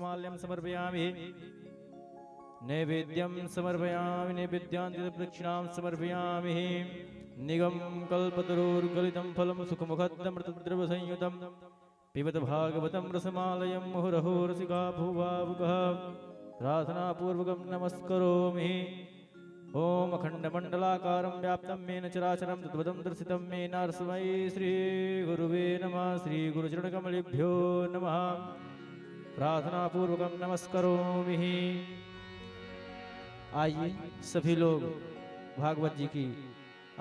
पुष्पमाल्यं समर्पयामि। नैवेद्यं समर्पयामि। नैवेद्यान्तिदक्षिणां समर्पयामि। निगम कल्पतरोर्गलितं फलं सुखमुखदमृतद्रवसंयुतं पिबत भागवतं रसमालयं मुहुरहो रसिका भूभावुकः। प्रार्थनापूर्वकं नमस्करोमि। ओम अखंडमंडलाकारं व्याप्तं येन चराचरं तद्वदं दर्शितं येन तस्मै श्री गुरुवे नमः। श्री गुरुचरणकमलेभ्यो नमः। प्रार्थनापूर्वकं नमस्करोमि। आइए सभी लोग भागवत जी की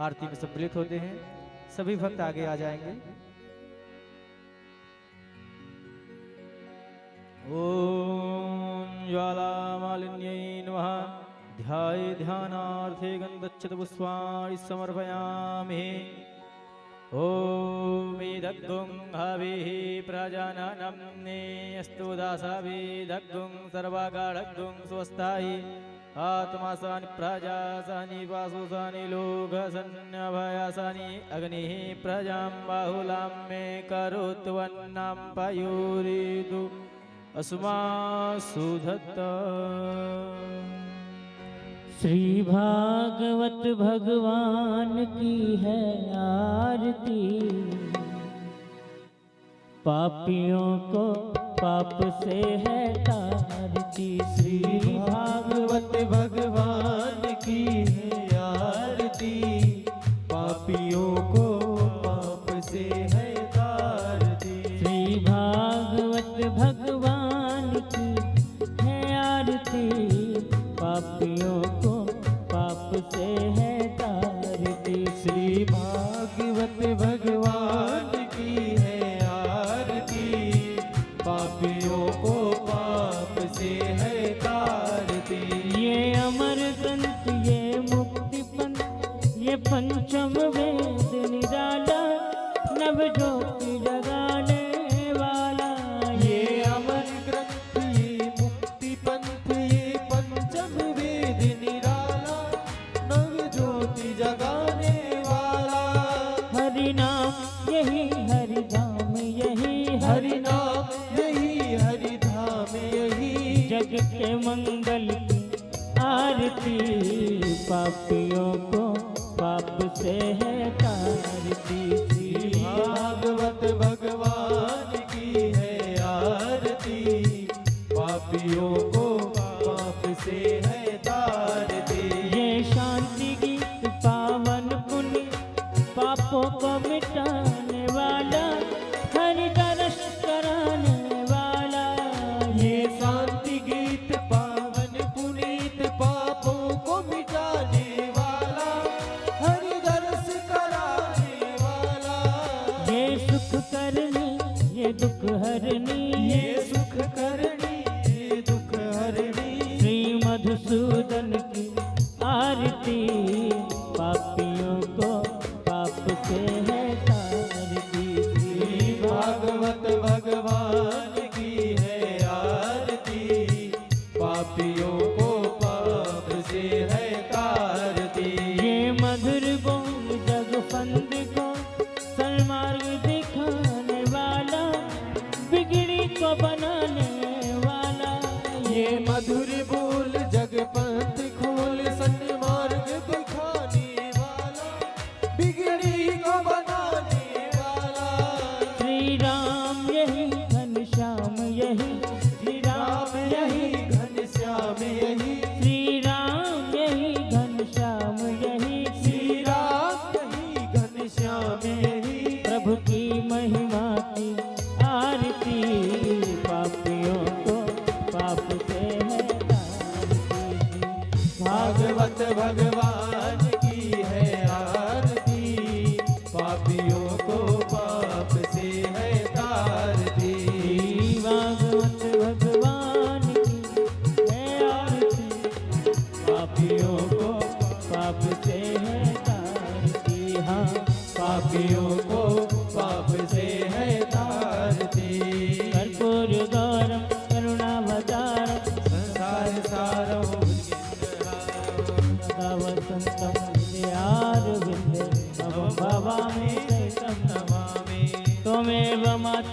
आरती में सम्मिलित होते हैं। सभी भक्त आगे आ जाएंगे। ओम ज्वालामालिन्यै नमः। ध्याये ध्यानार्थे गन्धच्छतपुष्पाणि समर्पयामि। ॐ दग्धुं हविः प्रजननं नेस्तु दासाभिदग्धुं सर्वगाढग्धुं स्वस्तायि आत्मासानि प्रजासानि वासुसानि लोकसन्नभयासानि अग्निः प्रजां बाहुलां मे करोत्वन्नां पयोरिदु अस्मासु दत्ता। श्री भागवत भगवान की है आरती। पापियों को पाप से है तारती। श्री भागवत भगवान की है आरती। पापियों को पाप से है तारती। श्री भागवत भगवान की है आरती। पापियों को पाप से है तारती। श्री भागवत भगवान की है आरती। पापियों को पाप से है तारती। ये अमर ग्रंथ ये मुक्ति पंथ ये पंचम वेद निराला नव ज्योति जगाने वाला। ये अमर ग्रंथ ये मुक्ति पंथ ये पंचम वेद निराला नव ज्योति जगाने वाला। हरि नाम यही हरि धाम यही हरि नाम यही हरि धाम यही जग के मंगल की आरती। पापियों को पाप से है तारती। श्री भागवत भगवान की है आरती। पापियों को पाप से है तारती। ये शांति गीत पावन पुण्य पापों को मिटाने वाला हरि दर्श कराने वाला। ये शांति गीत पावन पुनीत पापों को मिटाने वाला हरि दर्श कराने वाला। ये सुख करनी ये दुख हरनी ये सुख करनी ये दुख हरनी। श्री मधुसूदन की आरती। पापियों को पाप से है तारती। श्री भागवत भगवान की है आरती। पापियों को पाप से है तारती। ये मधुर बोल जगफंद को सन्मार्ग दिखाने वाला बिगड़ी को बनाने वाला। ये मधुर बोल जगपंथ खोल सन्मार्ग दिखाने वाला बिगड़ी को बनाने वाला। श्री राम यही घनश्याम यही श्री राम यही घनश्याम यही श्री राम यही घनश्याम यही श्री राम यही घनश्याम यही प्रभु की महिमा की आरती। पापियों को पाप से है तारती। भागवत भगवान की है आरती। पापियों को पाप से है तारती। भागवत भगवान की है आरती। पापियों को पाप से है तारती। हाँ पापियों को पाप से है तारती। कर्पूर गौरम करुणावतारम संसार सारं सदा वसंतम हृदयारविंदे भवामि शैतं नमामि। त्वमेव माता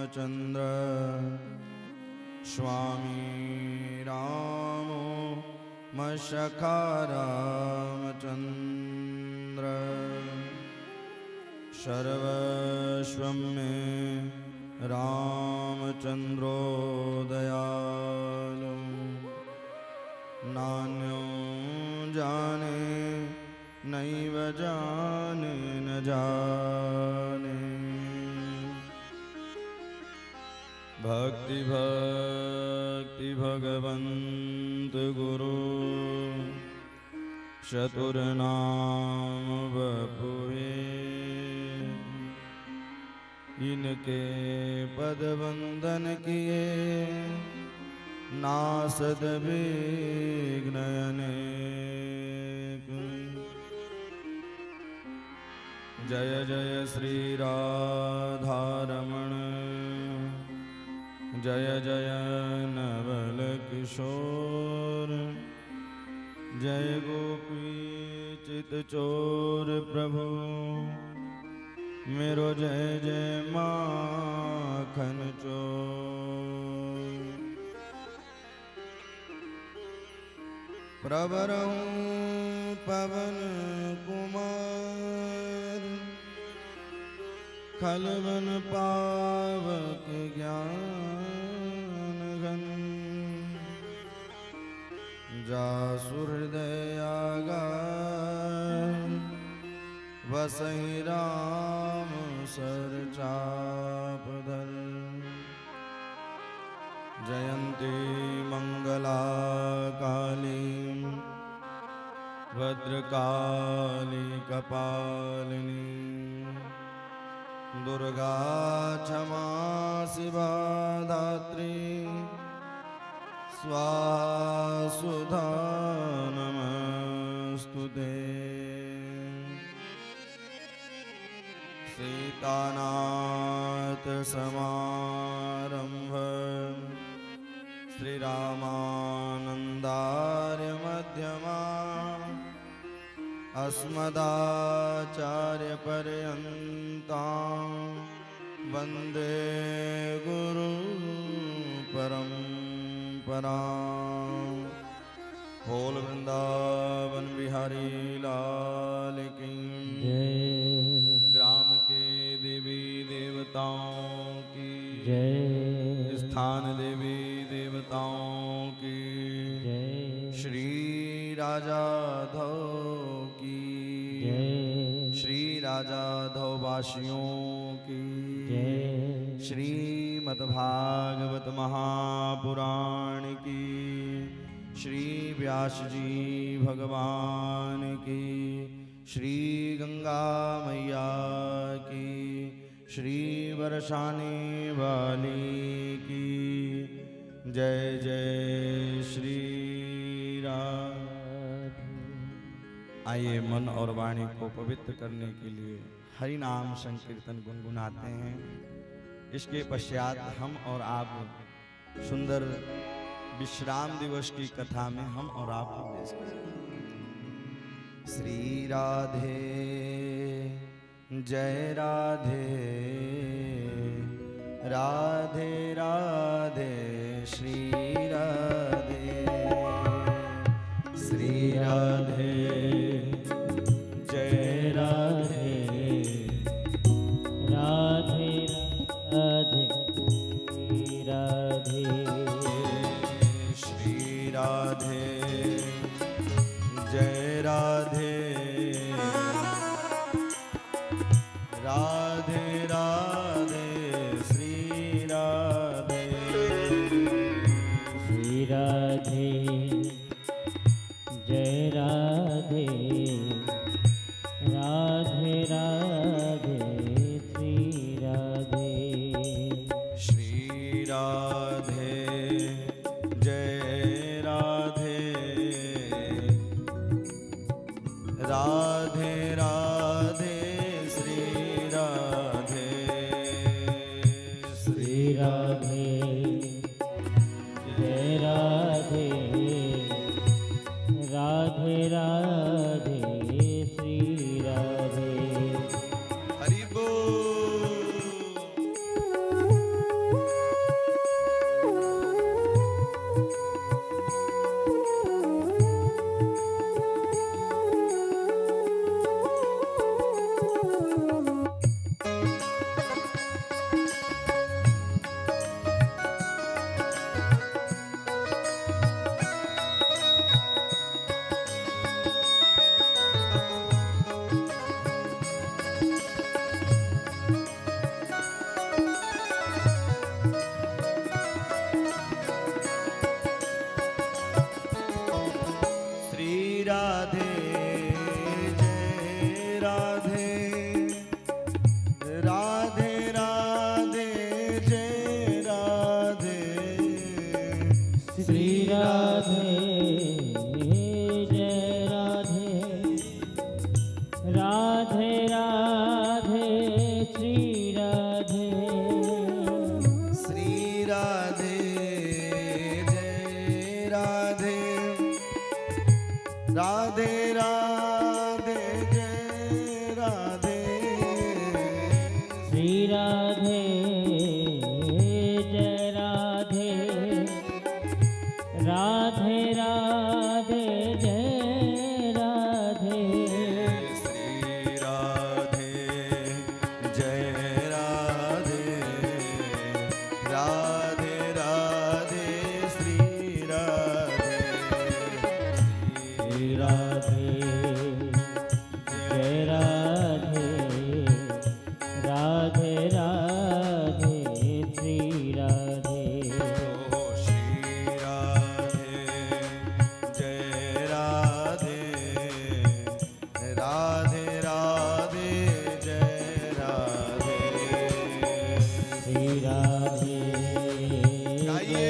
रामचंद्र स्वामी रामो मशखा रामचंद्र सर्वस्वं मे रामचंद्रो दयालु नान्यो जाने नैव जाने न जाने भक्ति भक्ति भगवंत गुरु चतुर्नाम बपुए इनके पद वंदन किए नासद विघ्न अनेक जय जय श्री राधारमण जय जय नवल किशोर जय गोपी चित चोर प्रभु मेरो जय जय माखन चोर प्रवरहूं पवन कुमार खलवन पावक ज्ञान घन जासु हृदय आगार वसहि राम सर चाप धर जयंती मंगला काली भद्रकाली कपालिनी दुर्गा क्षमा शिवा धात्री स्वाहा सुधा नमस्तुते सीतानाथ समारंभ श्रीरामानंदार्य मध्यमा अस्मदाचार्य पर्यन्तां वन्दे गुरु परम्परां बोल वृंदावन बिहारी लाल की जय ग्राम के देवी देवताओं की जय स्थान देवी देवताओं की जय श्री राजाधव की जय श्री राजाधव वासियों की जय श्रीमद्भागवत महापुराण की श्री व्यास जी भगवान की श्री गंगा मैया की श्री बरसाने वाली की जय जय श्री राम। आइए मन और वाणी को पवित्र करने के लिए हरि नाम संकीर्तन गुनगुनाते हैं। इसके पश्चात हम और आप सुंदर विश्राम दिवस की कथा में हम और आप प्रवेश करेंगे। श्री राधे जय राधे राधे राधे श्री राधे श्री राधे जय राधे राधे राधे राधे श्री राधे जय राधे राधे राधे श्री राधे श्री राधे जय राधे राधे राधे श्री राधे श्री राधे जय राधे राधे जय राधे राधे राधे श्री राधे श्री राधे जय राधे राधे राधे जय राधे श्री राधे जय राधे राधे राधे जय राधे श्री राधे जय राधे राधे राधे श्री राधे श्री राधे जय राधे राधे राधे श्री राधे ओ श्री राधे जय राधे राधे राधे जय राधे श्री राधे गाइए।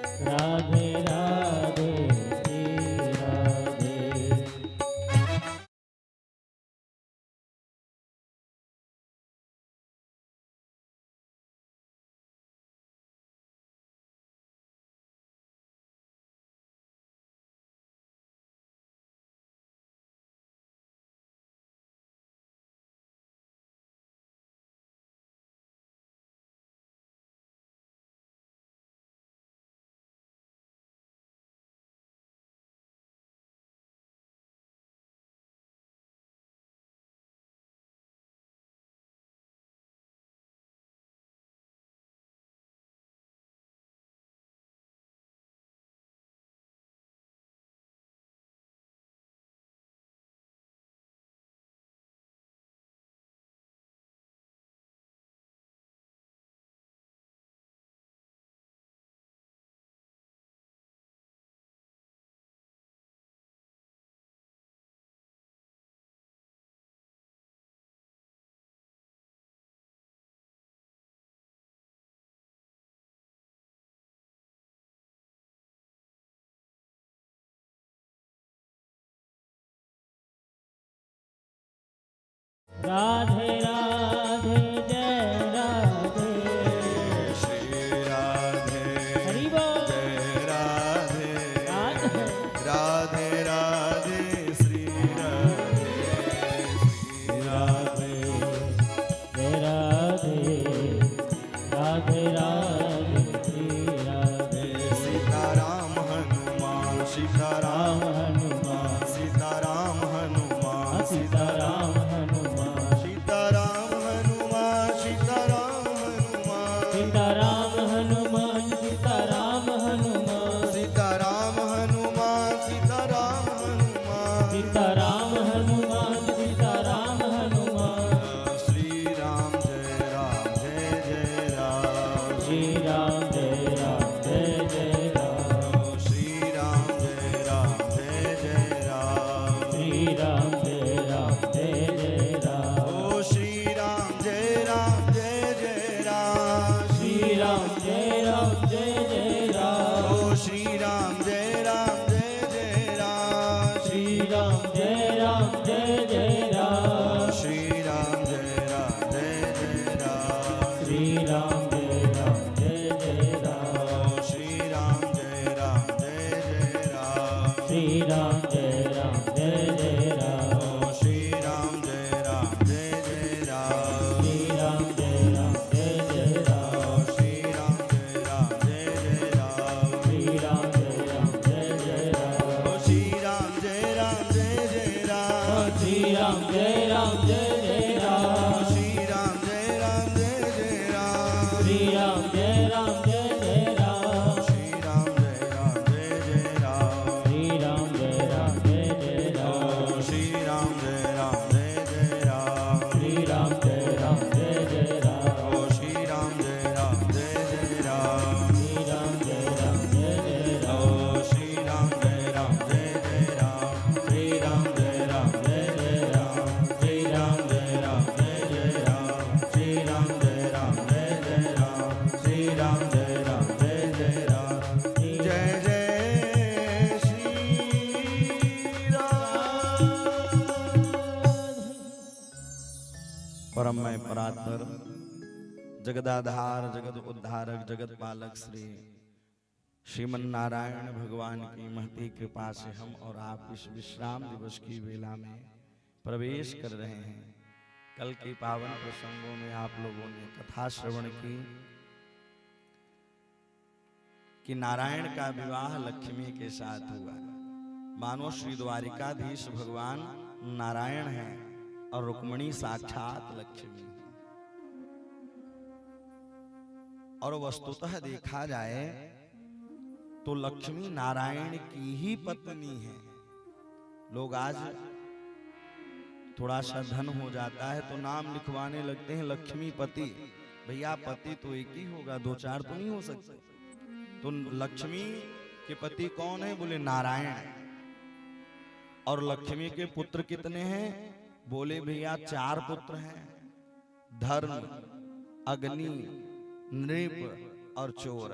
राधे राधे श्री राधे राधे राधे जय राधे श्री राधे हरि बोल जय राधे राधे राधे राधे श्री राधे श्री राधे जय राधे राधे राधे श्री राधे सीताराम हनुमान सीताराम राम हनुमान सीताराम हनुमान सीताराम हनुमान सीताराम जगदाधार जगत उद्धारक जगत पालक श्री श्रीमन नारायण भगवान की महती कृपा से हम और आप इस विश्राम दिवस की वेला में प्रवेश कर रहे हैं। कल के पावन प्रसंगों में आप लोगों ने कथा श्रवण की कि नारायण का विवाह लक्ष्मी के साथ हुआ। मानो श्री द्वारिकाधीश भगवान नारायण है और रुक्मिणी साक्षात लक्ष्मी। और वस्तुतः देखा जाए तो लक्ष्मी नारायण की ही पत्नी है। लोग आज थोड़ा सा धन हो जाता है तो नाम लिखवाने लगते हैं लक्ष्मी पति। भैया पति तो एक ही होगा, दो चार तो नहीं हो सकते। तो लक्ष्मी के पति कौन है? बोले नारायण। और लक्ष्मी के पुत्र कितने हैं? बोले भैया 4 पुत्र हैं, धर्म, अग्नि, नृप और चोर।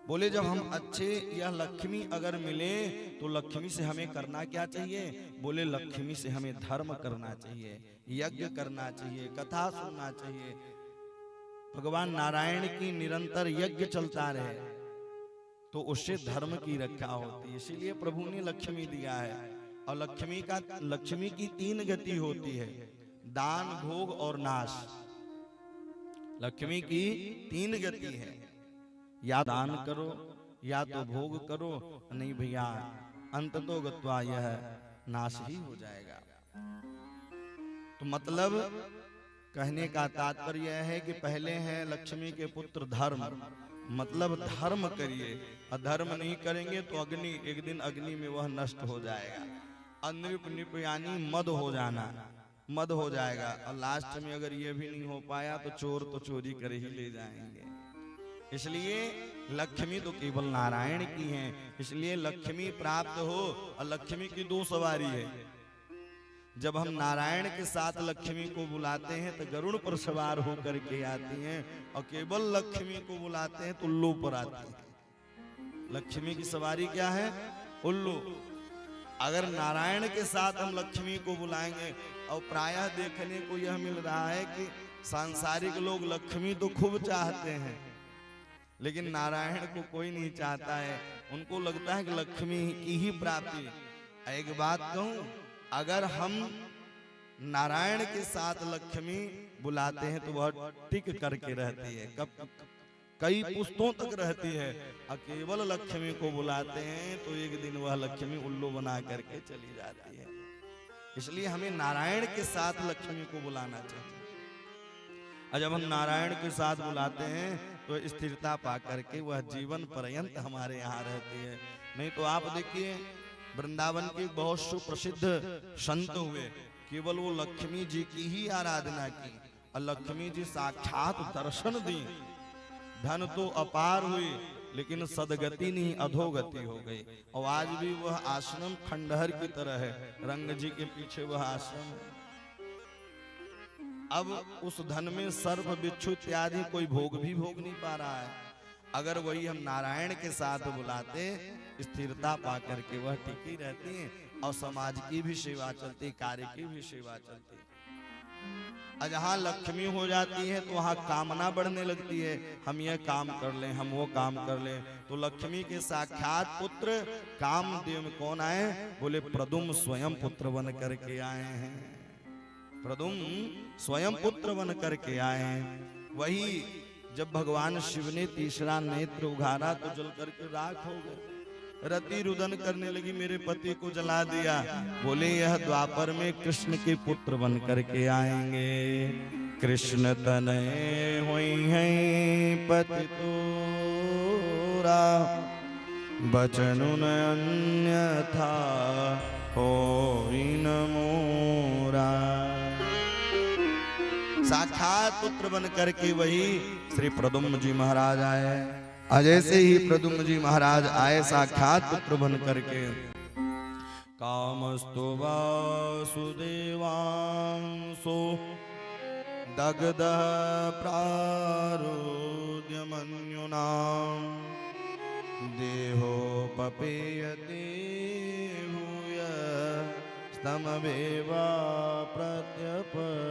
बोले जब हम अच्छे, यह लक्ष्मी अगर मिले तो लक्ष्मी से हमें करना क्या चाहिए? बोले लक्ष्मी से हमें धर्म करना चाहिए, यज्ञ करना चाहिए, कथा सुनना चाहिए, भगवान नारायण की निरंतर यज्ञ चलता रहे तो उससे धर्म की रक्षा होती है। इसीलिए प्रभु ने लक्ष्मी दिया है। और लक्ष्मी की 3 गति होती है, दान, भोग और नाश। लक्ष्मी की 3 गति है, या दान करो या तो भोग करो, नहीं भैया अंततो गत्वा यह नाश ही हो जाएगा। तो मतलब कहने का तात्पर्य यह है कि पहले है लक्ष्मी के पुत्र धर्म, मतलब धर्म करिए। अधर्म नहीं करेंगे तो अग्नि, एक दिन अग्नि में वह नष्ट हो जाएगा। अनृप निप यानी मद हो जाना, मद हो जाएगा। और लास्ट में अगर ये भी नहीं हो पाया तो चोर तो चोरी कर ही ले जाएंगे। इसलिए लक्ष्मी तो केवल नारायण की है। इसलिए लक्ष्मी प्राप्त हो, और लक्ष्मी की 2 सवारी है। जब हम नारायण के साथ लक्ष्मी को बुलाते हैं तो गरुड़ पर सवार होकर के आती हैं, और केवल लक्ष्मी को बुलाते हैं तो उल्लू पर आती है। लक्ष्मी की सवारी क्या है? उल्लू। अगर नारायण के साथ हम लक्ष्मी को बुलाएंगे, और प्रायः देखने को यह मिल रहा है कि सांसारिक लोग लक्ष्मी तो खूब चाहते हैं लेकिन नारायण को कोई नहीं चाहता है। उनको लगता है कि लक्ष्मी की ही प्राप्ति। एक बात कहूं, अगर हम नारायण के साथ लक्ष्मी बुलाते हैं तो वह टिक करके रहती है, कब कई पुस्तों तक रहती है। और केवल लक्ष्मी को बुलाते हैं तो एक दिन वह लक्ष्मी उल्लू बना करके चली जाती है। इसलिए हमें नारायण के साथ लक्ष्मी को बुलाना चाहिए। और जब हम नारायण के साथ बुलाते हैं तो स्थिरता पा करके वह जीवन पर्यंत हमारे यहाँ रहती है। नहीं तो आप देखिए वृंदावन के बहुत सुप्रसिद्ध संत हुए, केवल वो लक्ष्मी जी की ही आराधना की और लक्ष्मी जी साक्षात दर्शन दी। धन तो अपार हुई लेकिन सदगति नहीं, अधोगति हो गई। और आज भी वह आश्रम खंडहर की तरह है, रंग जी के पीछे वह आश्रम है। अब उस धन में सर्प, बिच्छू इत्यादि कोई भोग भी भोग नहीं पा रहा है। अगर वही हम नारायण के साथ बुलाते, स्थिरता पा करके वह टिकी रहती है और समाज की भी सेवा चलती, कार्य की भी सेवा चलती। और जहाँ लक्ष्मी हो जाती है तो वहाँ कामना बढ़ने लगती है, हम यह काम कर लें, हम वो काम कर लें। तो लक्ष्मी के साक्षात पुत्र कामदेव में कौन आए? बोले प्रदुम स्वयं पुत्र बन करके आए हैं। प्रदुम स्वयं पुत्र बन करके आए हैं। वही जब भगवान शिव ने तीसरा नेत्र उघारा तो जल करके राख हो गए। रति रुदन करने लगी, मेरे पति को जला दिया। बोले यह द्वापर में कृष्ण के पुत्र बन करके आएंगे। कृष्ण तनय होई हैं पति तोरा, बचनु न अन्यथा होई न मोरा। साक्षात पुत्र बन करके वही श्री प्रद्युम्न जी महाराज आए। जैसे ही प्रद्युम्न जी महाराज आए साक्षात पुत्र बन करके, कामस्तु वासुदेवांसो दग्ध प्रारुद्यमन्युना देहो पपेयते भूय स्तमवेवा प्रत्यपद्यम।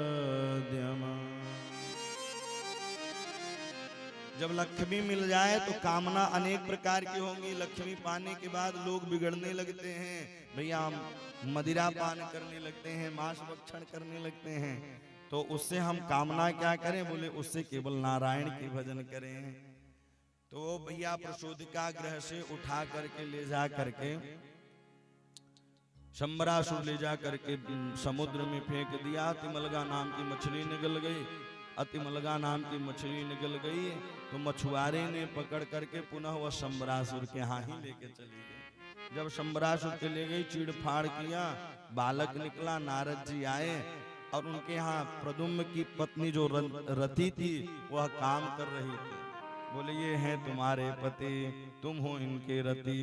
जब लक्ष्मी मिल जाए तो कामना अनेक प्रकार की होंगी। लक्ष्मी पाने के बाद लोग बिगड़ने लगते हैं, भैया मदिरा पान करने लगते हैं, मांस भक्षण करने लगते हैं। तो उससे हम कामना क्या करें? बोले उससे केवल नारायण के भजन करें। तो भैया प्रचोदिका ग्रह से उठा करके ले जा करके शंबरासुर ले जा करके समुद्र में फेंक दिया। अतिमलगा नाम की मछली निकल गई। अतिमलगा नाम की मछली निकल गई तो मछुआरे ने पकड़ करके पुनः वह शंबरासुर के यहाँ ही लेके चली गई। जब शंबरासुर के ले गई, चीड़ फाड़ किया, बालक निकला। नारद जी आए और उनके यहाँ प्रद्युम्न की पत्नी जो रति थी वह काम कर रही थी। बोले ये हैं तुम्हारे पति, तुम हो इनके रति।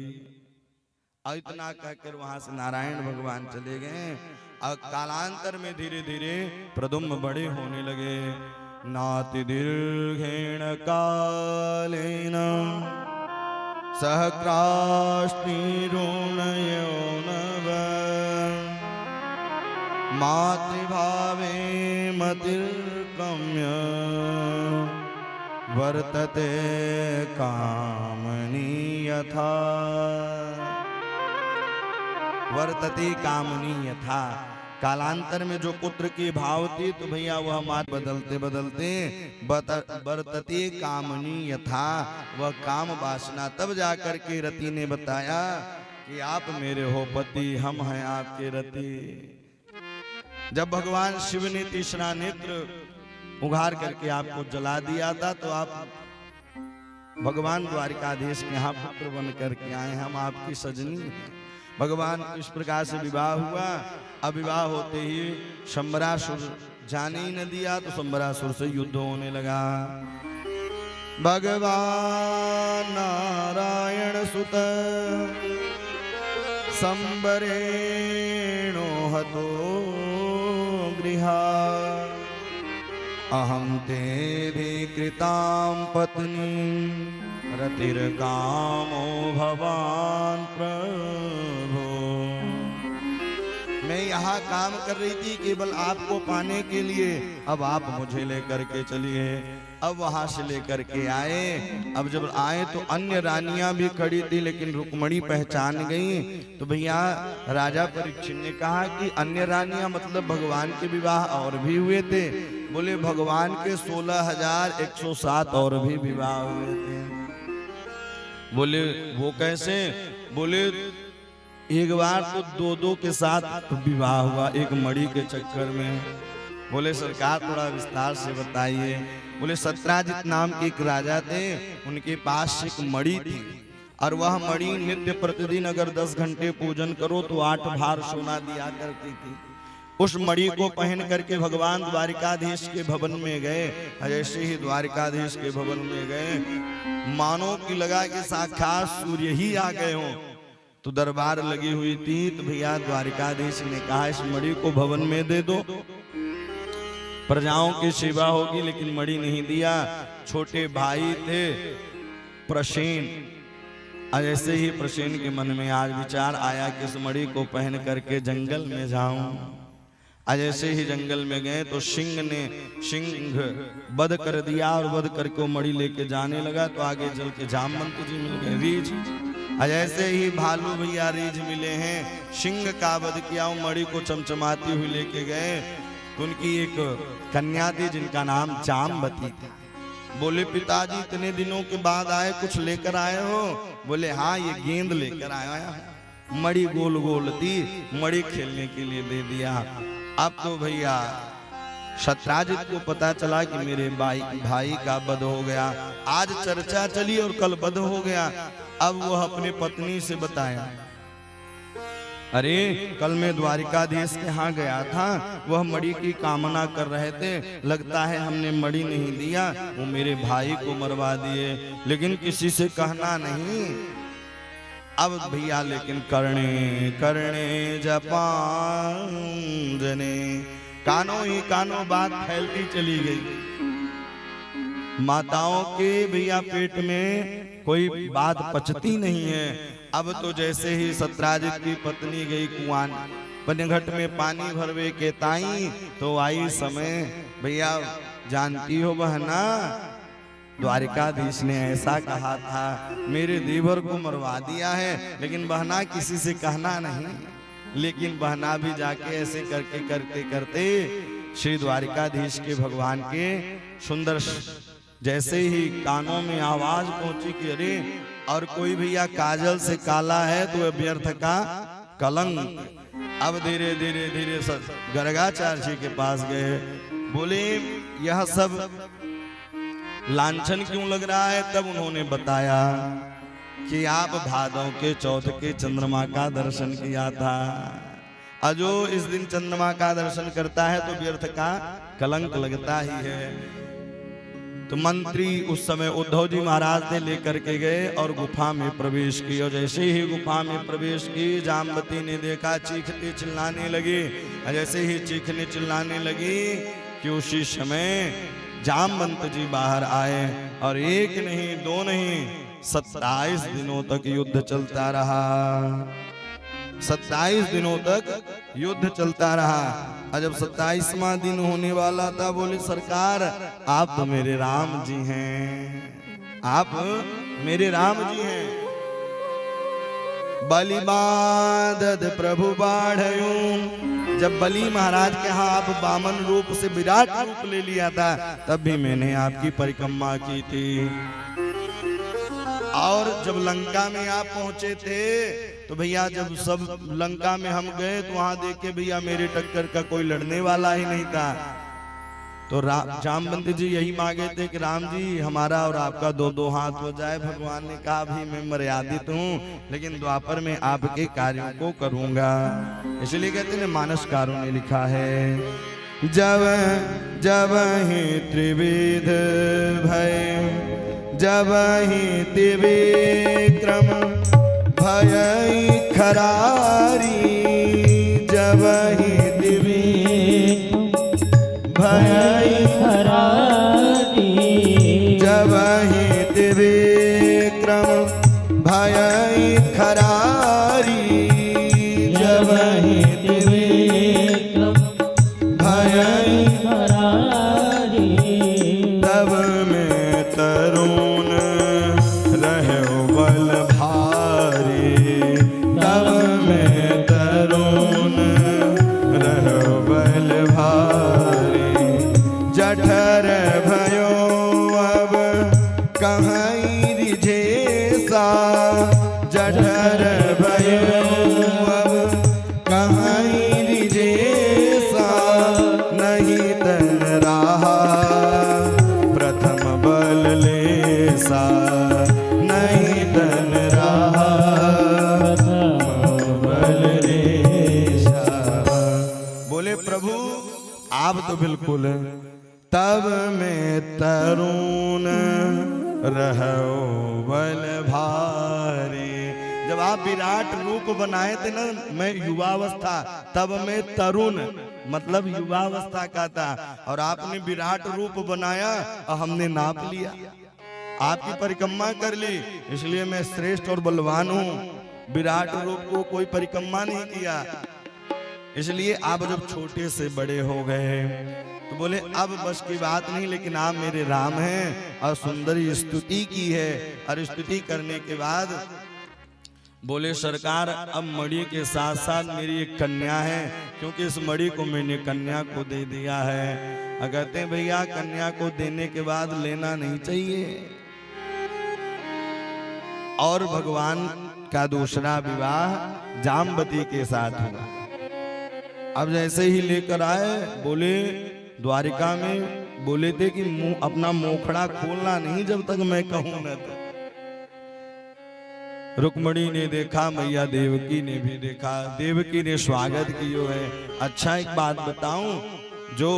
और इतना कहकर वहां से नारायण भगवान चले गए। और कालांतर में धीरे धीरे प्रद्युम्न बड़े होने लगे। नाति दीर्घेण कालेन सहक्राष्टिरुणयोनव मातृभावे मतिर्गम्य वर्तते कामनी यथा। वर्तते कामनी यथा। कालांतर में जो पुत्र की भाव थी तो भैया वह मात बदलते बदलते वर्तते कामनी यथा, वह काम वासना। तब जाकर के रति ने बताया कि आप मेरे हो पति, हम हैं आपके रति। जब भगवान शिव ने तीसरा नेत्र उघार करके आपको जला दिया था तो आप भगवान द्वारिकाधीश के यहाँ पुत्र बन करके आए, हम आपकी सजनी हैं। भगवान इस प्रकार से विवाह हुआ। अब विवाह होते ही शंबरासुर जाने ही न दिया तो शंबरासुर से युद्ध होने लगा। भगवान नारायण सुत संबरेणो हतो गृहा अहम ते कृतां पत्नी रतिर्कामो भवान प्रभो। मैं यहाँ काम कर रही थी केवल आपको पाने के लिए, अब आप मुझे लेकर के चलिए। अब वहां से लेकर के आए। अब जब आए तो अन्य रानियां भी खड़ी थी, लेकिन रुक्मणी पहचान गई। तो भैया राजा परीक्षित ने कहा कि अन्य रानियां मतलब भगवान के विवाह और भी हुए थे। बोले भगवान के 16,107 और भी विवाह हुए थे। बोले वो कैसे? बोले एक बार तो दो के साथ विवाह हुआ एक मणि के चक्कर में। बोले सरकार थोड़ा विस्तार से बताइए। बोले सत्राजित नाम के एक राजा थे, उनके पास एक मणि थी और वह मणि नित्य प्रतिदिन अगर 10 घंटे पूजन करो तो 8 भार सोना दिया करती थी। उस मणि को पहन करके भगवान द्वारिकाधीश के भवन में गए। जैसे ही द्वारिकाधीश के भवन में गए, मानो कि लगा कि साक्षात सूर्य ही आ गए हों। तो दरबार लगी हुई थी। तो भैया द्वारिकाधीश ने कहा इस मणि को भवन में दे दो, प्रजाओं की सेवा होगी। लेकिन मणि नहीं दिया। छोटे भाई थे प्रसेन। ऐसे ही प्रसेन के मन में आज विचार आया कि इस मणि को पहन करके जंगल में जाऊं। जैसे ही जंगल में गए तो सिंह वध कर दिया और वध करके वो मणि लेके जाने लगा। तो आगे चल के जामवंत जी मिल गए, रीछ। ऐसे ही भालू भैया रीछ मिले हैं। सिंह का वध किया, वो मणि को चमचमाती हुई लेके गए। तो उनकी एक कन्या थी जिनका नाम जामवती थी। बोले पिताजी इतने दिनों के बाद आए, कुछ लेकर आए हो? बोले हाँ ये गेंद लेकर आया। मणि गोल गोल थी, मणि खेलने के लिए दे दिया। अब तो भैया सत्राजित को पता चला कि मेरे भाई का वध हो गया। आज चर्चा चली और कल वध हो गया। अब वह अपनी पत्नी से बताया, अरे कल मैं द्वारिकाधीश के यहाँ गया था, वह मणि की कामना कर रहे थे, लगता है हमने मणि नहीं दिया, वो मेरे भाई को मरवा दिए, लेकिन किसी से कहना नहीं। अब भैया लेकिन कर्णे कर्णे जपांजने, कानों ही कानों बात फैलती चली गई। माताओं के भैया पेट में कोई बात पचती नहीं है। अब तो जैसे ही सत्राजित की पत्नी गई कुआं पनघट में पानी भरवे के ताई, तो आई समय भैया जानती हो बहना द्वारिकाधीश ने ऐसा कहा था, मेरे देवर को मरवा दिया है, लेकिन बहना किसी से कहना नहीं। लेकिन बहना भी जाके ऐसे करके करते करते श्री द्वारिकाधीश के भगवान के सुंदर जैसे ही कानों में आवाज पहुंची कि अरे और कोई भैया काजल से काला है तो वह व्यर्थ का कलंक। अब धीरे धीरे धीरे गर्गाचार्य जी के पास गए, बोले यह सब लांछन क्यों लग रहा है। तब उन्होंने बताया कि आप भादों के चौथ के चंद्रमा का दर्शन किया था, और जो इस दिन चंद्रमा का दर्शन करता है तो व्यर्थ का कलंक लगता ही है। तो मंत्री उस समय उद्धव जी महाराज ने लेकर के गए और गुफा में प्रवेश किया। जैसे ही गुफा में प्रवेश की, जामवती ने देखा, चीखते चिल्लाने लगी। जैसे ही चीखने चिल्लाने लगी कि उसी समय जामवंत जी बाहर आए, और एक नहीं दो नहीं 27 दिनों तक युद्ध चलता रहा। 27 दिनों तक युद्ध चलता रहा। और जब 27वां दिन होने वाला था, बोले सरकार आप तो मेरे राम जी हैं, आप मेरे राम जी हैं। बलि बाधद प्रभु बाढ़यूं। जब बलि महाराज के यहाँ आप वामन रूप से विराट रूप ले लिया था, तब भी मैंने आपकी परिक्रमा की थी। और जब लंका में आप पहुंचे थे तो भैया जब सब लंका में हम गए तो वहां देखे भैया मेरे टक्कर का कोई लड़ने वाला ही नहीं था। तो जामवंत जी यही मांगे थे कि राम जी हमारा और आपका दो दो हाथ हो जाए। भगवान ने कहा भी मैं मर्यादित हूँ, लेकिन द्वापर में आपके कार्यों को करूंगा। इसलिए कहते हैं मानसकारों ने लिखा है, जब जब ही त्रिविध भय, जब ही त्रिविक्रम भय खरारी, जब ही त्रिविक्रम भय खरारी, जब ही त्रिविक्रम भय खरारी, जब ही त्रिविक्रम भय खरारी, तब में तरुण रहे बल भारी, तब में तरुण रहे बल भारी। जठर भयो अब कहीं रिझेसा, जठर भयो अब कहीं रिझेसा, नहीं तन रहा प्रथम बल लेसा, नहीं तन रहा प्रथम बल लेसा। बोले प्रभु आप तो बिल्कुल तब में तरुण रहो बल भारी। जब आप विराट रूप बनाए थे ना, मैं युवावस्था, तब मैं तरुण मतलब युवावस्था का था, और आपने विराट रूप बनाया और हमने नाप लिया, आपकी परिक्रमा कर ली, इसलिए मैं श्रेष्ठ और बलवान हूँ। विराट रूप को कोई परिक्रमा नहीं किया। इसलिए आप जब छोटे से बड़े हो गए तो बोले अब बस की बात नहीं, लेकिन आप मेरे राम हैं। और सुंदर स्तुति की है, और स्तुति करने के बाद बोले सरकार अब मणि के साथ साथ मेरी एक कन्या है, क्योंकि इस मणि को मैंने कन्या को दे दिया है। कहते हैं भैया कन्या को देने के बाद लेना नहीं चाहिए। और भगवान का दूसरा विवाह जामवती के साथ हुआ। अब जैसे ही लेकर आए, बोले द्वारिका में बोले थे कि मुंह अपना मोखड़ा खोलना नहीं जब तक मैं कहूं न। तो रुक्मणी ने देखा, मैया देवकी ने भी देखा, देवकी ने स्वागत किया है। अच्छा एक बात बताऊं, जो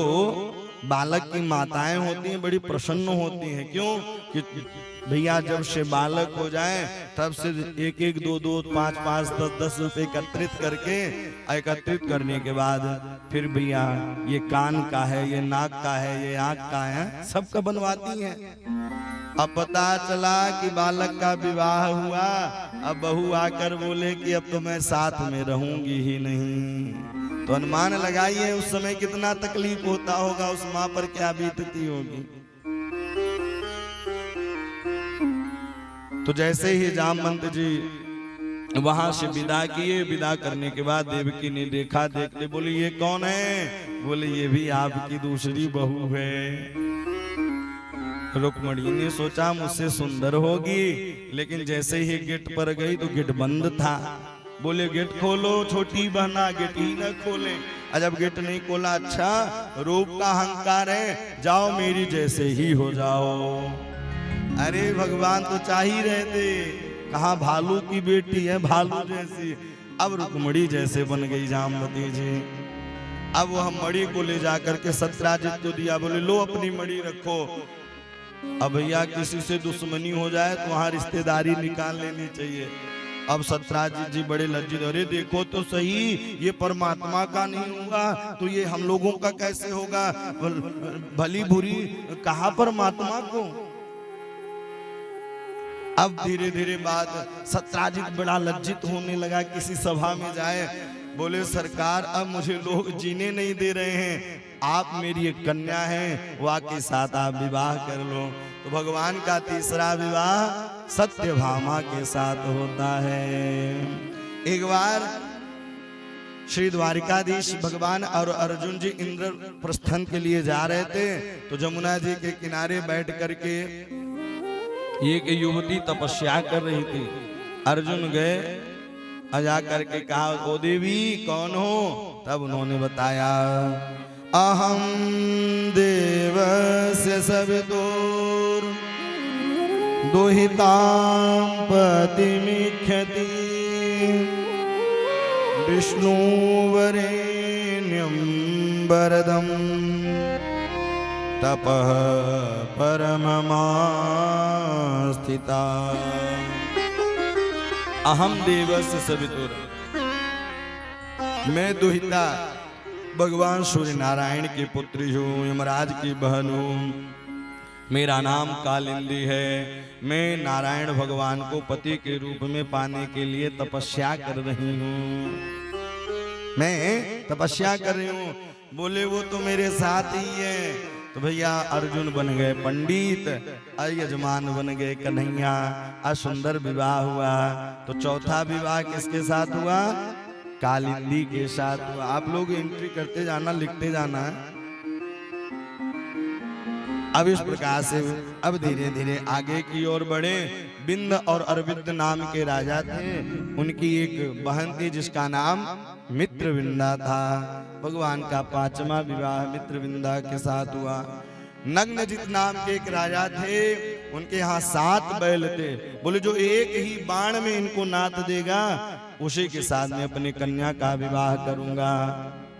बालक की माताएं होती हैं बड़ी प्रसन्न होती हैं। क्यों कि भैया जब से बालक हो जाए तब से एक एक दो दो पाँच पाँच 10 रुपए एकत्रित करने के बाद फिर भैया ये कान का है, ये नाक का है, ये आँख का है, सबका बनवाती हैं। अब पता चला कि बालक का विवाह हुआ, अब बहू आकर बोले कि अब तो मैं साथ में रहूंगी ही नहीं। तो अनुमान लगाइए उस समय कितना तकलीफ होता होगा, उस माँ पर क्या बीतती होगी। तो जैसे ही जामवंत जी वहां से विदा किए, विदा करने के बाद देवकी ने देखा, देखते बोली ये कौन है? बोले ये भी आपकी दूसरी बहू है। रुक्मणी ने सोचा मुझसे सुंदर होगी, लेकिन जैसे ही गेट पर गई तो गेट बंद था। बोले गेट खोलो छोटी बहना, गेट ही न खोले। जब गेट नहीं खोला, अच्छा रूप का अहंकार है, जाओ मेरी जैसे ही हो जाओ। अरे भगवान तो चाह ही रहे थे, कहा भालू की बेटी है भालू जैसी। अब रुक्मणी जैसे बन गई जामवती जी। अब वह मणि को ले जाकर के सत्राजित को दिया, बोले लो अपनी मणि रखो। अब भैया किसी से दुश्मनी हो जाए तो वहां रिश्तेदारी निकाल लेनी चाहिए। अब सत्राजित जी बड़े लज्जित, अरे देखो तो सही, ये परमात्मा का नहीं होगा तो ये हम लोगों का कैसे होगा? भली बुरी कहा परमात्मा को। अब धीरे धीरे बात सत्राजित बड़ा लज्जित होने लगा, किसी सभा में जाए, बोले सरकार अब मुझे लोग जीने नहीं दे रहे हैं, आप मेरी एक कन्या है, वह के साथ आप विवाह कर लो। तो भगवान का तीसरा विवाह सत्यभामा के साथ होता है। एक बार श्री द्वारिकाधीश भगवान और अर्जुन जी इंद्र प्रस्थान के लिए जा रहे थे, तो जमुना जी के किनारे बैठ करके एक युवती तपस्या कर रही थी। अर्जुन गए, जा करके कहा ओ देवी कौन हो? तब उन्होंने बताया अहम देवस्य सवितुर दुहितां पतिमिच्छति विष्णु वरेण्यं वरदं तपः परममा स्थिता। अहम देवस्य सवितुर, मैं दुहिता भगवान सूर्य नारायण की पुत्री हूँ, यमराज की बहन हूँ। मेरा नाम कालिंदी है। मैं नारायण भगवान को पति के रूप में पाने के लिए तपस्या कर रही हूँ। मैं तपस्या कर रही हूँ। बोले वो तो मेरे साथ ही है। तो भैया अर्जुन बन गए पंडित, यजमान बन गए कन्हैया, सुंदर विवाह हुआ। तो चौथा विवाह किसके साथ हुआ? कालिंदी के साथ हुआ। आप लोग एंट्री करते जाना, लिखते जाना। अब इस प्रकार से अब धीरे धीरे आगे की ओर बढ़े। बिंद और अरविंद नाम के राजा थे, उनकी एक बहन थी जिसका नाम मित्रविंदा था। भगवान का पांचवा विवाह मित्रविंदा के साथ हुआ। नग्नजित नाम के एक राजा थे, उनके यहाँ 7 बैल थे। बोले जो एक ही बाण में इनको नाथ देगा उसी के साथ मैं अपनी कन्या का विवाह करूंगा।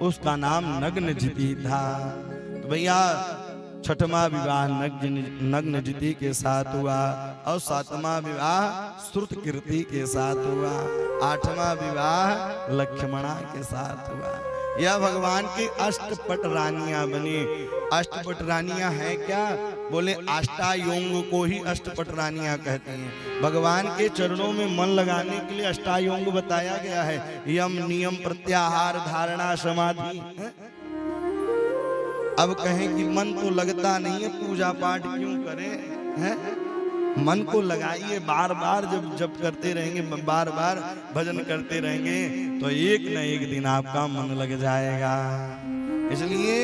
उसका नाम नग्नजिती था। तो भैया छठवां विवाह नग्नजिती के साथ हुआ और 7वां विवाह श्रुतकीर्ति के साथ हुआ। 8वां विवाह लक्ष्मणा के साथ हुआ। यह भगवान की अष्टपट रानियां बनी। अष्टपट रानियां हैं क्या? बोले अष्टायोंग को ही अष्टपट रानियां कहते हैं। भगवान के चरणों में मन लगाने के लिए अष्टायोंग बताया गया है। यम नियम प्रत्याहार धारणा समाधि। अब कहें कि मन तो लगता नहीं है, पूजा पाठ क्यों करें? हैं? मन को लगाइए, बार बार जब जब करते रहेंगे, बार बार भजन करते रहेंगे तो एक न एक दिन आपका मन लग जाएगा। इसलिए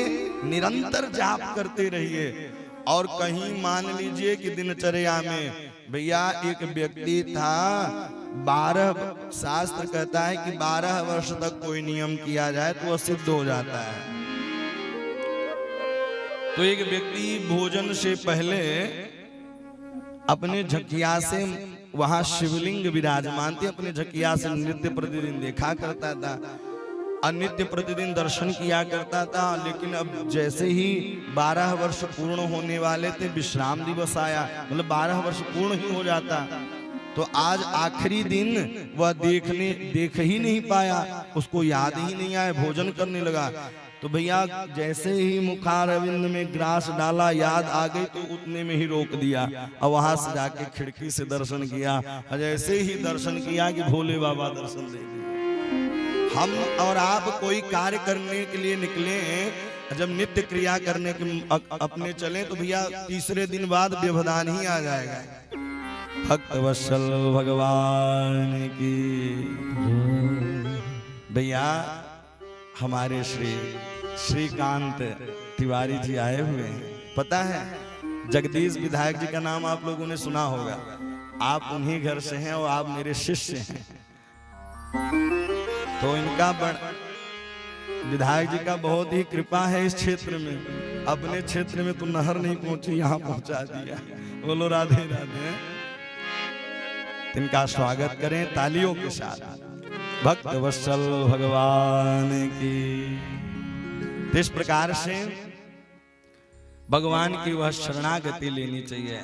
निरंतर जाप करते रहिए। और कहीं मान लीजिए कि दिनचर्या में भैया एक व्यक्ति था, 12 शास्त्र कहता है कि 12 वर्ष तक कोई नियम किया जाए तो वह सिद्ध हो जाता है। तो एक व्यक्ति भोजन से पहले अपने झकिया से, वहां शिवलिंग विराजमान थे, अपने झकिया से नित्य प्रतिदिन देखा करता था और नित्य प्रतिदिन दर्शन किया करता था। लेकिन अब जैसे ही 12 वर्ष पूर्ण होने वाले थे, विश्राम दिवस आया, मतलब 12 वर्ष पूर्ण ही हो जाता, तो आज आखिरी दिन वह देख ही नहीं पाया, उसको याद ही नहीं आया, भोजन करने लगा। तो भैया जैसे ही मुखारविंद में ग्रास डाला, याद आ गई तो उतने में ही रोक दिया और वहां से जाके खिड़की से दर्शन किया। और जैसे ही दर्शन किया कि भोले बाबा दर्शन दे दिए। हम और आप कोई कार्य करने के लिए निकले, जब नित्य क्रिया करने के अपने चले तो भैया तीसरे दिन बाद व्यवधान ही आ जाएगा। भक्त वत्सल भगवान की। भैया हमारे श्रीकांत तिवारी जी आए हुए हैं। पता है जगदीश विधायक जी का नाम आप लोगों ने सुना होगा। आप उन्हीं घर से हैं और आप मेरे शिष्य हैं। तो इनका विधायक जी का बहुत ही कृपा है इस क्षेत्र में। अपने क्षेत्र में तो नहर नहीं पहुंची, यहाँ पहुंचा दिया। बोलो राधे राधे। इनका स्वागत करें तालियों के साथ। भक्त वत्सल भगवान की। तो इस प्रकार से भगवान की वह शरणागति लेनी चाहिए।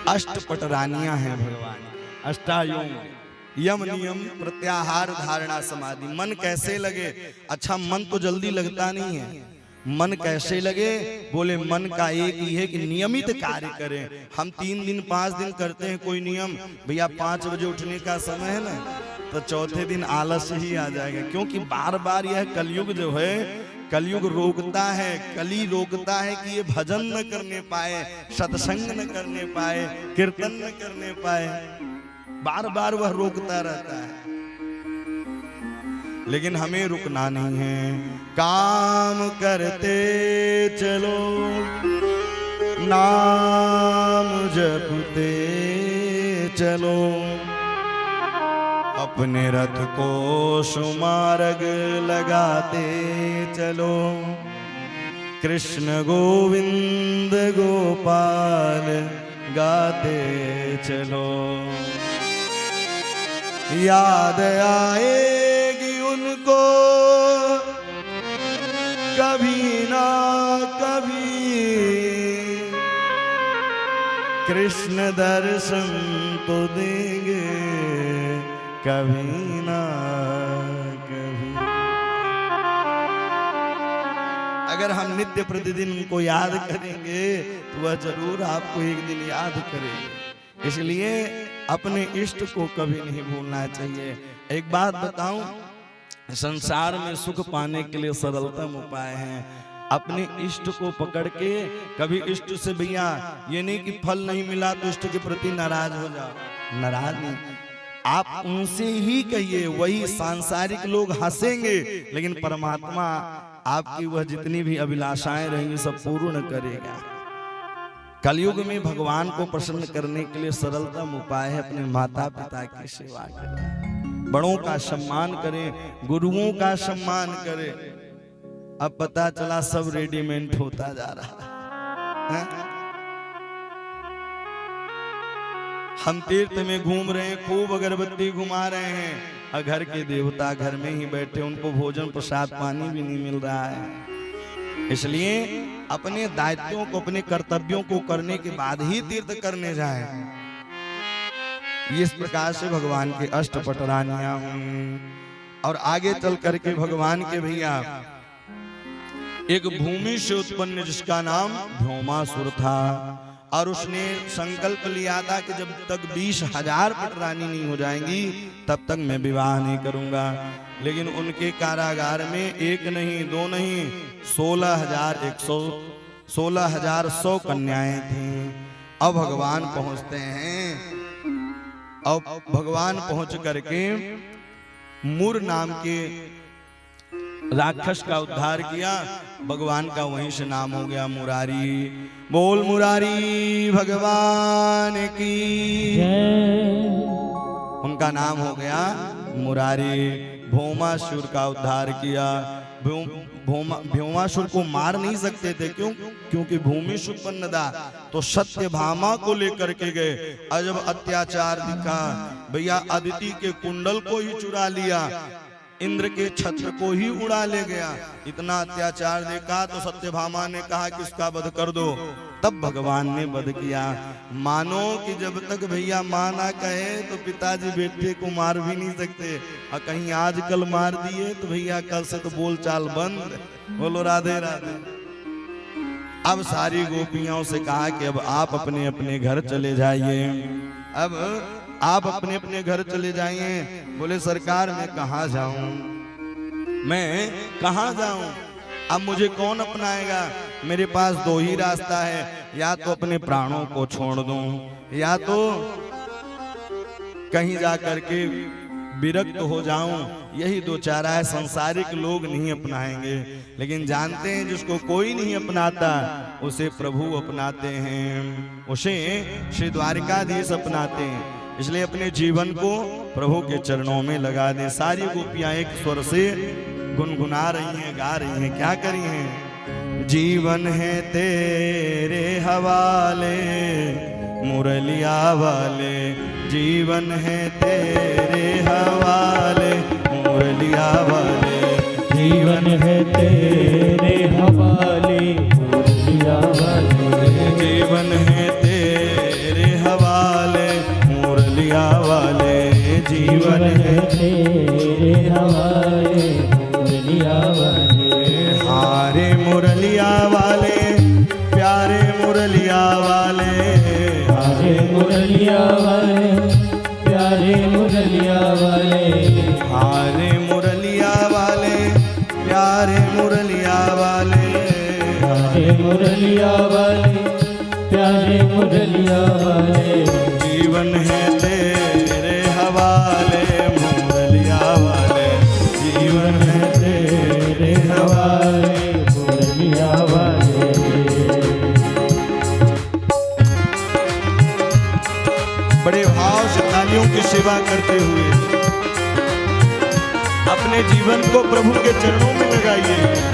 अष्टपट रानियां हैं भगवान, अष्टायोग, यम नियम प्रत्याहार धारणा समाधि। मन कैसे लगे? अच्छा मन तो जल्दी लगता नहीं है। मन कैसे लगे? बोले मन का एक ही है कि नियमित कार्य करें। हम 3 दिन 5 दिन करते हैं कोई नियम। भैया 5 बजे उठने का समय है ना, तो चौथे दिन आलस ही आ जाएगा। क्योंकि बार बार यह कलयुग जो है, कलयुग रोकता है, कली रोकता है कि ये भजन न करने पाए, सत्संग न करने पाए, कीर्तन न करने पाए। बार बार वह रोकता रहता है। लेकिन हमें रुकना नहीं है। काम करते चलो, नाम जपते चलो, अपने रथ को सुमार्ग लगाते चलो। कृष्ण गोविंद गोपाल गाते चलो। याद आएगी उनको कभी ना कभी, कृष्ण दर्शन तो देंगे कभी ना कभी। अगर हम नित्य प्रतिदिन उनको याद करेंगे तो वह जरूर आपको एक दिन याद करेंगे। इसलिए अपने इष्ट को कभी नहीं भूलना चाहिए। एक बात बताऊं, संसार में सुख पाने के लिए सरलतम उपाय है अपने इष्ट को पकड़ के। कभी इष्ट से भैया ये नहीं कि फल नहीं मिला तो इष्ट के प्रति नाराज हो जाओ। नाराज नहीं, आप उनसे ही कहिए, वही सांसारिक लोग हंसेंगे लेकिन परमात्मा आपकी वह जितनी भी अभिलाषाएं रहेंगी सब पूर्ण करेगा। कलयुग में भगवान को प्रसन्न करने के लिए सरलतम उपाय है अपने माता पिता की सेवा करें, बड़ों का सम्मान करें, गुरुओं का सम्मान करें। अब पता चला सब रेडीमेड होता जा रहा है। हम तीर्थ में घूम रहे हैं, खूब अगरबत्ती घुमा रहे हैं, और घर के देवता घर में ही बैठे, उनको भोजन प्रसाद पानी भी नहीं मिल रहा है। इसलिए अपने दायित्वों को, अपने कर्तव्यों को करने के बाद ही तीर्थ करने जाएं। इस प्रकार से भगवान के अष्टपट रानियां हुई। और आगे चल करके भगवान के भैया एक भूमि से उत्पन्न जिसका नाम भौमासुर था, और उसने संकल्प लिया था कि जब तक 20,000 पटरानी नहीं हो जाएंगी तब तक मैं विवाह नहीं करूंगा। लेकिन उनके कारागार में एक नहीं दो नहीं 16,100 कन्याएं थीं। अब भगवान पहुंचते हैं, अब भगवान पहुंच करके मुर नाम के राक्षस का उद्धार किया। भगवान का वहीं से नाम हो गया मुरारी। बोल मुरारी भगवान की जय। उनका नाम हो गया मुरारी। भौमासुर का उद्धार किया। भौमासुर को मार नहीं सकते थे, क्यों? क्योंकि भूमि सुपन्न था। तो सत्यभामा को लेकर के गए, और जब अत्याचार दिखा, भैया अदिति के कुंडल को ही चुरा लिया, इंद्र के छत्र को ही उड़ा ले गया। इतना अत्याचार देखा तो सत्यभामा ने कहा कि इसका वध कर दो। तब भगवान ने वध किया। मानो कि जब तक भैया मां ना कहे तो पिताजी बेटे को मार भी नहीं सकते, और कहीं आज कल मार दिए तो भैया कल से तो बोलचाल बंद। बोलो राधे राधे। अब सारी गोपियों से कहा कि अब आप अपने अपने घर चले जाइए, अब आप अपने अपने घर चले जाइए। बोले सरकार मैं कहाँ जाऊं, मैं कहाँ जाऊं, अब मुझे कौन अपनाएगा? मेरे पास दो ही रास्ता है, या तो अपने प्राणों को छोड़ दूं, या तो कहीं जा करके विरक्त हो जाऊं। यही दो चारा है। संसारिक लोग नहीं अपनाएंगे, लेकिन जानते हैं जिसको कोई नहीं अपनाता उसे प्रभु अपनाते हैं, उसे श्री द्वारिकाधीश अपनाते हैं। इसलिए अपने जीवन को प्रभु के चरणों में लगा दें। सारी गोपियां एक स्वर से गुनगुना रही हैं, गा रही हैं। क्या करी हैं? जीवन है तेरे हवाले मुरलिया वाले, जीवन है तेरे हवाले मुरलिया वाले, जीवन है तेरे हवाले मुरलिया वाले, जीवन है तेरे हवाले मुरलिया वाले, जीवन है तेरे हवाले मुरलिया वाले। हारे मुरलिया वाले प्यारे मुरलिया वाले, हारे मुरलिया वाले प्यारे मुरलिया वाले, हारे मुरलिया वाले प्यारे मुरलिया वाले, हारे मुरलिया वाले प्यारे मुरलिया वाले, जीवन है तेरे हवाले मुरलिया वाले, जीवन है तेरे हवाले मुरलिया वाले। बड़े भाव से तालियों की सेवा करते हुए अपने जीवन को प्रभु के चरणों में लगाइए।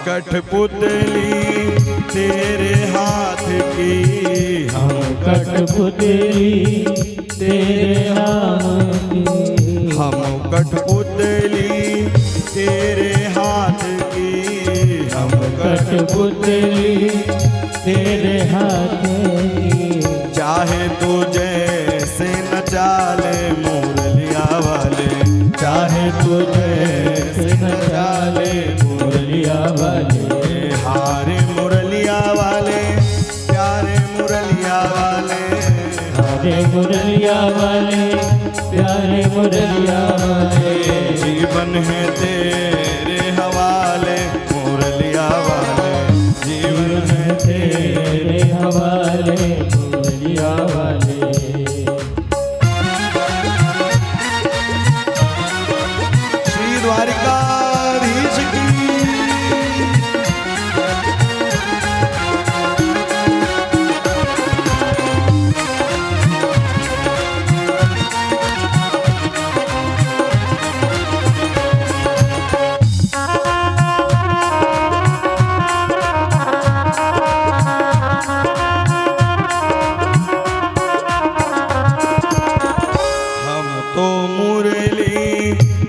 कठपुतली तेरे हाथ की, हम कठपुतली तेरे हाथ की, हम कठपुतली तेरे हाथ की, हम कठपुतली तेरे हाथ की, चाहे तू जैसे नचा ले मुरलिया वाले, चाहे तू जैसे नचा ले मुरलिया वाले, हारे मुरलिया वाले प्यारे मुरलिया वाले, हारे मुरलिया वाले प्यारे मुरलिया वाले, जीवन है तेरे हवाले मुरलिया वाले, जीवन है तेरे हवाले मुरलिया वाले। श्री द्वारिकाधीश की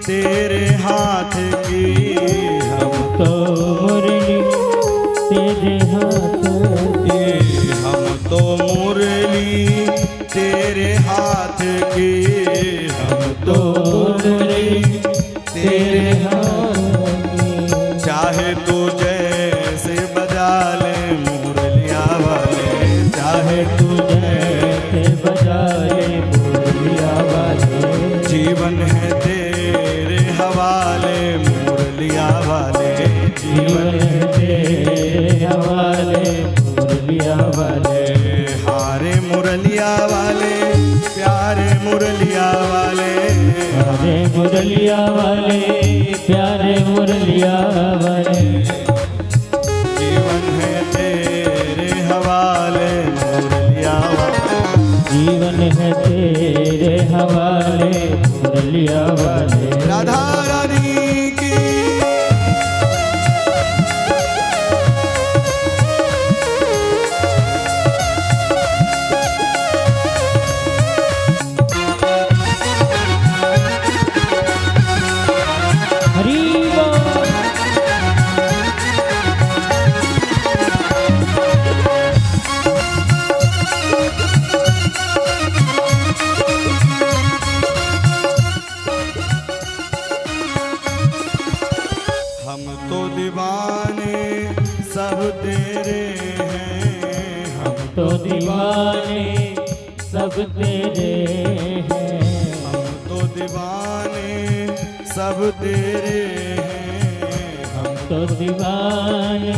तेरे हाथ की, हम तो मुरली तेरे हाथ की, हम तो मुरली तेरे हाथ की, हम तो मुरली तेरे हाथ की, चाहे तू जैसे बजा ले मुरलिया वाले, चाहे तू जैसे बजाए मुरलिया वाले, जीवन है तेरे हवाले मुरलिया वाले, जीवन है तेरे हवाले मुरलिया वाले, हारे मुरलिया वाले प्यारे मुरलिया वाले, हारे मुरलिया वाले प्यारे मुरलिया वाले, जीवन है तेरे हवाले मुरलिया वाले, जीवन है तेरे हवाले मुरलिया वाले। राधा रानी की हरि बोल। तो दीवाने सब तेरे हैं, हम तो दीवाने सब तेरे हैं, हम तो दीवाने सब तेरे हैं, हम तो दीवाने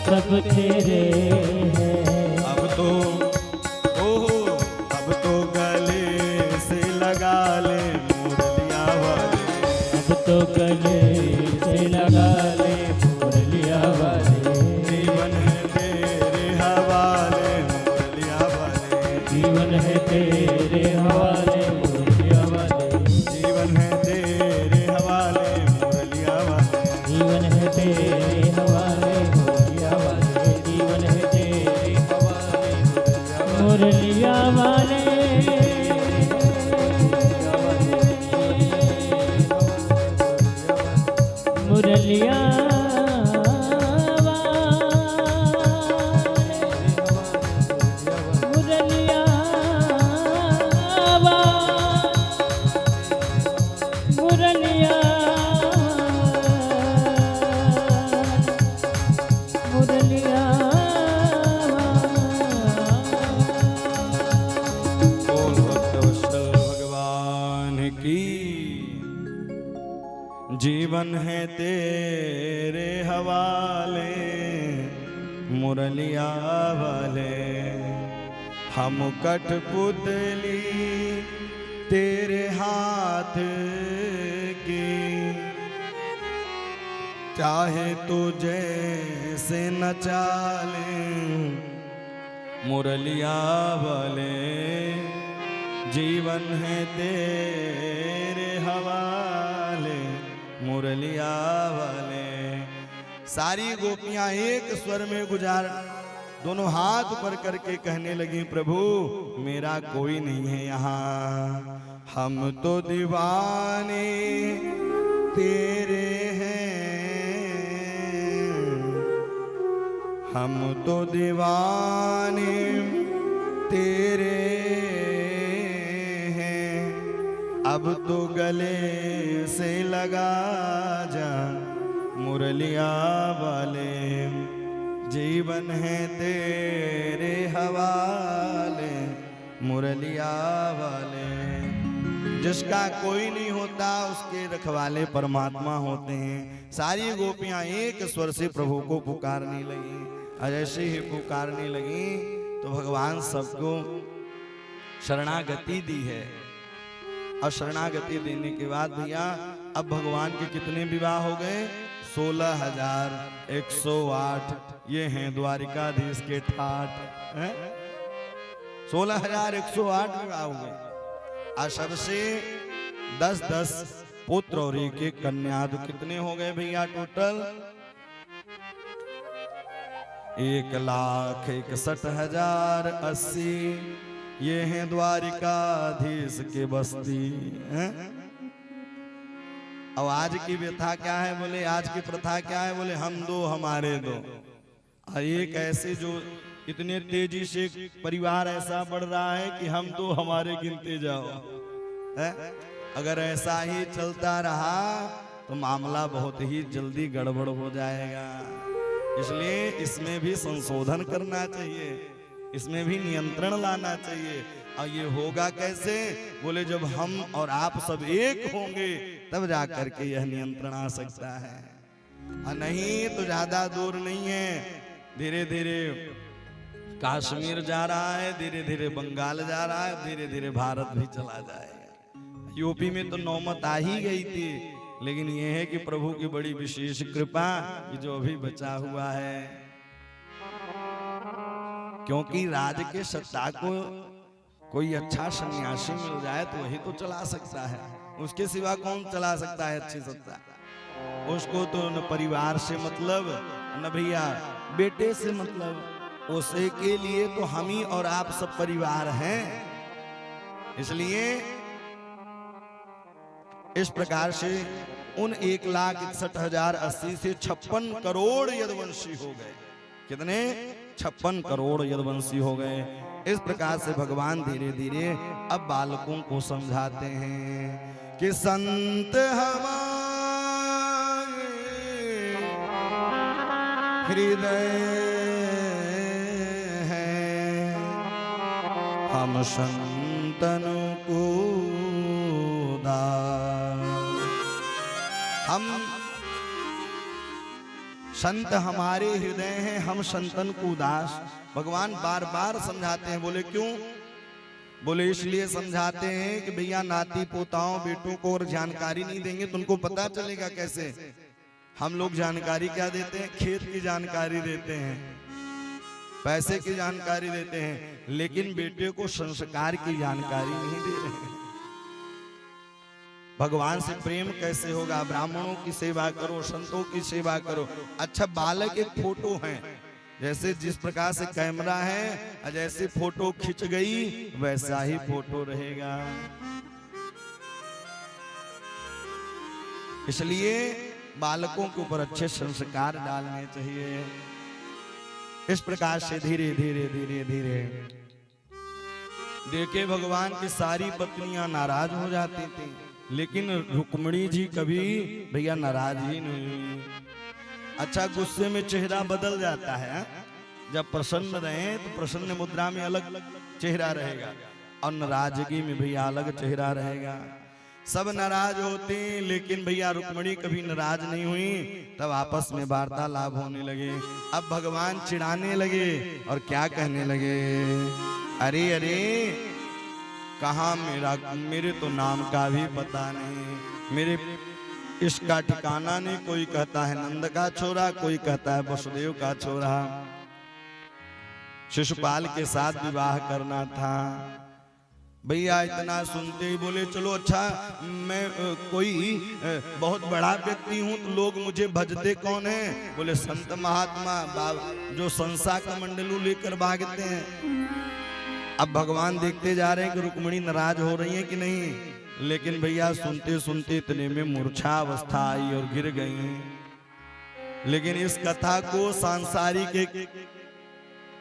सब तेरे हैं। अब तो ओहो अब तो गले से लगा ले मुरलिया वाले, अब तो गले से लगा ले मुरलिया वाले, जीवन है तेरे हवाले मुरलिया वाले, जीवन है तेरे हवाले मुरलिया वाले, जीवन है तेरे हवाले मुरलिया वाले, जीवन है तेरे हवाले मुरलिया वाले, जीवन है तेरे हवाले मुरलिया वाले। मुरलिया मुरलिया मुरलिया मुरलिया। बोल भक्तवत्सल भगवान की। जीवन है तेरे हवाले मुरलिया वाले, हम कठपुतली तेरे हाथ की, चाहे तुझे से नचा ले मुरलिया वाले, जीवन है तेरे हवाले मुरलिया वाले। सारी गोपियां एक स्वर में गुजार दोनों हाथ ऊपर करके कहने लगी, प्रभु मेरा कोई नहीं है यहाँ, हम तो दीवाने तेरे हैं, हम तो दीवाने तेरे हैं, अब तो गले से लगा जा मुरलिया वाले, जीवन है तेरे हवाले मुरलिया वाले। जिसका कोई नहीं होता उसके रखवाले परमात्मा होते हैं। सारी गोपियां एक स्वर से प्रभु को पुकारने लगी, और जैसे ही पुकारने लगी तो भगवान सबको शरणागति दी है। और शरणागति देने के बाद भैया अब भगवान के कितने विवाह हो गए? 16,108। ये हैं द्वारिकाधीश के ठाट, 16,108 विवाह हो गए। और सबसे 10-10 पुत्र और एक कन्या। तो कितने हो गए भैया टोटल? 1,61,080। ये हैं द्वारिकाधीश के बस्ती हैं? अब आज की व्यथा क्या है? बोले आज की प्रथा क्या है? बोले हम दो हमारे दो। और एक ऐसे जो इतने तेजी से परिवार ऐसा बढ़ रहा है कि हम दो हमारे गिनते जाओ है? अगर ऐसा ही चलता रहा तो मामला बहुत ही जल्दी गड़बड़ हो जाएगा। इसलिए इसमें भी संशोधन करना चाहिए, इसमें भी नियंत्रण लाना चाहिए। और ये होगा कैसे? बोले जब हम और आप सब एक होंगे तब जाकर के यह नियंत्रण आ सकता है, और नहीं तो ज्यादा दूर नहीं है। धीरे धीरे कश्मीर जा रहा है, धीरे धीरे बंगाल जा रहा है, धीरे धीरे भारत भी चला जाएगा। यूपी में तो नौमत आ ही गई थी, लेकिन यह है कि प्रभु की बड़ी विशेष कृपा कि जो अभी बचा हुआ है, क्योंकि राज के सत्ता को कोई अच्छा सन्यासी मिल जाए तो वही तो चला सकता है, उसके सिवा कौन चला सकता है अच्छी सत्ता? उसको तो न परिवार से मतलब, न भैया बेटे से मतलब, उसे के लिए तो हम ही और आप सब परिवार हैं। इसलिए इस प्रकार से उन 1,61,080 से 56 करोड़ यदुवंशी हो गए। कितने? 56 करोड़ यदुवंशी हो गए। इस प्रकार से भगवान धीरे धीरे अब बालकों को समझाते हैं कि संत हमारे हृदय है हम संतन को हम संत हमारे हृदय हैं, हम संतन को उदास। भगवान बार बार समझाते हैं। बोले क्यों? बोले इसलिए समझाते हैं कि भैया नाती पोताओं बेटों को और जानकारी नहीं देंगे तो उनको पता चलेगा कैसे। हम लोग जानकारी क्या देते हैं? खेत की जानकारी देते हैं, पैसे की जानकारी देते हैं, लेकिन बेटे को संस्कार की जानकारी नहीं दे रहे हैं। भगवान से प्रेम कैसे होगा? ब्राह्मणों की सेवा करो, संतों की सेवा करो। अच्छा, बालक एक फोटो है, जैसे जिस प्रकार से कैमरा है, जैसे फोटो खिंच गई वैसा ही फोटो रहेगा। इसलिए बालकों के ऊपर अच्छे संस्कार डालने चाहिए। इस प्रकार से धीरे धीरे धीरे धीरे देखे भगवान की सारी पत्नियां नाराज हो जाती थी, लेकिन रुक्मिणी जी कभी भैया नाराज ही नहीं। अच्छा, गुस्से में चेहरा बदल जाता है, जब प्रसन्न रहे तो प्रसन्न मुद्रा में अलग चेहरा रहेगा और नाराजगी में भैया अलग चेहरा रहेगा। सब नाराज होते हैं, लेकिन भैया रुक्मिणी कभी नाराज नहीं हुई। तब आपस में वार्तालाप होने लगे। अब भगवान चिढ़ाने लगे और क्या कहने लगे? अरे अरे, कहाँ मेरे तो नाम का भी पता नहीं, मेरे इसका ठिकाना नहीं। कोई कहता है नंद का छोरा, कोई कहता है वसुदेव का छोरा। शिशुपाल के साथ विवाह करना था। भैया इतना सुनते ही बोले चलो अच्छा, मैं कोई बहुत बड़ा व्यक्ति हूँ तो लोग मुझे भजते कौन है? बोले संत महात्मा जो संसार का मंडलू लेकर भागते हैं। अब भगवान देखते जा रहे हैं कि रुक्मिणी नाराज हो रही है कि नहीं, लेकिन भैया सुनते सुनते इतने में मूर्छा अवस्था आई और गिर गई। लेकिन इस कथा को सांसारिक एक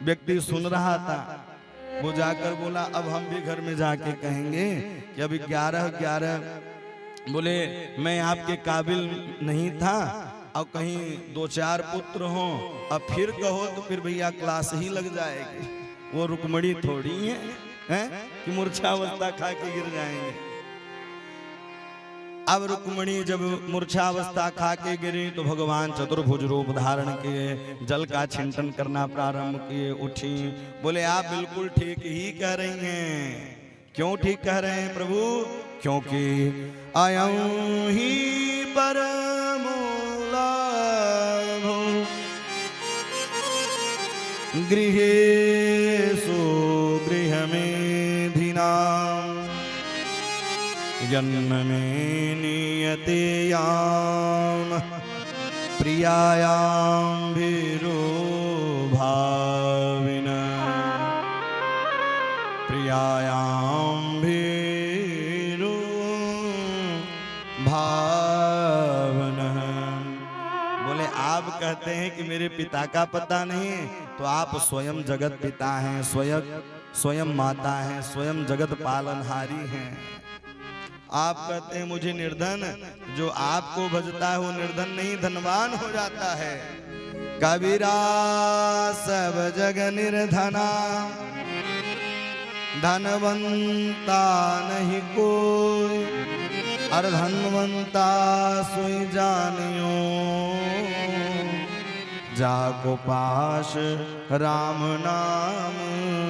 व्यक्ति सुन रहा था। वो जाकर बोला अब हम भी घर में जाके कहेंगे कि अभी 11 बोले मैं आपके काबिल नहीं था, अब कहीं 2-4 पुत्र हों, अब फिर कहो तो फिर भैया क्लास ही लग जाएगी। वो रुक्मिणी थोड़ी है कि मूर्छावस्था खा के गिर जाएंगे। अब रुक्मिणी जब मूर्छावस्था खा के गिरी तो भगवान चतुर्भुज रूप धारण किए, जल का छिंटन करना प्रारंभ किए। उठी, बोले आप बिल्कुल ठीक ही कह रही हैं। क्यों ठीक कह रहे हैं प्रभु? क्योंकि अयं ही परमो लाभो गृहेषु गृहमेधिनाम् जन्मे नियते याम प्रियायाम भीरो भाविन प्रियायाम भीरो भावन। बोले आप कहते हैं कि मेरे पिता का पता नहीं, तो आप स्वयं जगत पिता हैं, स्वयं माता हैं, स्वयं जगत पालनहारी हैं। आप कहते हैं मुझे निर्धन, जो आपको भजता है वो निर्धन नहीं धनवान हो जाता है। कबीरा सब जग निर्धना, धनवंता नहीं कोई, और धनवंता सोई जानियो, जाको पास राम नाम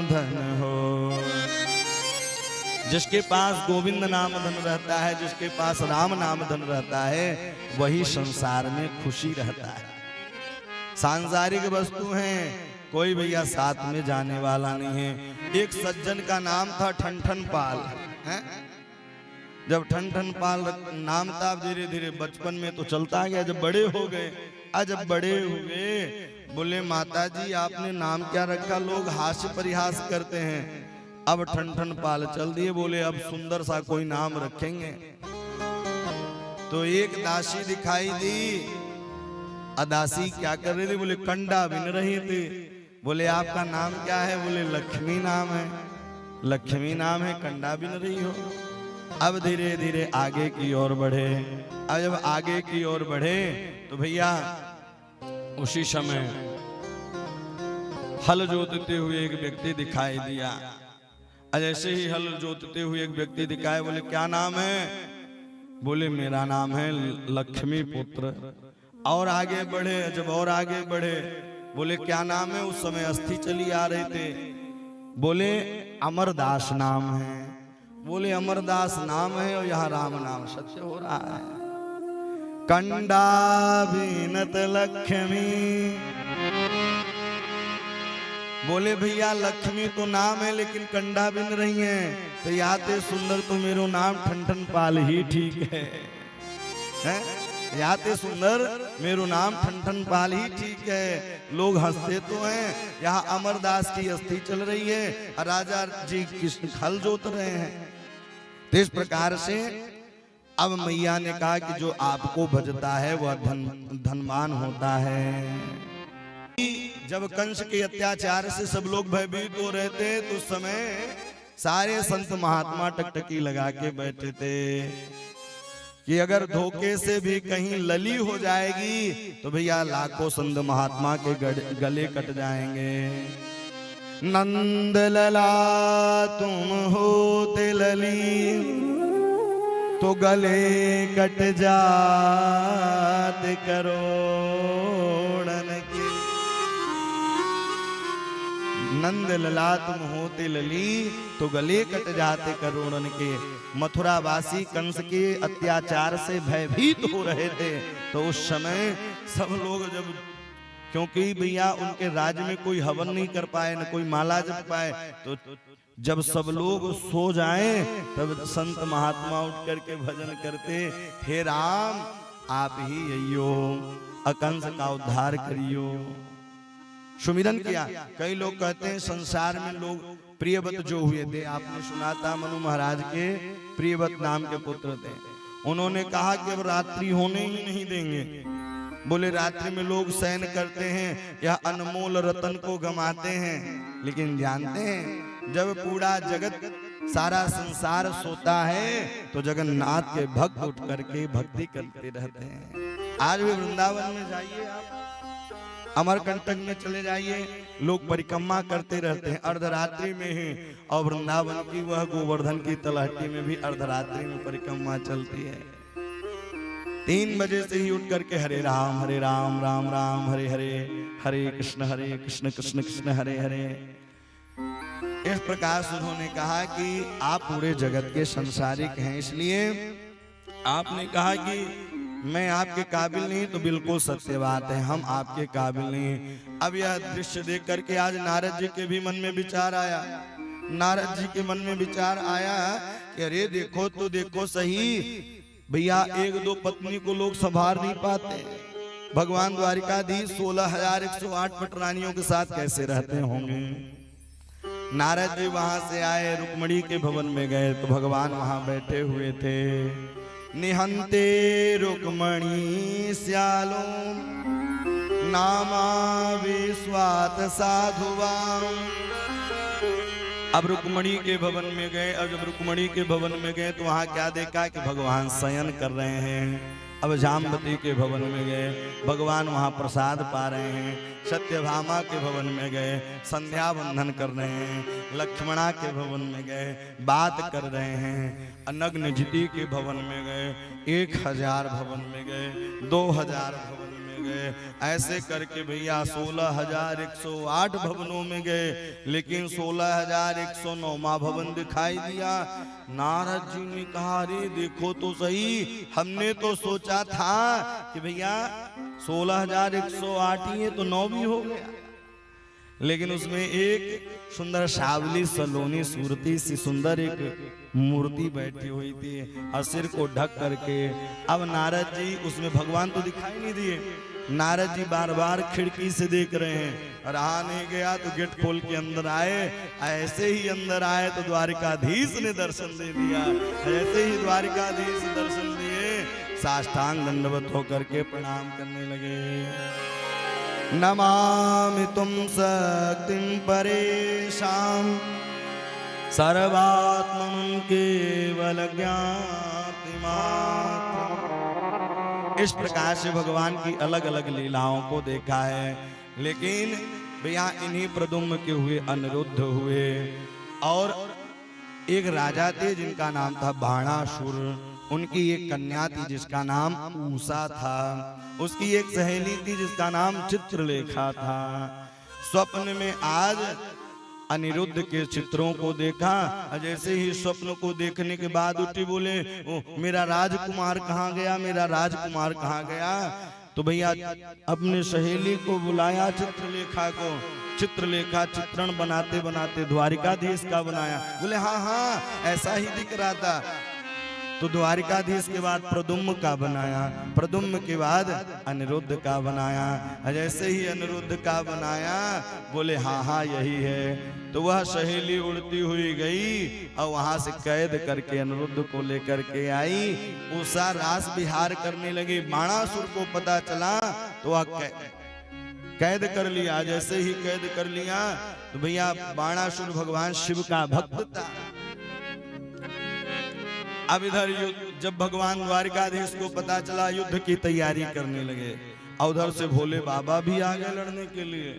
धन हो। जिसके पास गोविंद नाम धन रहता है, जिसके पास राम नाम धन रहता है, वही संसार में खुशी रहता है। सांसारिक वस्तु हैं, कोई भैया साथ में जाने वाला नहीं है। एक सज्जन का नाम था ठनठन पाल है? जब ठनठन पाल नाम था, धीरे धीरे बचपन में तो चलता गया, जब बड़े हो गए, जब बड़े हुए बोले माता जी आपने नाम क्या रखा? लोग हास्य परिहास करते हैं। अब ठनठन पाल चल दिए, बोले अब सुंदर सा कोई नाम रखेंगे। तो एक दासी दिखाई दी। अदासी क्या कर रही थी? बोले कंडा बिन रही थी। बोले आपका नाम क्या है? बोले लक्ष्मी नाम है। लक्ष्मी नाम है, कंडा बिन रही हो। अब धीरे धीरे आगे की ओर बढ़े। अब जब आगे की ओर बढ़े तो भैया उसी समय हल जोतते हुए एक व्यक्ति दिखाई दिया। जैसे ही हल जोतते हुए एक व्यक्ति दिखाए, बोले क्या नाम है? बोले मेरा नाम है लक्ष्मी पुत्र। और आगे बढ़े, जब और आगे बढ़े, बोले क्या नाम है? उस समय अस्थि चली आ रहे थे। बोले अमरदास नाम है। बोले अमरदास नाम है और यहाँ राम नाम सत्य हो रहा है। कंडा बीनत लक्ष्मी। बोले भैया लक्ष्मी तो नाम है लेकिन कंडा बिन रही है, तो याते सुंदर तो मेरो नाम ठन पाल ही ठीक है? याते सुंदर मेरो नाम ठन पाल ही ठीक है। लोग हंसते तो हैं, यहाँ अमरदास की अस्थि चल रही है और राजा जी कृष्ण हल जोत रहे हैं। तो इस प्रकार से अब मैया ने कहा कि जो आपको भजता है वह धनवान होता है। जब कंस के अत्याचार से सब लोग भयभीत हो रहे थे तो उस समय सारे संत महात्मा टकटकी लगा के बैठे थे कि अगर धोखे से भी कहीं लली हो जाएगी तो भैया लाखों संत महात्मा के गले कट जाएंगे। नंद लला तुम होते लली तो गले कट जाते करोड़न की। नंद लला तुम होते लली तो गले कट जाते करोड़न के। मथुरा वासी कंस के अत्याचार से भयभीत हो रहे थे तो उस समय सब लोग जब, क्योंकि भैया उनके राज्य में कोई हवन नहीं कर पाए न कोई माला जप पाए, तो जब सब लोग सो जाएं तब संत महात्मा उठ करके भजन करते, हे राम आप ही अइयो अकंस का उद्धार करियो। सुमिरन किया। कई लोग कहते हैं संसार में लोग प्रियव्रत जो हुए थे, आपने सुना था मनु महाराज के प्रियव्रत नाम के पुत्र थे। उन्होंने कहा कि अब रात्रि होने ही नहीं देंगे। बोले रात्रि में लोग शयन करते हैं या अनमोल रतन को गमाते हैं, लेकिन जानते हैं जब पूरा जगत सारा संसार सोता है तो जगन्नाथ के भक्त उठ करके भक्ति करते रहते हैं। आज भी वृंदावन में जाइए, आप अमरकंटक में चले जाइए, लोग परिक्रमा करते रहते हैं अर्धरात्रि में ही। और वृंदावन की वह गोवर्धन की तलहटी में भी अर्धरात्रि में परिक्रमा चलती है। 3 बजे से ही उठ करके हरे राम राम राम हरे हरे, हरे कृष्ण कृष्ण कृष्ण हरे हरे। इस प्रकार से उन्होंने कहा कि आप पूरे जगत के संसारिक हैं, इसलिए आपने कहा कि मैं आपके काबिल नहीं, तो बिल्कुल सत्य बात है, हम आपके काबिल नहीं। अब यह दृश्य देख करके आज नारद जी के भी मन में विचार आया। नारद जी के मन में विचार आया कि अरे देखो तो देखो सही भैया, 1-2 पत्नी को लोग संभाल नहीं पाते। भगवान द्वारिकाधीश 16,108 पटरानियों के साथ कैसे रहते होंगे। नारद जी वहां से आए, रुक्मणी के भवन में गए तो भगवान वहां बैठे हुए थे। निहंते रुक्मणी स्यालो नामा विश्वात साधुवाम। अब रुक्मणी के भवन में गए। अब जब रुक्मणी के भवन में गए तो वहां क्या देखा कि भगवान शयन कर रहे हैं। अब जाम्बती के भवन में गए, भगवान वहां प्रसाद पा रहे हैं। सत्यभामा के भवन में गए, संध्या बंधन कर रहे हैं। लक्ष्मणा के भवन में गए, बात कर रहे हैं। नग्नजिति के भवन में गए, 1000 भवन में गए, 2000 भवन में गए। ऐसे करके भैया 16,108 भवनों में गए, लेकिन 16,109वां भवन दिखाई दिया। नारद जी ने कहा अरे देखो तो सही, हमने तो सोचा था कि भैया 16,108 ही है तो 9 भी हो गया, लेकिन उसमें एक सुंदर सावली सलोनी सूरती सी सुंदर एक मूर्ति बैठी हुई थी और सिर को ढक करके। अब नारद जी उसमें भगवान तो दिखाई नहीं दिए। नारद जी बार बार खिड़की से देख रहे हैं और आ नहीं गया तो गेट खोल के अंदर आए। ऐसे ही अंदर आए तो द्वारिकाधीश ने दर्शन दे दिया। ऐसे ही द्वारिकाधीश दर्शन दिए, साष्टांग दंडवत होकर के प्रणाम करने लगे। नमामि तुम शक्तिं परेशां सर्वात्मनं केवल ज्ञातिमात्रं इस प्रकार से भगवान की अलग अलग लीलाओं को देखा है। लेकिन भैया इन्हीं प्रद्युम्न के हुए अनिरुद्ध हुए, और एक राजा थे जिनका नाम था बाणासुर। उनकी एक कन्या थी जिसका नाम उषा था। उसकी एक सहेली थी जिसका नाम चित्रलेखा था। स्वप्न में आज अनिरुद्ध के चित्रों को देखा। जैसे ही स्वप्न को देखने के बाद उठी, बोले ओ, मेरा राजकुमार कहाँ गया, मेरा राजकुमार कहाँ गया। तो भैया अपने सहेली को बुलाया, चित्रलेखा को। चित्रलेखा चित्रण बनाते बनाते द्वारिकाधीश का बनाया। बोले हाँ हाँ ऐसा ही दिख रहा था। तो द्वारिकाधीश के बाद प्रद्युम्न का बनाया, प्रद्युम्न के बाद अनिरुद्ध का बनाया। जैसे ही अनिरुद्ध का बनाया, बोले हाँ हाँ यही है। तो वह सहेली उड़ती हुई गई और वहां से कैद करके अनिरुद्ध को लेकर के आई। उषा रास विहार करने लगी। बाणासुर को पता चला तो वह कैद कर लिया। जैसे ही कैद कर लिया तो भैया बाणासुर भगवान शिव का भक्त था। अब इधर युद्ध, जब भगवान द्वारिकाधीश को पता चला, युद्ध की तैयारी करने लगे। और उधर से भोले बाबा भी आ गए लड़ने के लिए।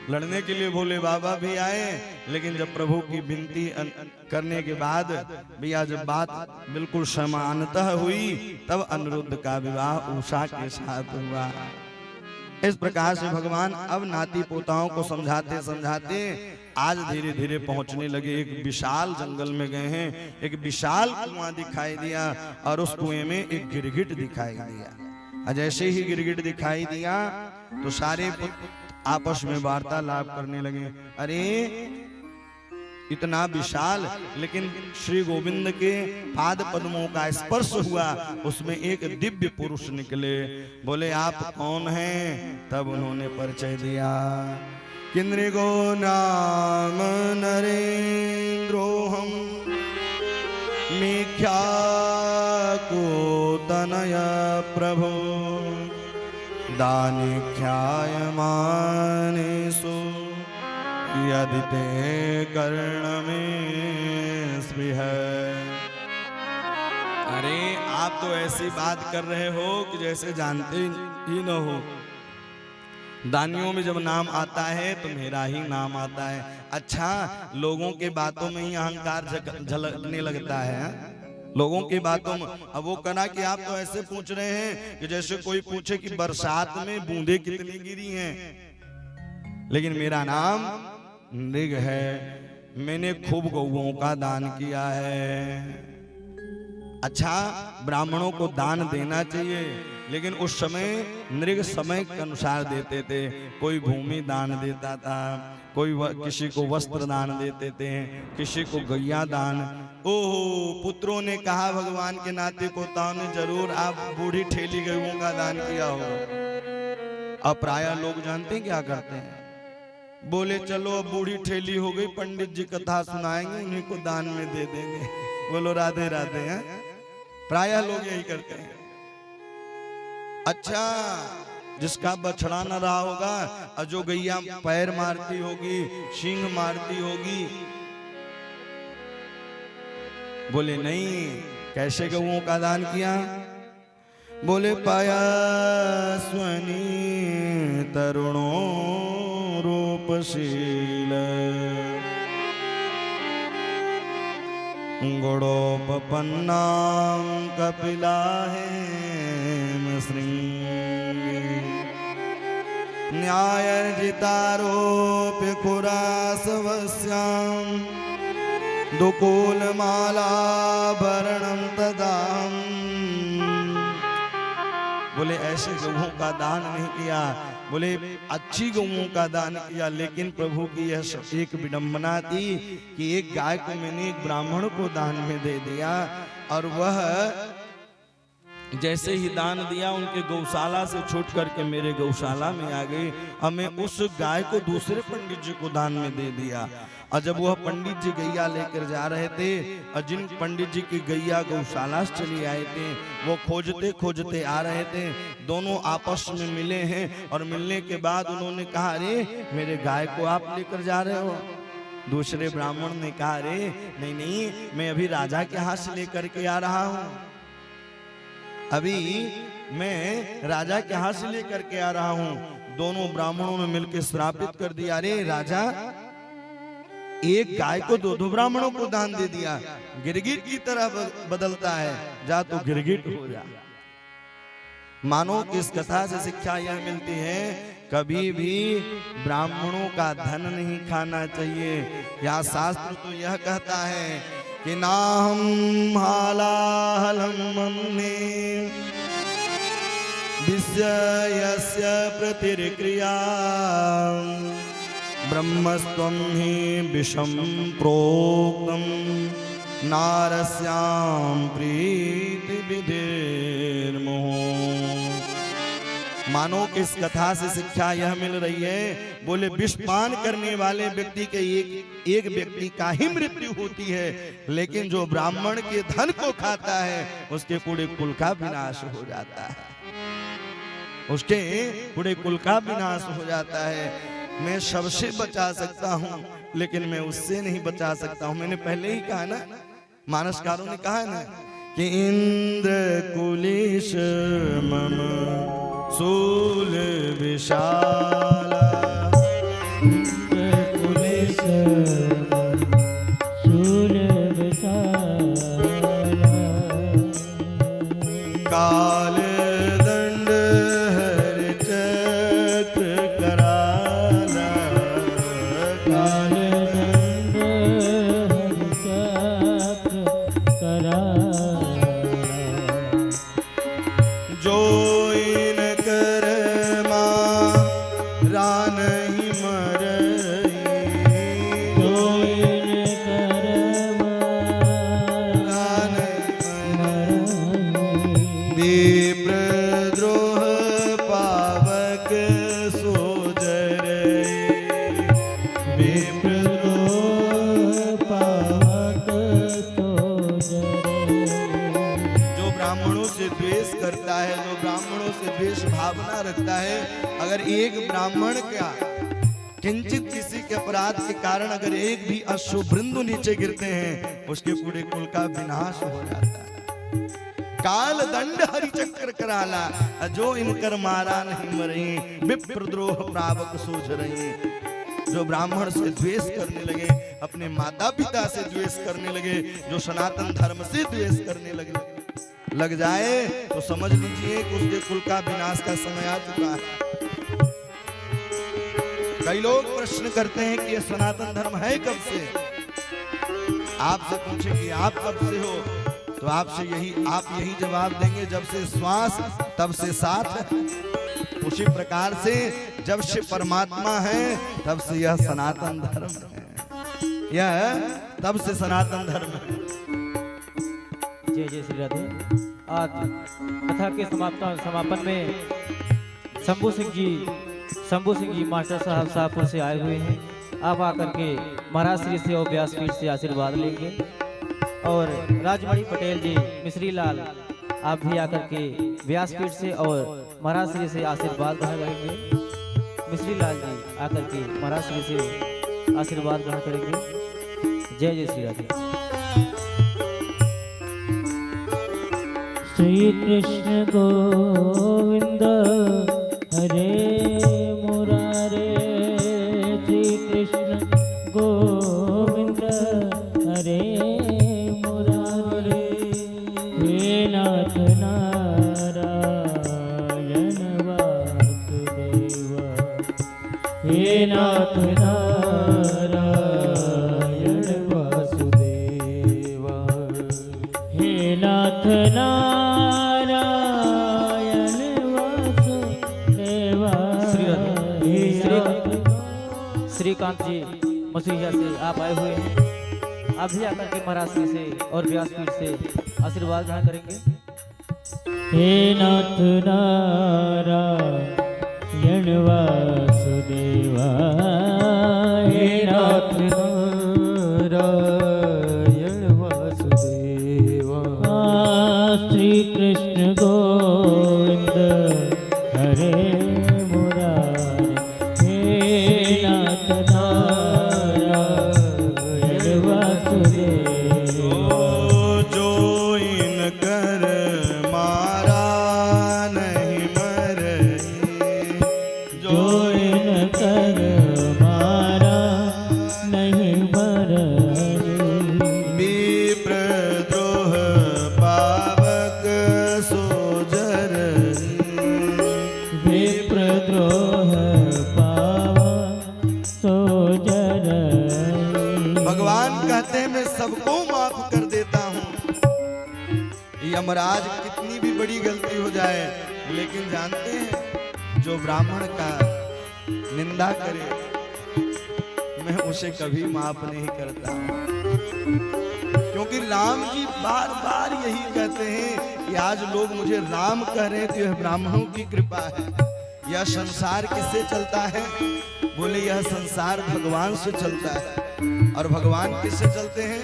लड़ने के लिए भोले बाबा भी आए। लेकिन जब प्रभु की विनती करने के बाद भैया जब बात बिल्कुल समानतः हुई, तब अनिरुद्ध का विवाह उषा के साथ हुआ। इस प्रकार से भगवान अब नाती पोताओं को समझाते समझाते आज धीरे धीरे पहुंचने लगे। एक विशाल जंगल में गए हैं। एक विशाल कुआं दिखाई दिया और उस कुएं में एक गिरगिट दिखाई दिया। जैसे ही गिरगिट दिखाई दिया तो सारे आपस में वार्तालाप करने लगे। अरे इतना विशाल, लेकिन श्री गोविंद के पाद पद्मों का स्पर्श हुआ, उसमें एक दिव्य पुरुष निकले। बोले आप कौन हैं? तब उन्होंने परिचय दिया। किन्नृगो नाम नरेन्द्रोऽहं मेख्याको तनय प्रभो दानिख्यायमानेषु यदि ते कर्ण में स्पृह। अरे आप तो ऐसी बात कर रहे हो कि जैसे जानते ही न हो। दानियों में जब नाम आता है तो मेरा ही नाम आता है। अच्छा, लोगों के बातों में ही अहंकार झलकने लगता है। लोगों की बातों में अब वो कहना कि आप तो ऐसे पूछ रहे हैं कि जैसे कोई पूछे कि बरसात में बूंदे कितनी गिरी हैं। लेकिन मेरा नाम नृग है। मैंने खूब गौओं का दान किया है। अच्छा, ब्राह्मणों को दान देना चाहिए, लेकिन उस समय नृग समय के अनुसार देते थे। कोई भूमि दान देता था, कोई किसी को वस्त्र दान देते थे, किसी को गैया दान। ओहो, पुत्रों ने कहा भगवान के नाते पोताओं ने जरूर आप बूढ़ी ठेली गऊओं का दान किया हो। अब प्राय लोग जानते हैं क्या करते हैं? बोले चलो अब बूढ़ी ठेली हो गई, पंडित जी कथा सुनाएंगे, उन्हीं को दान में दे देंगे। बोलो राधे राधे। हैं प्राय लोग यही करते हैं। अच्छा, जिसका बछड़ा न रहा होगा और जो गैया पैर मारती होगी, सींग मारती होगी, बोले नहीं, कैसे गऊओं का दान किया? बोले पाया स्वनी तरुणो रूपशील गुणोपपन्नां कपिलाहे न्यायर्जितारोप्य खुरासवस्यां दुकूलमालाभरणं तदां। बोले ऐसे गऊओं का दान नहीं किया, बोले अच्छी गऊओं का दान किया। लेकिन प्रभु की यह एक विडंबना थी कि एक गाय को मैंने एक ब्राह्मण को दान में दे दिया, और वह जैसे ही दान दिया उनके गौशाला से छूट करके मेरे गौशाला में आ गई। और मैं उस गाय को दूसरे पंडित जी को दान में दे दिया। और जब वह पंडित जी गैया लेकर जा रहे थे, और जिन पंडित जी की गैया गौशाला से चली आए थे, वो खोजते खोजते आ रहे थे। दोनों आपस में मिले हैं, और मिलने के बाद उन्होंने कहा अरे मेरे गाय को आप लेकर जा रहे हो? दूसरे ब्राह्मण ने कहा अरे नहीं नहीं, मैं अभी राजा के हाथ से लेकर के आ रहा हूँ। अभी मैं राजा के हाथ से लेकर के आ रहा हूं। दोनों ब्राह्मणों ने मिलकर श्रापित कर दिया, अरे राजा एक गाय को दो ब्राह्मणों को दान दे दिया, गिरगिट की तरह बदलता है, जा तो गिरगिट हो जा। मानो कि इस कथा से शिक्षा यह मिलती है, कभी भी ब्राह्मणों का धन नहीं खाना चाहिए। यह शास्त्र तो यह कहता है कि नाहं हालाहलं मन्ये विषयस्य प्रतिक्रिया ब्रह्मस्त्वं हि विषं प्रोक्तं नारस्यां प्रीति विधिर्मोह। मानो कि इस कथा से शिक्षा यह मिल रही है, बोले विषपान करने वाले व्यक्ति के एक व्यक्ति का ही मृत्यु होती है, लेकिन जो ब्राह्मण के धन को खाता है उसके पूरे कुल का विनाश हो जाता है, उसके पूरे कुल का विनाश हो जाता है। मैं सबसे बचा सकता हूँ लेकिन मैं उससे नहीं बचा सकता हूँ। मैंने पहले ही कहा ना, मानसकारों ने कहा ना कि इंद्र कुलेश मम शूल विशाला, कुलेश शूल विशाला, काल दंड हर चक्र कराला, काल दंड हर चक्र कराला, जो इन कर्मा रान ही मरई, जो इन कर्मा रान मरई, विप्रद्रोह पावक सोजरई, विप्रद्रोह पावक सोजरई। जो ब्राह्मणों से द्वेष करता है, जो ब्राह्मणों से द्वेष भावना रखता है, अगर एक ब्राह्मण का किंचित किसी के अपराध के कारण अगर एक भी अश्रुबिंदु नीचे गिरते हैं, उसके पूरे कुल का विनाश हो जाता है। काल दंड हरि चक्र कराला, जो इनकर मारा नहीं मरही, विप्रद्रोह प्रावक सूझ रही। जो ब्राह्मण से द्वेष करने लगे, अपने माता पिता से द्वेष करने लगे, जो सनातन धर्म से द्वेष करने लग जाए, तो समझ लीजिए कि उसके कुल का विनाश का समय आ चुका है। कई लोग प्रश्न करते हैं कि यह सनातन धर्म है कब से। आपसे पूछेंगे आप कब से हो, तो आप यही जवाब देंगे, जब से श्वास तब से साथ है। उसी प्रकार से जब से परमात्मा है तब से यह सनातन धर्म है, यह तब से सनातन धर्म है। जय जय श्री राधे। आज कथा के समापन में शंभू सिंह जी मास्टर साहब शाहपुर से आए हुए हैं। आप आकर के महाराज श्री से और व्यासपीठ से आशीर्वाद लेंगे। और राजमणि पटेल जी, मिश्री लाल, आप भी आकर के व्यासपीठ से और महाराज श्री से आशीर्वाद ग्रहण करेंगे। मिश्री लाल जी आकर के महाराज श्री से आशीर्वाद ग्रहण करेंगे। जय जय श्री राधे। श्री कृष्ण गोविंद हरे मुरारे, श्री कृष्ण गोविंद हरे मुरारे, हे नाथ नारायण वासुदेव, हे नाथ नारायण वासुदेव, हे नाथ नारायण वासुदेवा। श्रीकांत जी मसूरिया से आप आए हुए हैं। आप भी आकर के महाराज श्री से और व्यासपीठ से आशीर्वाद ग्रहण करेंगे। हे नाथ नारायण वासुदेवा, हे नाथ नारायण वासुदेवा, श्री कृष्ण गोविंद हरे मुरारे, हे नाथ नारायण वासुदेवा। जो इन कर मारा यमराज कितनी भी बड़ी गलती हो जाए, लेकिन जानते हैं जो ब्राह्मण का निंदा करे मैं उसे कभी माफ नहीं करता, क्योंकि राम जी बार बार यही कहते हैं कि आज लोग मुझे राम कह रहे हैं तो यह ब्राह्मणों की कृपा है। यह संसार किससे चलता है? बोले यह संसार भगवान से चलता है। और भगवान किससे चलते हैं?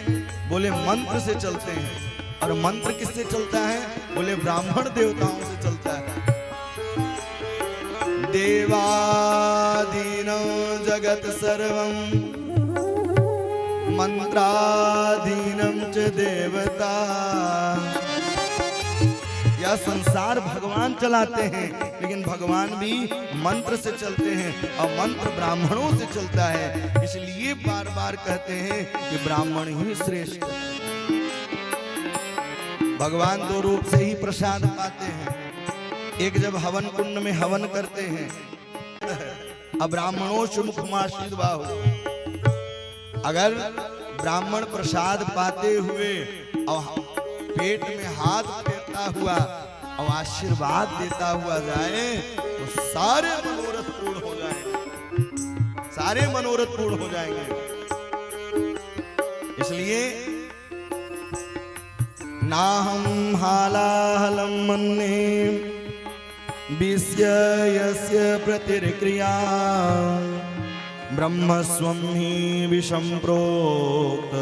बोले मंत्र से चलते हैं। और मंत्र किससे चलता है? बोले ब्राह्मण देवताओं से चलता है। देवादीनं जगत सर्वं मंत्राधीनं च देवता। यह संसार भगवान चलाते हैं, लेकिन भगवान भी मंत्र से चलते हैं और मंत्र ब्राह्मणों से चलता है। इसलिए बार बार कहते हैं कि ब्राह्मण ही श्रेष्ठ है। भगवान दो रूप से ही प्रसाद पाते हैं। एक जब हवन कुंड में हवन करते हैं, अब्राह्मणों मुखमाश्रित बाहु। अगर ब्राह्मण प्रसाद पाते हुए और पेट में हाथ फेरता हुआ और आशीर्वाद देता हुआ जाए तो सारे मनोरथ पूर्ण हो जाएंगे, सारे मनोरथ पूर्ण हो जाएंगे। इसलिए नाहं हालाहलं मन्ये विस्य यस्य प्रतिक्रिया ब्रह्मस्वं हि विषं प्रोक्त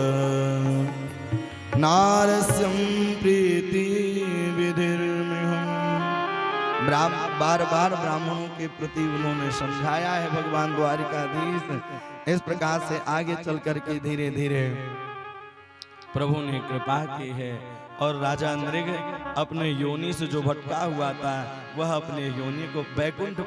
नारस्यं प्रीति विधिर्मिहम्। बार बार ब्राह्मणों के प्रति उन्होंने समझाया है भगवान द्वारिकाधीश। इस प्रकार से आगे चल करके धीरे धीरे प्रभु ने कृपा की है और राजा नृग अपने योनि से जो भटका हुआ था वह अपने योनि को बैकुंठ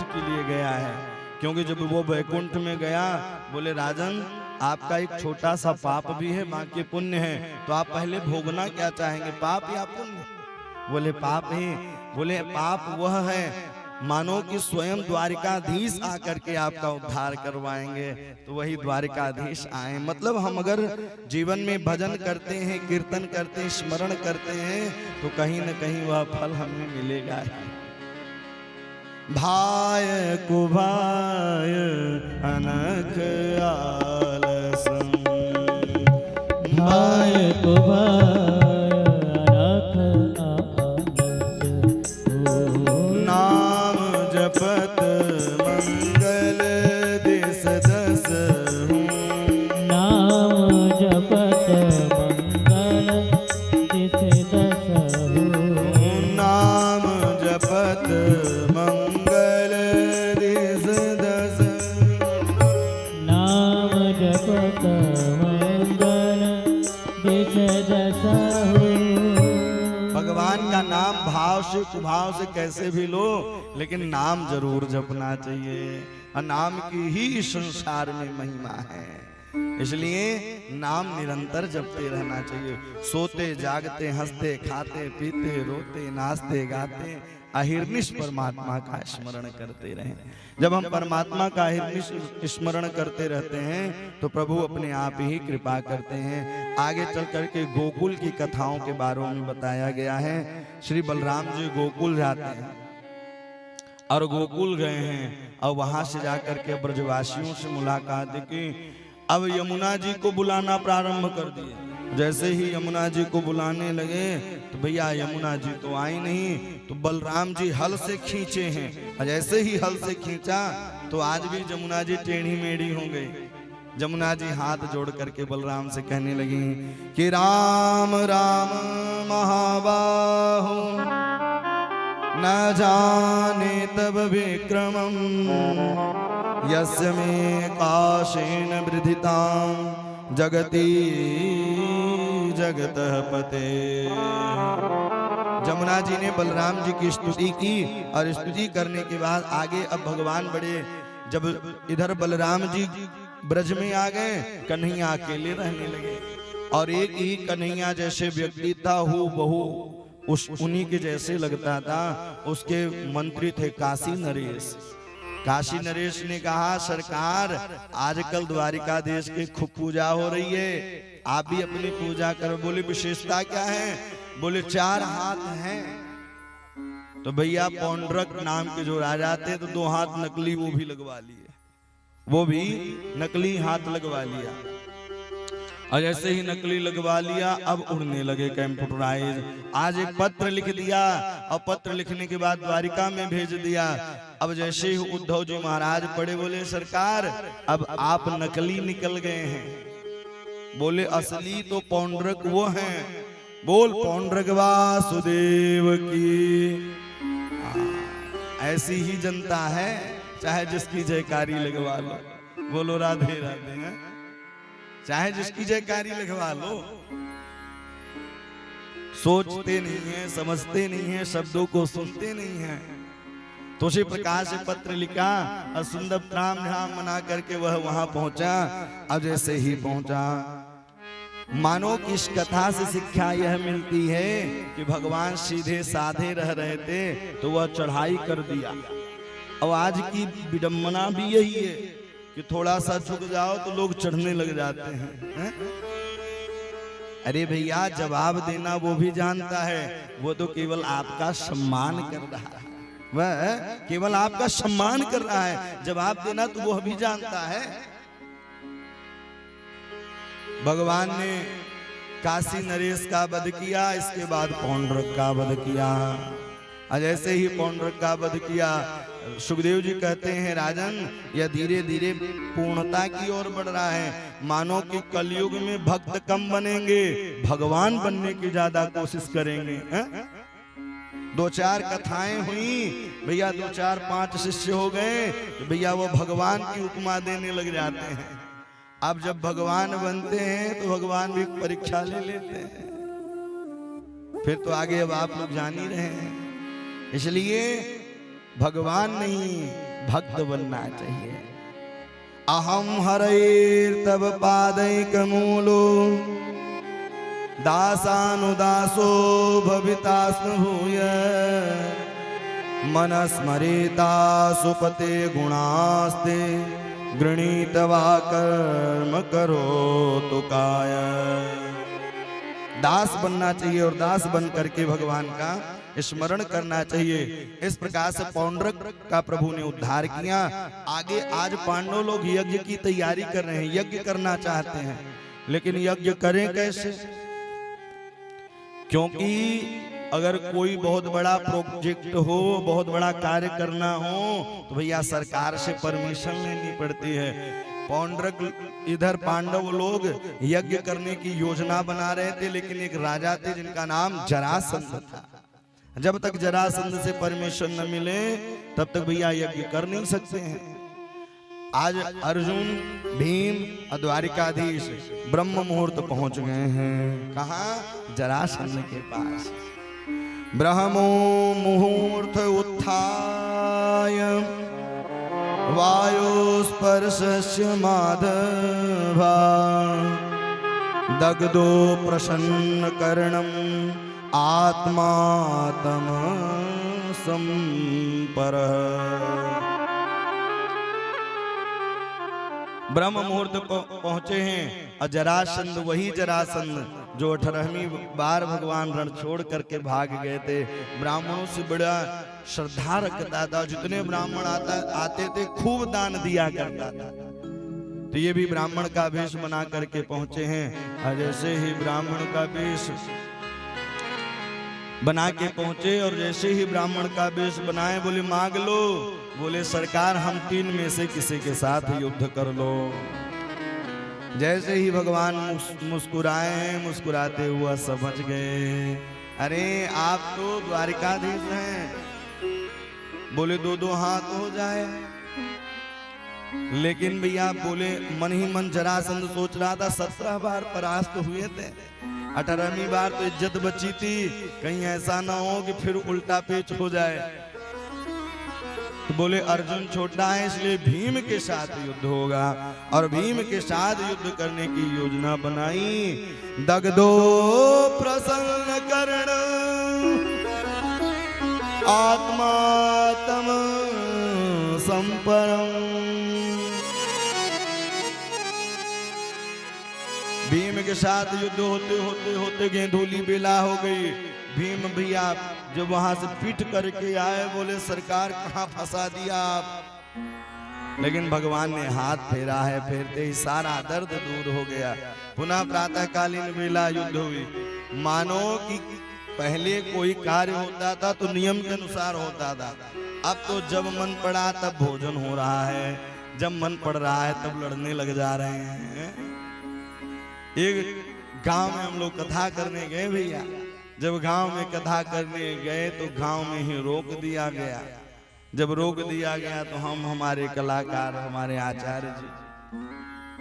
के लिए गया है। क्योंकि जब वो बैकुंठ में गया, बोले राजन आपका एक छोटा सा पाप भी है, बाकी पुण्य है, तो आप पहले भोगना क्या चाहेंगे, पाप या पुण्य? बोले पाप ही। बोले पाप वह है मानो कि स्वयं द्वारिकाधीश आकर के आपका उद्धार करवाएंगे। तो वही द्वारिकाधीश आए। मतलब हम अगर जीवन में भजन करते हैं, कीर्तन करते हैं, स्मरण करते हैं तो कहीं न कहीं वह फल हमें मिलेगा। भाय कुभाय अनक आलसं, भाय कुभाय अनक आलस। नाम जपत मंगल दिस दस हूँ, नाम जपत मंगल दिस दस हूँ, नाम जपत मंगल दिस दस, नाम जपत मंगल दिस दस हूँ। भगवान का नाम भाव से कुभाव से कैसे भी लो, लेकिन नाम जरूर जपना चाहिए। और नाम की ही इस संसार में महिमा है। इसलिए नाम निरंतर जपते रहना चाहिए। सोते जागते हंसते खाते पीते रोते नाचते गाते अहिर्निश परमात्मा का स्मरण करते रहें। जब हम परमात्मा का अहिर्निश स्मरण करते रहते हैं तो प्रभु अपने आप ही कृपा करते हैं। आगे चल करके गोकुल की कथाओं के बारे में बताया गया है। श्री बलराम जी गोकुल जाते हैं और गोकुल गए हैं और वहां से जाकर के ब्रजवासियों से मुलाकात की। अब यमुना जी को बुलाना प्रारंभ कर दिए। जैसे ही यमुना जी को बुलाने लगे तो भैया यमुना जी तो आई नहीं, तो बलराम जी हल से खींचे हैं। और जैसे ही हल से खींचा तो आज भी यमुना जी टेढ़ी मेढ़ी हो गई। यमुना जी हाथ जोड़ करके बलराम से कहने लगी कि राम राम महाबाहो न जाने तब विक्रमम यस्य मे काशेन वृधितां जगती जगतः पते। यमुना जी ने बलराम जी की स्तुति की और स्तुति करने के बाद आगे अब भगवान बड़े, जब इधर बलराम जी ब्रज में आ गए, कन्हैया अकेले रहने लगे। और एक ही कन्हैया जैसे व्यक्ति था, हूँ बहू उन्हीं के जैसे लगता था। उसके मंत्री थे काशी नरेश। काशी नरेश ने कहा सरकार आजकल द्वारिकाधीश की खूब पूजा हो रही है, आप भी अपनी पूजा करो। बोले विशेषता क्या है? बोले 4 हाथ हैं। तो भैया पौंड्रक नाम के जो राजा थे तो 2 हाथ नकली वो भी लगवा लिए, वो भी नकली हाथ लगवा लिया। और जैसे ही नकली लगवा लिया अब उड़ने लगे कंप्यूटराइज। आज एक पत्र लिख दिया और पत्र लिखने के बाद द्वारिका में भेज दिया। अब जैसे ही उद्धव जी महाराज पढ़े बोले सरकार अब आप नकली निकल गए हैं। बोले असली तो पौंड्रक वो हैं। बोल पौंड्रक वासुदेव की। ऐसी ही जनता है चाहे जिसकी जयकारी लगवा लो। बोलो राधे राधे। हैं चाहे जिसकी जयकारी लगवा लो। सोचते नहीं है, समझते नहीं है, शब्दों को सुनते नहीं है। तो उसी प्रकार से पत्र लिखा और सुंदर राम ध्यान मना करके वह वहां पहुंचा। अब जैसे ही पहुंचा मानो कि इस कथा से शिक्षा यह मिलती है कि भगवान सीधे साधे रह रहे थे तो वह चढ़ाई कर दिया। और आज की विडंबना भी यही है कि थोड़ा सा झुक जाओ तो लोग चढ़ने लग जाते हैं। अरे भैया जवाब देना वो भी जानता है, वो तो केवल आपका सम्मान कर रहा है। वह केवल आपका सम्मान कर रहा है, जवाब देना तो वह भी जानता है। भगवान ने काशी नरेश का वध किया, इसके बाद पौंड्रक का वध किया। जैसे ही पौंड्रक का वध किया सुखदेव जी कहते हैं राजन यह धीरे धीरे पूर्णता की ओर बढ़ रहा है। मानो कि कलयुग में भक्त कम बनेंगे, भगवान बनने की ज्यादा कोशिश करेंगे। 2-4 कथाएं हुई भैया, 2-4-5 शिष्य हो गए तो भैया वो भगवान की उपमा देने लग जाते हैं। अब जब भगवान बनते हैं तो भगवान भी परीक्षा ले लेते हैं। फिर तो आगे अब आप लोग जान ही रहे हैं। इसलिए भगवान नहीं भक्त बनना चाहिए। अहम हरैर तब पादैकमूलो दासानुदासो भवितास्म भूय मनस्मरेता सुपते गुणास्ते गृणीतवा कर्म करो तो काय। दास बनना चाहिए और दास बन करके भगवान का स्मरण करना चाहिए। इस प्रकार से पौंड्रक का प्रभु ने उद्धार किया। आगे आज पांडव लोग यज्ञ की तैयारी कर रहे हैं, यज्ञ करना चाहते हैं, लेकिन यज्ञ करें कैसे? क्योंकि अगर कोई बहुत बड़ा प्रोजेक्ट हो, बहुत बड़ा कार्य करना हो तो भैया सरकार से परमिशन लेनी पड़ती है। पौंड्रक इधर पांडव लोग यज्ञ करने की योजना बना रहे थे, लेकिन एक राजा थे जिनका नाम जरासंध था। जब तक जरासंध से परमिशन न मिले तब तक भैया यज्ञ कर नहीं सकते हैं। आज अर्जुन भीम द्वारिकाधीश ब्रह्म मुहूर्त पहुंच गए हैं। कहाँ? जरासंध के पास। ब्रह्मो मुहूर्त उत्थाय वायुस्पर्शस्य माधवा दग्धो प्रसन्न कर्णम आत्मा तम संपर। ब्रह्म मुहूर्त पहुंचे हैं और जरासंध वही जरासंध जो 18वीं बार भगवान रण छोड़ करके भाग गए थे। ब्राह्मणों से बड़ा श्रद्धा रखता था, जितने ब्राह्मण आते थे खूब दान दिया करता था। तो ये भी ब्राह्मण का वेश बना करके पहुंचे हैं। और जैसे ही ब्राह्मण का वेश बना के पहुंचे और जैसे ही ब्राह्मण का वेश बनाए बोले मांग लो। बोले सरकार हम 3 में से किसी के साथ युद्ध कर लो। जैसे ही भगवान मुस्कुराए, मुस्कुराते हुआ समझ गए अरे आप तो द्वारिकाधीश हैं। बोले 2-2 हाथ हो जाए। लेकिन भैया बोले मन ही मन जरासंध सोच रहा था 17 बार परास्त हुए थे, 18वीं बार तो इज्जत बची थी, कहीं ऐसा ना हो कि फिर उल्टा पेच हो जाए। तो बोले अर्जुन छोटा है इसलिए भीम के साथ युद्ध होगा। और भीम के साथ युद्ध करने की योजना बनाई। दग्धो प्रसन्न कर्ण आत्मा तम संपरम। भीम भीष्म के साथ युद्ध होते होते होते गेंदूली बेला हो गई। भीम भैया जब वहां से पीट करके आए, बोले सरकार कहाँ फंसा दिया आप। लेकिन भगवान ने हाथ फेरा है, फेरते ही सारा दर्द दूर हो गया। पुनः प्रातःकालीन बेला युद्ध हुई। मानो कि पहले कोई कार्य होता था तो नियम के अनुसार होता था, अब तो जब मन पड़ा तब भोजन हो रहा है, जब मन पड़ रहा है तब लड़ने लग जा रहे हैं। एक गांव में हम लोग कथा करने गए भैया, जब गांव में कथा करने गए तो गांव में ही रोक दिया गया। जब रोक दिया गया तो हम हमारे कलाकार हमारे आचार्य जी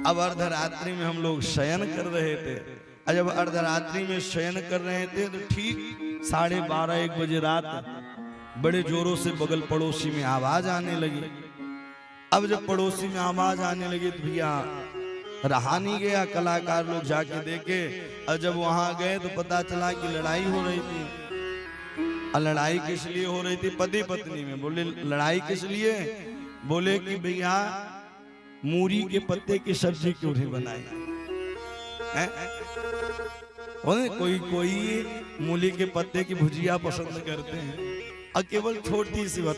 अब अर्धरात्रि में हम लोग शयन कर रहे थे। और जब अर्धरात्रि में शयन कर रहे थे तो ठीक 12:30-1 बजे रात बड़े जोरों से बगल पड़ोसी में आवाज आने लगी। अब जब पड़ोसी में आवाज आने लगी तो भैया रहा नहीं गया, कलाकार लोग जाके देखे। और जब वहां गए तो पता चला कि लड़ाई हो रही थी। और लड़ाई किस लिए हो रही थी? पति पत्नी में। बोले लड़ाई किस लिए? बोले कि भैया मूरी के पत्ते की सब्जी क्यों नहीं बनाई है? कोई कोई मूली के पत्ते की भुजिया पसंद करते हैं। और केवल छोटी सी बात,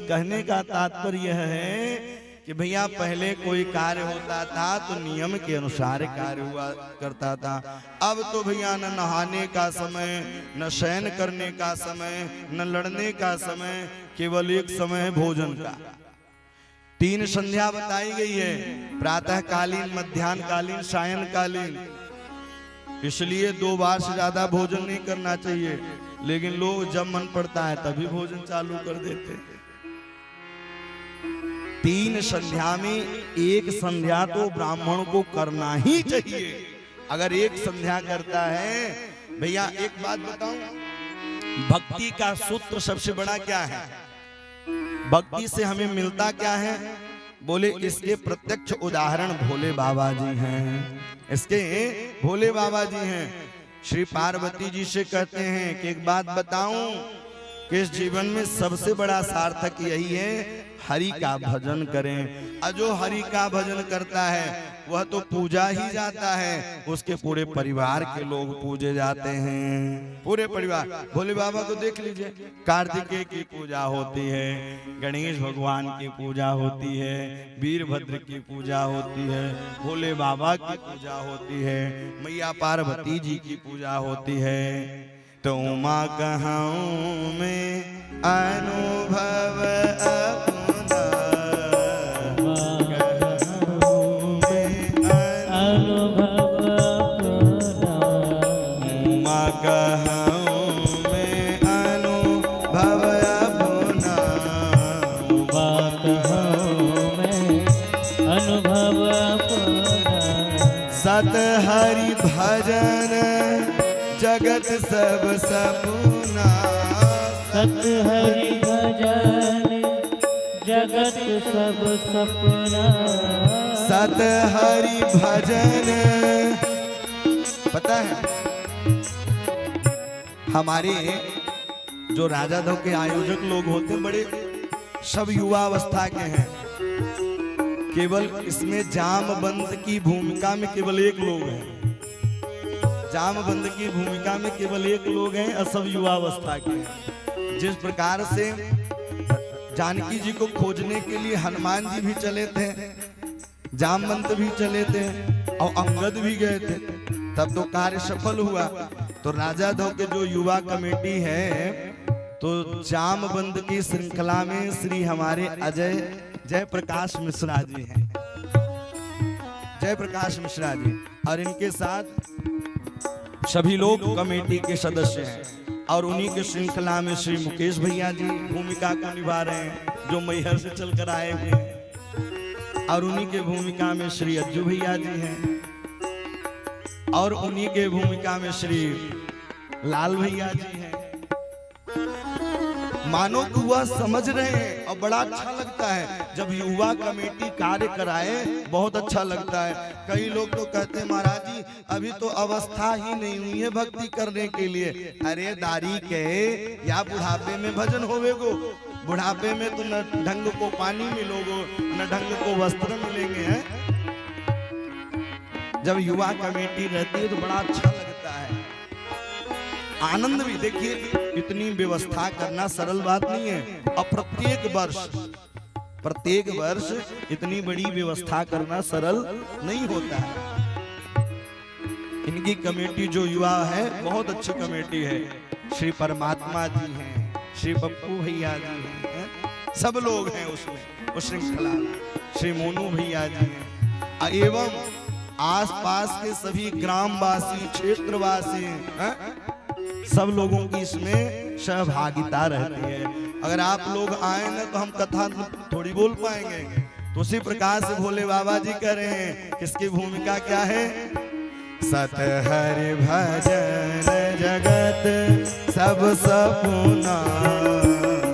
कहने का तात्पर्य है कि भैया पहले कोई कार्य होता था तो नियम के अनुसार कार्य हुआ करता था। अब तो भैया न नहाने का समय, न शयन करने का समय, न लड़ने का समय, केवल एक समय है भोजन का। 3 संध्या बताई गई है, प्रातःकालीन, मध्याह्नकालीन, सायंकालीन। इसलिए 2 बार से ज्यादा भोजन नहीं करना चाहिए। लेकिन लोग जब मन पड़ता है तभी भोजन चालू कर देते हैं। 3 संध्या में 1 संध्या तो ब्राह्मण को करना ही चाहिए। अगर 1 संध्या करता है, भैया एक बात बताऊं, भक्ति का सूत्र सबसे बड़ा क्या है? भक्ति से हमें मिलता क्या है? बोले इसके प्रत्यक्ष उदाहरण भोले बाबा जी हैं। इसके भोले बाबा जी हैं। श्री पार्वती जी से कहते हैं कि एक बात बताऊं कि इस जीवन में सबसे बड़ा सार्थक यही है, हरि का भजन करें। और जो हरि का भजन करता है वह तो पूजा ही जाता है, उसके पूरे परिवार के लोग पूजे जाते हैं। पूरे परिवार। भोले बाबा को देख लीजिए, कार्तिकेय की पूजा होती है, गणेश भगवान की पूजा होती है, वीरभद्र की पूजा होती है, भोले बाबा की पूजा होती है, मैया पार्वती जी की पूजा होती है। तो माँ कहूँ में अनुभव अपना, माँ कहूँ में अनुभव अपना, बात हूँ मैं अनुभव अपना। सत हरि भजन जगत सब सपना, सत हरि भजन जगत सब सपना। सत हरि भजन। पता है हमारे जो राजाधव के आयोजक लोग होते बड़े सब युवा अवस्था के हैं। केवल इसमें जामबंद की भूमिका में केवल 1 लोग हैं। जामबंद की भूमिका में केवल 1 लोग हैं और सब युवा अवस्था के हैं। जिस प्रकार से जानकी जी को खोजने के लिए हनुमान जी भी चले थे, जामवंत भी चले थे और अंगद भी गए थे, तब तो कार्य सफल हुआ। तो राजाधव के जो युवा कमेटी है, तो जामवंत की श्रृंखला में श्री हमारे अजय जयप्रकाश मिश्रा जी हैं। जयप्रकाश मिश्रा जी और इनके साथ सभी लोग कमेटी के सदस्य हैं। और उन्हीं के श्रृंखला में श्री मुकेश भैया जी भूमिका को निभा रहे हैं, जो मैहर से चलकर आए हुए हैं। और उन्हीं के भूमिका में श्री अज्जू भैया जी हैं। और उन्हीं के भूमिका में श्री लाल भैया जी हैं। मानो कि वह समझ रहे हैं और बड़ा अच्छा लगता है जब युवा कमेटी कार्य कराए, बहुत अच्छा लगता है। कई लोग तो कहते हैं महाराज जी अभी तो अवस्था ही नहीं हुई है भक्ति करने के लिए। अरे दारी के या बुढ़ापे में भजन होवेगो, बुढ़ापे में तो न ढंग को पानी मिलोगो न ढंग को वस्त्र मिलेंगे हैं। जब युवा कमेटी रहती है तो बड़ा अच्छा लगता है, आनंद भी। देखिए इतनी व्यवस्था करना सरल बात नहीं है। और प्रत्येक वर्ष इतनी बड़ी व्यवस्था करना सरल नहीं होता है। इनकी कमेटी जो युवा है बहुत अच्छी कमेटी है। श्री परमात्मा जी हैं, श्री पप्पू भैया जी हैं, सब लोग हैं उसमें, उस श्रृंखला में श्री मोनू भैया जी हैं, एवं आसपास के सभी ग्रामवासी, क्षेत्रवासी हैं, सब लोगों की इसमें सहभागिता रहती है। अगर आप लोग आए ना तो हम कथा थोड़ी बोल पाएंगे। तो उसी प्रकार से भोले बाबा जी कह रहे हैं, किसकी भूमिका क्या है? सत हरि भजन जगत सब सपुना,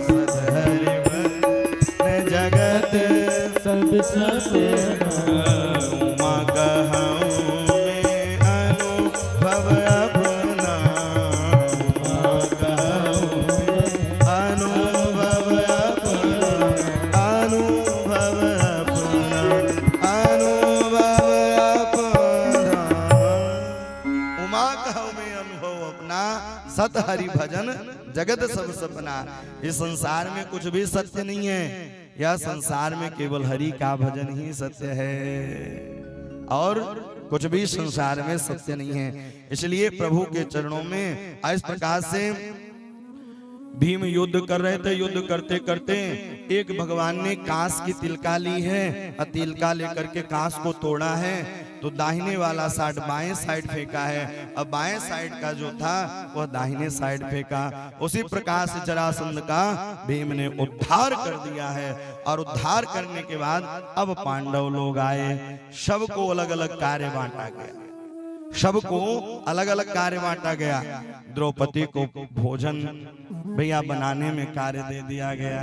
सत हरि भजन जगत सब सपना, उमा कहूँ में अनुभव अपना, उमा कहूँ में अनुभव अपना, अनुभव अपना, अनुभव अपना, उमा कहूँ में अनुभव अपना, सत हरि भजन जगत सब सपना। इस संसार में कुछ भी सत्य नहीं है, यह संसार में केवल हरि का भजन ही सत्य है और कुछ भी संसार में सत्य नहीं है। इसलिए प्रभु के चरणों में इस प्रकार से भीम युद्ध कर रहे थे। युद्ध करते करते एक भगवान ने कांस की तिलका ली है और तिलका लेकर के कांस को तोड़ा है, तो दाहिने वाला साइड बाएं साइड फेंका है, अब बाएं साइड का जो था वह दाहिने साइड फेंका। उसी प्रकार से जरासंध का भीम ने उद्धार कर दिया है। और उद्धार करने के बाद अब पांडव लोग आए, सबको अलग अलग कार्य बांटा गया, सबको अलग अलग कार्य बांटा गया। द्रौपदी को भोजन भैया बनाने में कार्य दे दिया गया,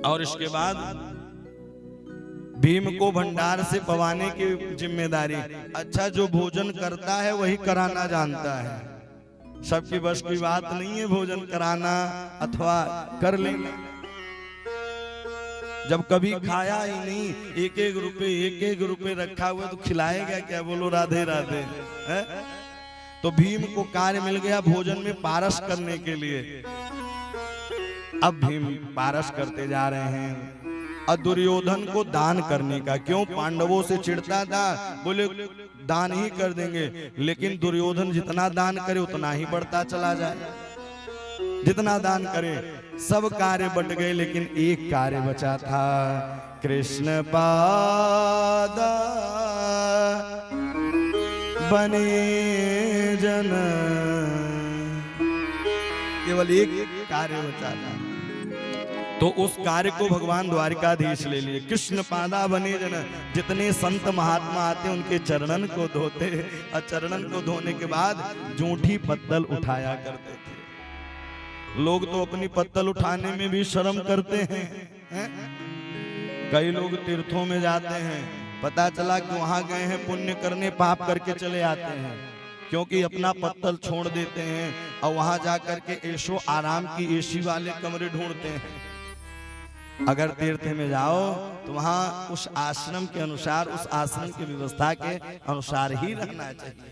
और इसके बाद भीम को भंडार से पवाने की जिम्मेदारी। अच्छा, जो भोजन करता है वही कराना जानता है, सबकी बस की बात नहीं है भोजन कराना, अथवा कर लेना। जब कभी खाया ही नहीं, एक एक रुपए रखा हुआ तो खिलाएगा क्या? बोलो राधे राधे है? तो भीम को कार्य मिल गया भोजन में पारस करने के लिए। अब भीम पारस करते जा रहे हैं और दुर्योधन को दान करने का, क्यों? पांडवों से चिढ़ता था, बोले दान ही कर देंगे, लेकिन दुर्योधन जितना दान करे उतना ही बढ़ता चला जाए, जितना दान करे। सब कार्य बट गए लेकिन एक कार्य बचा था, कृष्ण पादा बने जन, केवल एक कार्य बचा था। तो उस कार्य को भगवान द्वारिकाधीश ले लिए। कृष्ण पादा बने जन, जितने संत महात्मा आते उनके चरणन को धोते, और चरणन को धोने के बाद जूठी पत्तल उठाया करते थे। लोग तो अपनी पत्तल उठाने में भी शर्म करते हैं। कई लोग तीर्थों में जाते हैं, पता चला कि वहां गए हैं पुण्य करने, पाप करके चले आते हैं, क्योंकि अपना पत्तल छोड़ देते हैं और वहां जाकर के ऐशो आराम की एसी वाले कमरे ढूंढते हैं। अगर तीर्थ में जाओ तो वहां उस आश्रम के अनुसार, उस आश्रम की व्यवस्था के अनुसार ही रहना चाहिए।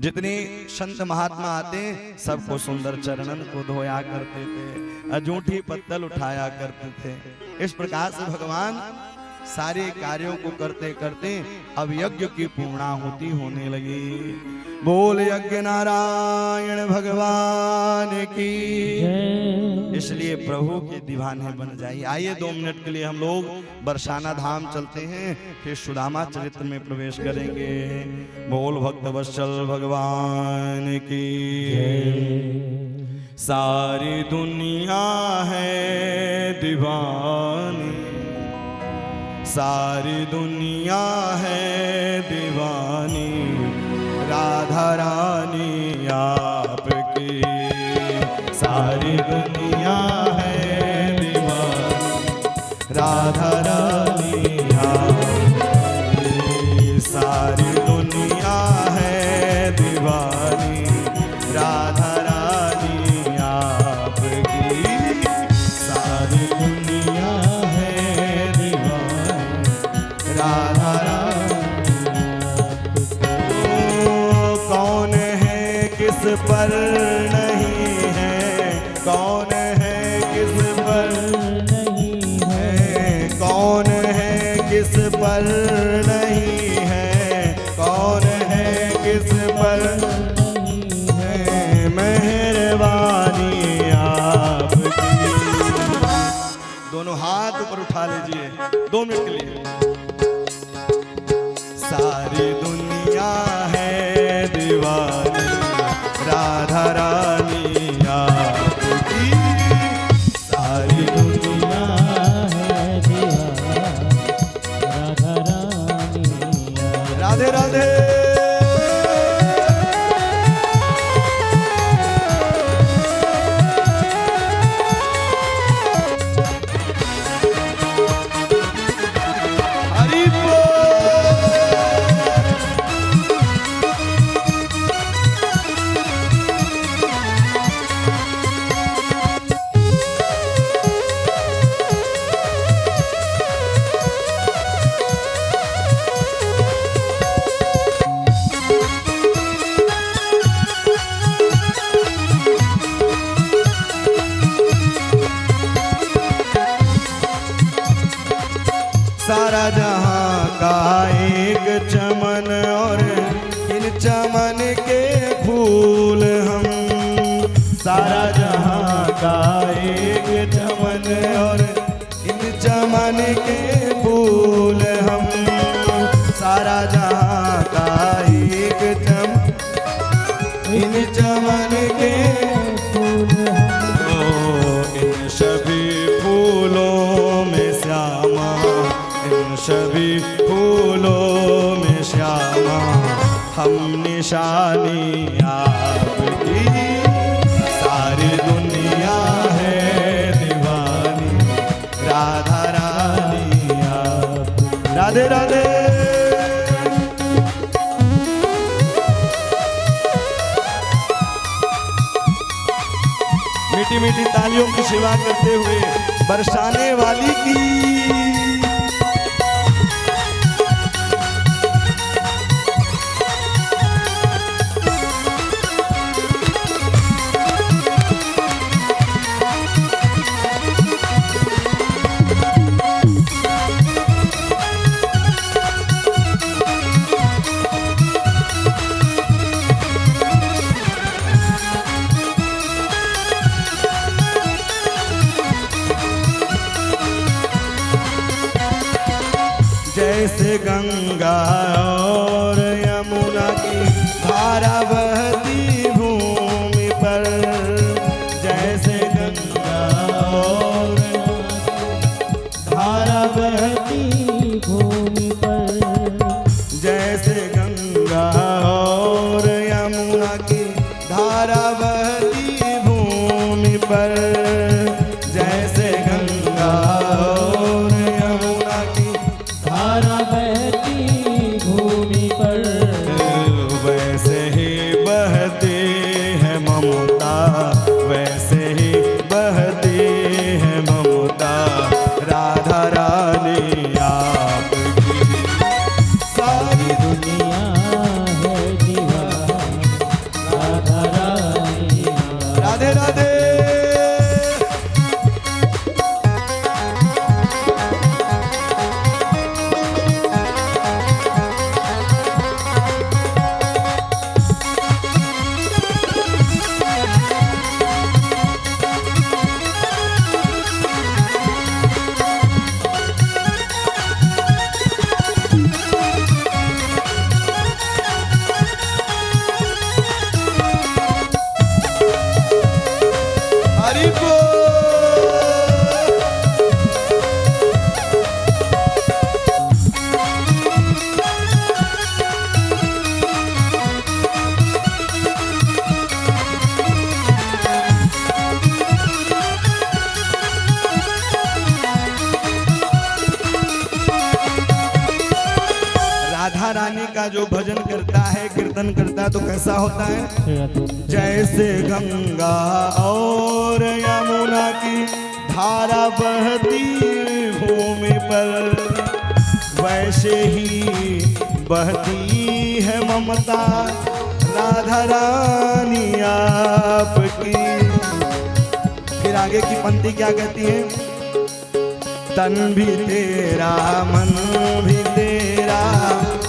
जितने संत महात्मा आते सबको सुंदर चरणन को धोया करते थे, अजूठी पत्तल उठाया करते थे। इस प्रकार से भगवान सारे कार्यों को करते करते अब यज्ञ की पूर्णाहुति होने लगी। बोल यज्ञ नारायण भगवान की। इसलिए प्रभु के दीवाने बन जाइए। आइए 2 मिनट के लिए हम लोग बरसाना धाम चलते हैं, फिर सुदामा चरित्र में प्रवेश करेंगे। बोल भक्त वत्सल भगवान की। सारी दुनिया है दीवानी, सारी दुनिया है दीवानी, राधा रानी आपकी। सारी दुनिया है दीवानी, राधा रानी आपकी। सारी दुनिया है दीवानी, राधा रानी आपकी। सारी दुनिया है दीवानी, राधा पर नहीं है, कौन है किस पर है मेहरबानी आपकी। दोनों हाथ ऊपर उठा लीजिए 2 मिनट के लिए। सारी दुनिया है दीवानी राधा रानी आपकी, सारी दुनिया है दीवाना राधा रानी राधे राधे। हरि बोल। सारा जहां का एक चमन और इन चमन के फूल हम, सारा जहां का एक चमन और इन चमन के फूल हम, सारा जहां का एक इन चमन के फूल इन सभी फूलों में श्यामा, इन सभी फूलों में श्यामा हम निशानी आपकी, सारी दुनिया है दीवानी राधा रानी आपकी। राधे राधे। मीठी मीठी तालियों की सेवा करते हुए बरसाने वाली की। जैसे गंगा और यमुना की धारा बहती भूमि पर, जैसे गंगा और धारा बहती भूमि पर, जैसे गंगा और यमुना की धारा बहती भूमि पर, जैसे गंगा और यमुना की धारा बहती भूमि पर, वैसे ही बहती है ममता, वैसे ही बहती है ममता राधा रानी आपकी, सारी दुनिया है दीवाना राधा रानी राधे राधे। हरि बोल। राधा रानी का जो भजन करता है, कीर्तन करता है, तो कैसा होता है? जैसे गंगा और यमुना की धारा बहती भूमि पर, वैसे ही बहती है ममता राधा रानी आपकी। फिर आगे की पंक्ति क्या कहती है? तन भी तेरा मन भी तेरा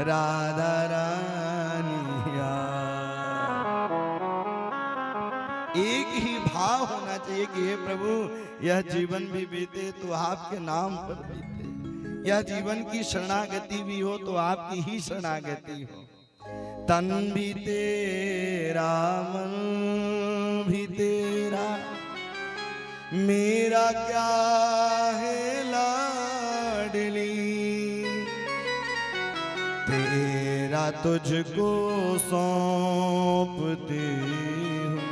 राधा रानिया। एक ही भाव होना चाहिए कि हे प्रभु यह जीवन भी बीते तो आपके नाम पर बीते, यह जीवन की शरणागति भी हो तो आपकी ही शरणागति हो। तन भी तेरा मन भी तेरा, मेरा क्या है लाडली, तेरा तुझको सौंपती हूँ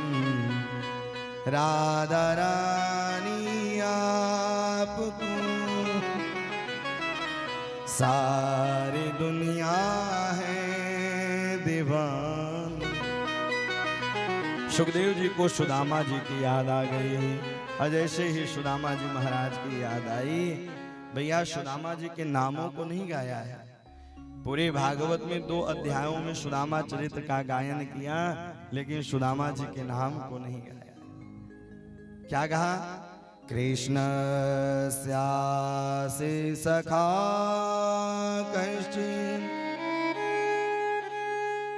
राधा रानी आपको। सारी दुनिया है दीवान। सुखदेव जी को सुदामा जी की याद आ गई और जैसे ही सुदामा जी महाराज की याद आई, भैया सुदामा जी के नामों को नहीं गाया है। पूरे भागवत में 2 अध्यायों में सुदामा चरित्र का गायन किया, लेकिन सुदामा जी के नाम को नहीं गाया। क्या कहा? कृष्ण स्यासे सखा कश्चित्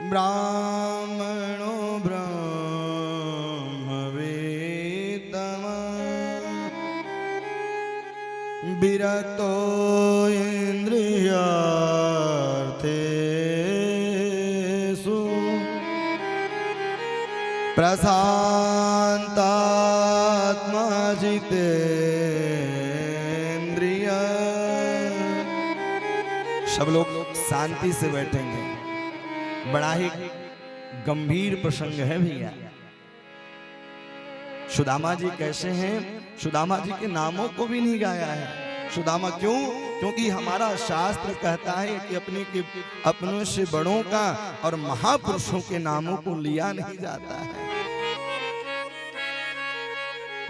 ब्राह्मणो ब्रह्मवेत्तम विरतो इन्द्रियार्थेषु प्रशान्तात्मा जितेन्द्रिय। सब लोग शांति से बैठेंगे, बड़ा ही गंभीर प्रसंग है भैया। सुदामा जी कैसे हैं? सुदामा जी के नामों को भी नहीं गाया है। सुदामा क्यों? क्योंकि हमारा शास्त्र कहता है कि अपनों से बड़ों का और महापुरुषों के नामों को लिया नहीं जाता है।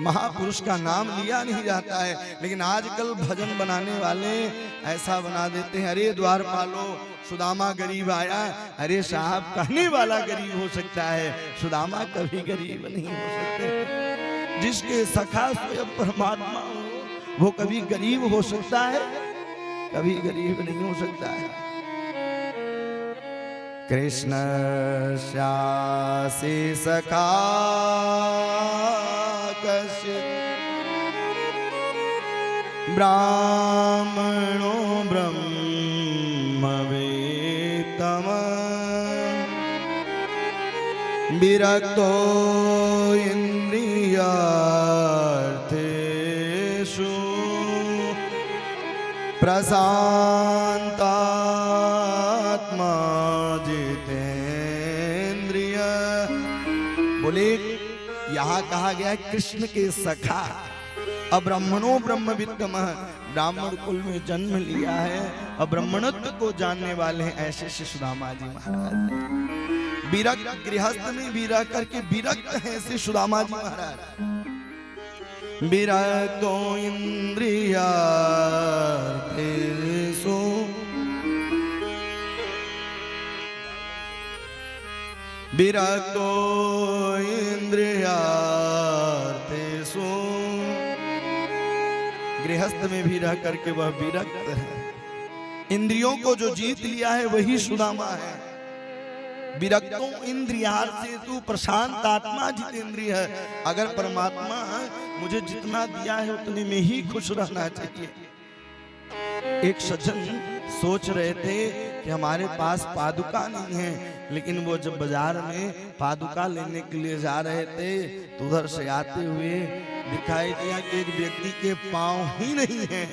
महापुरुष का नाम लिया नहीं जाता है। लेकिन आजकल भजन बनाने वाले ऐसा बना देते हैं, अरे द्वारपालो सुदामा गरीब आया। अरे साहब, कहने वाला गरीब हो सकता है, सुदामा कभी गरीब नहीं हो सकते। जिसके सखा स्वयं परमात्मा हो वो कभी गरीब हो सकता है? कभी गरीब नहीं हो सकता है। कृष्ण श्यासे सखा ब्राह्मणो ब्रह्मवेत्तम विरक्तो इन्द्रियार्थेषु प्रशान्तात्मा जितेन्द्रिय। बोले यहाँ कहा गया कृष्ण के सखा। अब ब्राह्मणों ब्रह्मवित्तम, ब्राह्मण कुल में जन्म लिया है और ब्राह्मणत्व को जानने वाले हैं ऐसे से सुदामा जी महाराज। विरक्त, गृहस्थ में भी रह करके विरक्त है ऐसे सुदामा जी महाराज। विरक्तो इंद्रियार्थेषु विरक्तो इंद्रियार्थेषु, गृहस्थ में भी रह करके वह विरक्त है। इंद्रियों को जो जीत लिया है वही सुदामा है। विरक्तो इंद्रियार्थेषु प्रशांत आत्मा जितेंद्रिय है। अगर परमात्मा मुझे जितना दिया है उतने में ही खुश रहना चाहिए। एक सज्जन सोच रहे थे कि हमारे पास पादुका नहीं है, लेकिन वो जब बाजार में पादुका लेने के लिए जा रहे थे तो उधर से आते हुए दिखाई दिया कि एक व्यक्ति के पांव ही नहीं है।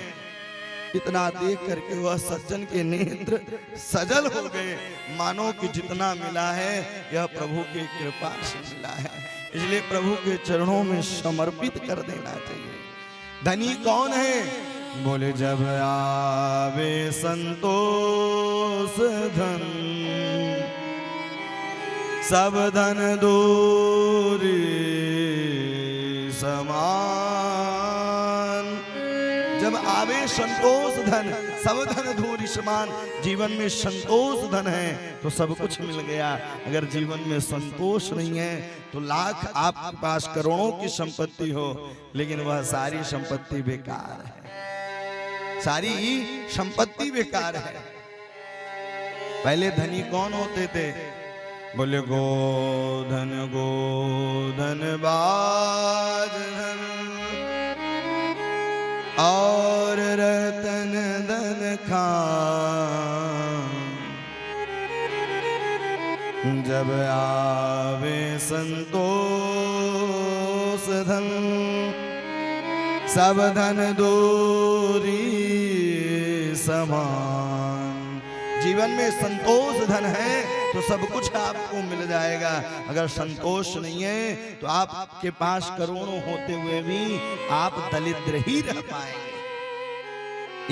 इतना देख करके वह सज्जन के नेत्र सजल हो गए, मानो कि जितना मिला है यह प्रभु की कृपा से मिला है। इसलिए प्रभु के चरणों में समर्पित कर देना चाहिए। धनी कौन है? बोले जब आवे संतोष धन, सब धन दूरी समान। जब आवे संतोष धन, सब धन दूरी समान। जीवन में संतोष धन है तो सब कुछ मिल गया। अगर जीवन में संतोष नहीं है तो लाख आपके पास करोड़ों की संपत्ति हो, लेकिन वह सारी संपत्ति बेकार है। सारी संपत्ति बेकार है। पहले धनी कौन होते थे? बोले गोधन गोधन बाज धन और रतन धन खान, जब आवे संतोष धन सब धन दूरी समान। जीवन में संतोष धन है तो सब कुछ आपको मिल जाएगा। अगर संतोष नहीं है तो आपके पास करोड़ों होते हुए भी आप दरिद्र ही रह पाएंगे।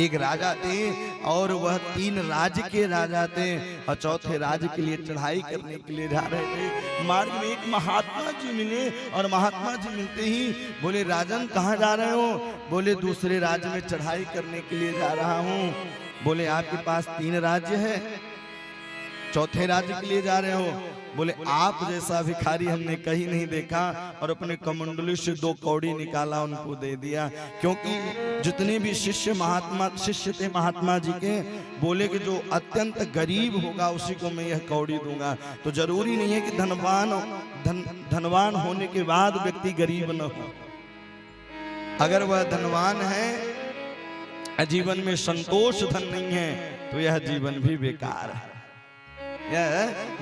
एक राजा थे और वह 3 राज्य के राजा थे और चौथे राज्य के लिए चढ़ाई करने के लिए जा रहे थे। मार्ग में एक महात्मा जी मिले और महात्मा जी मिलते ही बोले, राजन कहाँ जा रहे हो? बोले, दूसरे राज्य में चढ़ाई करने के लिए जा रहा हूँ। बोले, आपके पास 3 राज्य है, चौथे राज्य के लिए जा रहे हो? बोले, आप जैसा भिखारी हमने कहीं नहीं देखा। और अपने कमंडलू से 2 कौड़ी निकाला, उनको दे दिया। क्योंकि जितने भी शिष्य थे महात्मा जी के, बोले कि जो अत्यंत गरीब होगा उसी को मैं यह कौड़ी दूंगा। तो जरूरी नहीं है कि धनवान होने के बाद व्यक्ति गरीब न हो। अगर वह धनवान है, जीवन में संतोष धन नहीं है, तो यह जीवन भी बेकार है। यह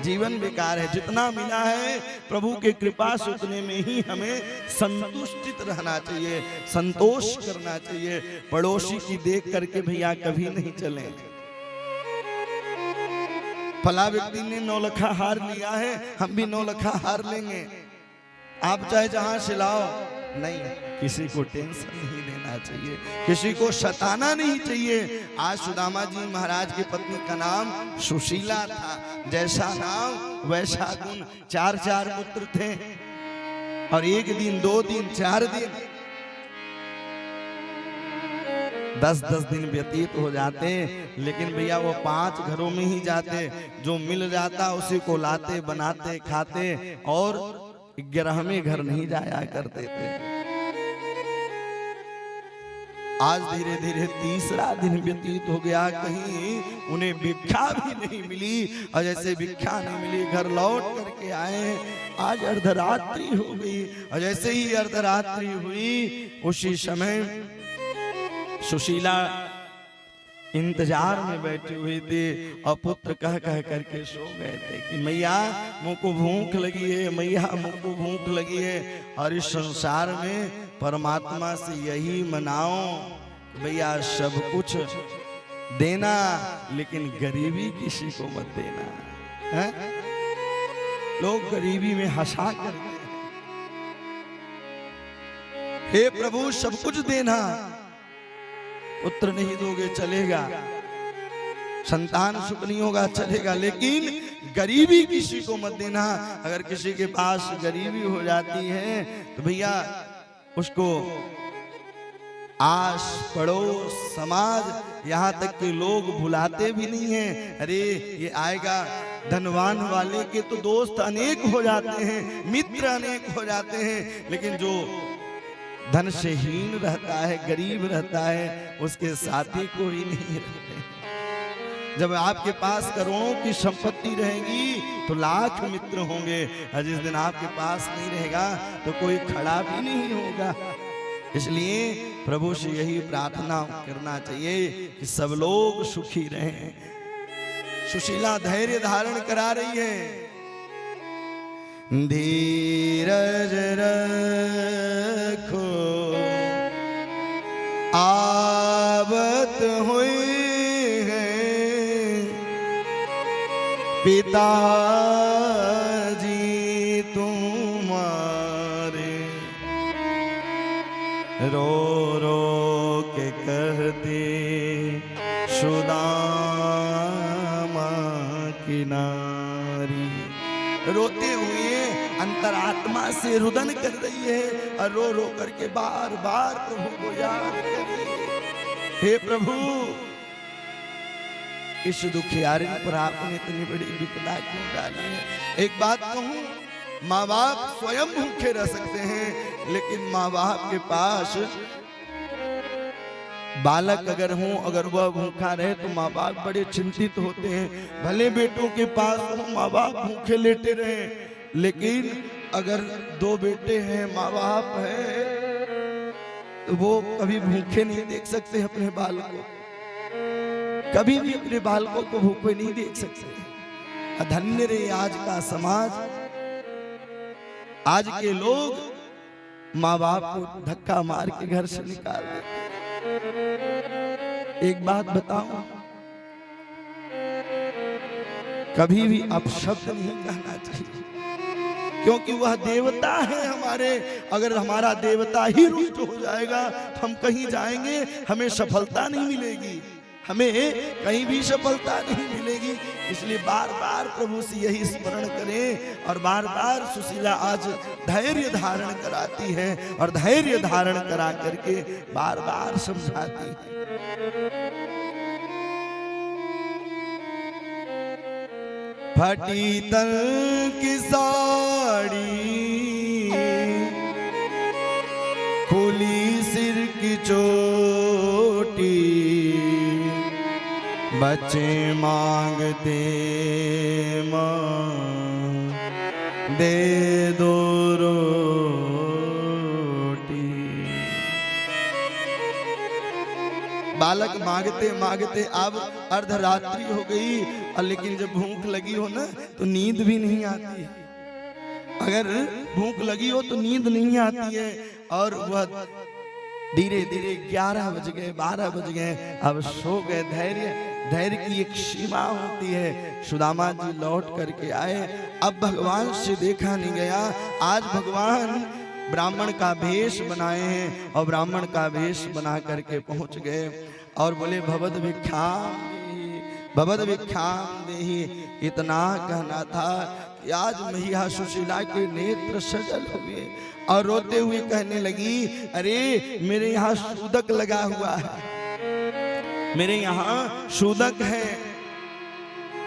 जीवन बेकार है। जितना मिला है प्रभु के कृपा से उतने में ही हमें संतुष्टित रहना चाहिए, संतोष करना चाहिए। पड़ोसी की देख करके भैया कभी नहीं चले। फला व्यक्ति ने 9 लखा हार लिया है, हम भी 9 लखा हार लेंगे। आप चाहे जहां से लाओ, नहीं, किसी को टेंशन नहीं देना चाहिए, किसी को सताना नहीं चाहिए। आज सुदामा जी महाराज की पत्नी का नाम सुशीला था। जैसा नाम वैसा गुण। 4 पुत्र थे और 1 दिन 2 दिन 4 दिन 10 दिन व्यतीत हो जाते, लेकिन भैया वो 5 घरों में ही जाते। जो मिल जाता उसी को लाते, बनाते, खाते और 11वें घर नहीं जाया करते थे। आज धीरे धीरे 3रा दिन व्यतीत हो गया, कहीं उन्हें भिक्षा भी नहीं मिली। और जैसे भिक्षा नहीं मिली, घर लौट करके आए, आज अर्धरात्रि हो गई। और जैसे ही अर्धरात्रि हुई, उसी समय सुशीला इंतजार में बैठी हुई थी और पुत्र कह करके सो गए थे कि मैया मुझको भूख लगी है, मैया मुझको भूख लगी है। और इस संसार में परमात्मा से यही मनाओ, भैया सब कुछ देना, लेकिन गरीबी किसी को मत देना है? लोग गरीबी में हंसा करते हैं। हे प्रभु सब कुछ देना, पुत्र नहीं दोगे चलेगा, संतान सुख नहीं होगा चलेगा, लेकिन गरीबी किसी को मत देना। अगर किसी के पास गरीबी हो जाती है तो भैया उसको आस पड़ोस समाज यहाँ तक के लोग भुलाते भी नहीं हैं। अरे ये आएगा। धनवान वाले के तो दोस्त अनेक हो जाते हैं, मित्र अनेक हो जाते हैं, लेकिन जो धन से हीन रहता है, गरीब रहता है, उसके साथी कोई नहीं रहते। जब आपके पास करोड़ों की संपत्ति रहेगी तो लाख मित्र होंगे, और जिस दिन आपके पास नहीं रहेगा तो कोई खड़ा भी नहीं होगा। इसलिए प्रभु से यही प्रार्थना करना चाहिए कि सब लोग सुखी रहें। सुशीला धैर्य धारण करा रही है। धीरज रखो आवत हुई है, पिताजी तुम्हारे रो रो के कहते सुदामा की नारी। रोते हुए अंतरात्मा से रुदन कर रही है और रो रो करके बार बार प्रभु को याद कर रही है। हे प्रभु, इस दुखियारिन पर आपने इतनी बड़ी विपदा क्यों डाली है? एक बात कहूं, माँ बाप स्वयं भूखे रह सकते हैं, लेकिन माँ बाप के पास बालक अगर हो, अगर वह भूखा रहे तो माँ बाप बड़े चिंतित होते हैं। भले बेटों के पास हो, माँ बाप भूखे लेटे रहे, लेकिन अगर दो बेटे हैं, माँ बाप है, तो वो कभी भूखे नहीं देख सकते अपने बालकों, कभी भी अपने बालकों को भूखे नहीं देख सकते। धन्य रे आज का समाज, आज के लोग माँ बाप को धक्का मार के घर से निकाल देते। एक बात बताऊं, कभी भी अपशब्द नहीं कहना चाहिए, क्योंकि वह देवता है हमारे। अगर हमारा देवता ही रुष्ट हो जाएगा, हम कहीं जाएंगे, हमें सफलता नहीं मिलेगी, हमें कहीं भी सफलता नहीं मिलेगी। इसलिए बार बार प्रभु से यही स्मरण करें, और बार बार सुशीला आज धैर्य धारण कराती है, और धैर्य धारण करा करके बार बार समझाती है। फटी तल की साड़ी, खुली सिर की चोटी, बच्चे मांगते मां दे दो रोटी। बालक मांगते मांगते अब अर्धरात्रि हो गई, और लेकिन जब भूख लगी हो ना तो नींद भी नहीं आती। अगर भूख लगी हो तो नींद नहीं आती है, और वह धीरे धीरे 11 बज गए, 12 बज गए, अब सो गए। धैर्य की एक सीमा होती है। सुदामा जी लौट करके आए, अब भगवान से देखा नहीं गया। आज भगवान ब्राह्मण का भेष बनाए हैं, और ब्राह्मण का भेष बना करके पहुंच गए, और बोले भवद भिक्षाम देहि, भवद भिक्षाम देहि। इतना कहना था कि आज मैया सुशीला के नेत्र सजल हुए, और रोते हुए कहने लगी, अरे मेरे यहाँ सूदक लगा हुआ है, मेरे यहाँ सूदक है।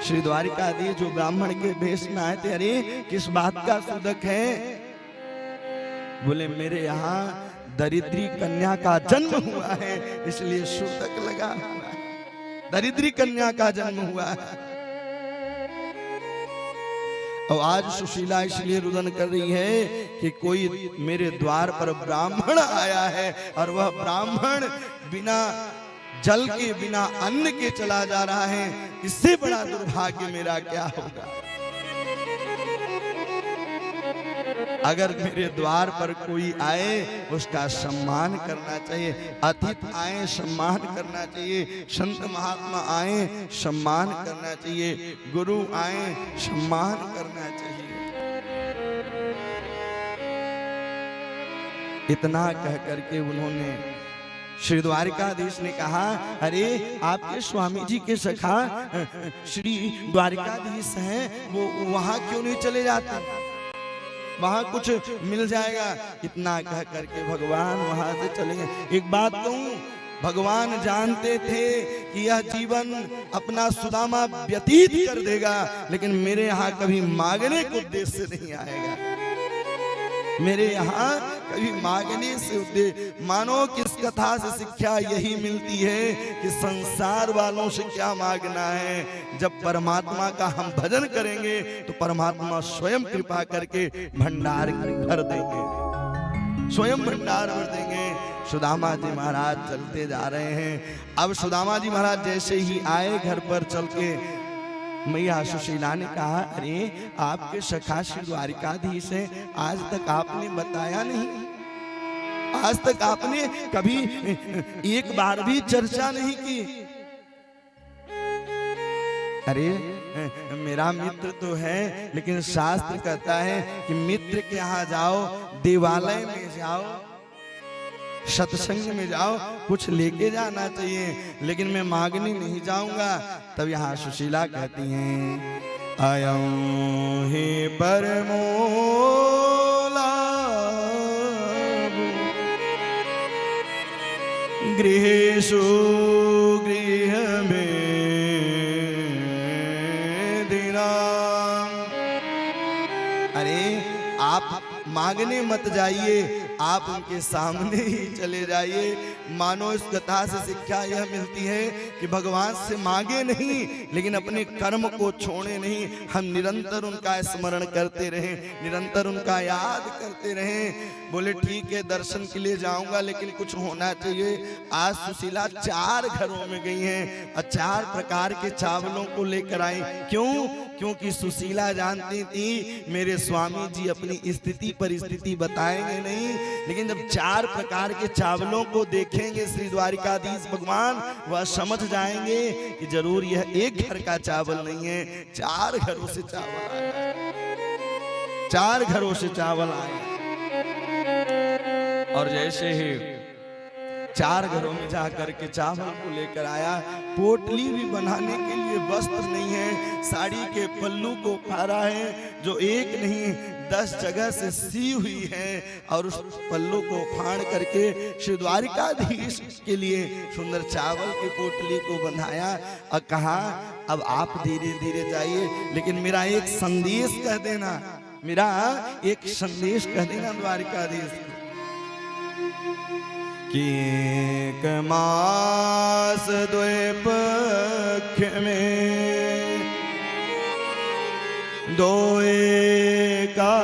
श्री द्वारिकाधीश जो ब्राह्मण के भेष में आए थे, अरे किस बात का सूदक है? बोले मेरे यहाँ दरिद्री कन्या का जन्म हुआ है, इसलिए सूदक लगा हुआ है। दरिद्री कन्या का जन्म हुआ है। और आज सुशीला इसलिए रुदन कर रही है कि कोई मेरे द्वार पर ब्राह्मण आया है, और वह ब्राह्मण बिना जल के, बिना अन्न के चला जा रहा है। इससे बड़ा दुर्भाग्य मेरा क्या होगा। अगर मेरे द्वार पर कोई आए, उसका सम्मान करना चाहिए। अतिथि आए, सम्मान करना चाहिए। संत महात्मा आए, सम्मान करना चाहिए। गुरु आए, सम्मान करना चाहिए। इतना कह करके उन्होंने, श्री द्वारिकाधीश ने कहा, अरे आपके स्वामी जी के सखा श्री द्वारिकाधीश हैं, वो वहां क्यों नहीं चले जाते, वहां कुछ मिल जाएगा। इतना कह करके भगवान वहां से चले गए। एक बात कहूं, भगवान जानते थे कि यह जीवन अपना सुदामा व्यतीत कर देगा, लेकिन मेरे यहाँ कभी मांगने को उद्देश्य नहीं आएगा। मेरे यहाँ कभी मांगने से उद्देश्य, मानो किस कथा से शिक्षा यही मिलती है कि संसार वालों से क्या मांगना है। जब परमात्मा का हम भजन करेंगे तो परमात्मा स्वयं कृपा करके भंडार भर देंगे, स्वयं भंडार भर देंगे। सुदामा जी महाराज चलते जा रहे हैं। अब सुदामा जी महाराज जैसे ही आए घर पर चल के, मैया सुशीला ने कहा, अरे आपके सखा श्री द्वारिकाधीश है, आज तक आपने बताया नहीं, आज तक आपने कभी एक बार भी चर्चा नहीं की। अरे मेरा मित्र तो है, लेकिन शास्त्र कहता है कि मित्र के यहाँ जाओ, देवालय में जाओ, सत्संग में जाओ, कुछ लेके जाना चाहिए, लेकिन मैं मांगने नहीं जाऊंगा। तब यहाँ सुशीला कहती हैं, आयं हे परमोला गृहेषु गृह में दिना। अरे आप मांगने मत जाइए, आप उनके सामने ही चले जाइए। मानो इस कथा से शिक्षा यह मिलती है कि भगवान से मांगे नहीं, लेकिन अपने कर्म को छोड़े नहीं। हम निरंतर उनका स्मरण करते रहें, निरंतर उनका याद करते रहें। बोले ठीक है, दर्शन के लिए जाऊंगा, लेकिन कुछ होना चाहिए। आज सुशीला 4 घरों में गई हैं और 4 प्रकार के चावलों को लेकर आई। क्यों? क्योंकि सुशीला जानती थी मेरे स्वामी जी अपनी स्थिति परिस्थिति बताएंगे नहीं, लेकिन जब 4 प्रकार के चावलों को देखेंगे श्री द्वारिकाधीश भगवान, वह समझ जाएंगे कि जरूर यह एक घर का चावल नहीं है, 4 घरों से चावल आया, 4 घरों से चावल आया। और जैसे ही 4 घरों में जाकर के चावल को लेकर आया, पोटली भी बनाने के लिए वस्त्र नहीं है, साड़ी के पल्लू को फाड़ा है जो एक नहीं 10 जगह से सी हुई है, और उस पल्लू को फाड़ करके श्री द्वारिकाधीश के लिए सुंदर चावल की पोटली को बंधाया और कहा अब आप धीरे धीरे जाइए, लेकिन मेरा एक संदेश कह देना, मेरा एक संदेश कह देना द्वारिकाधीश को कि एक मास द्विपक्ष में 2 एकादशी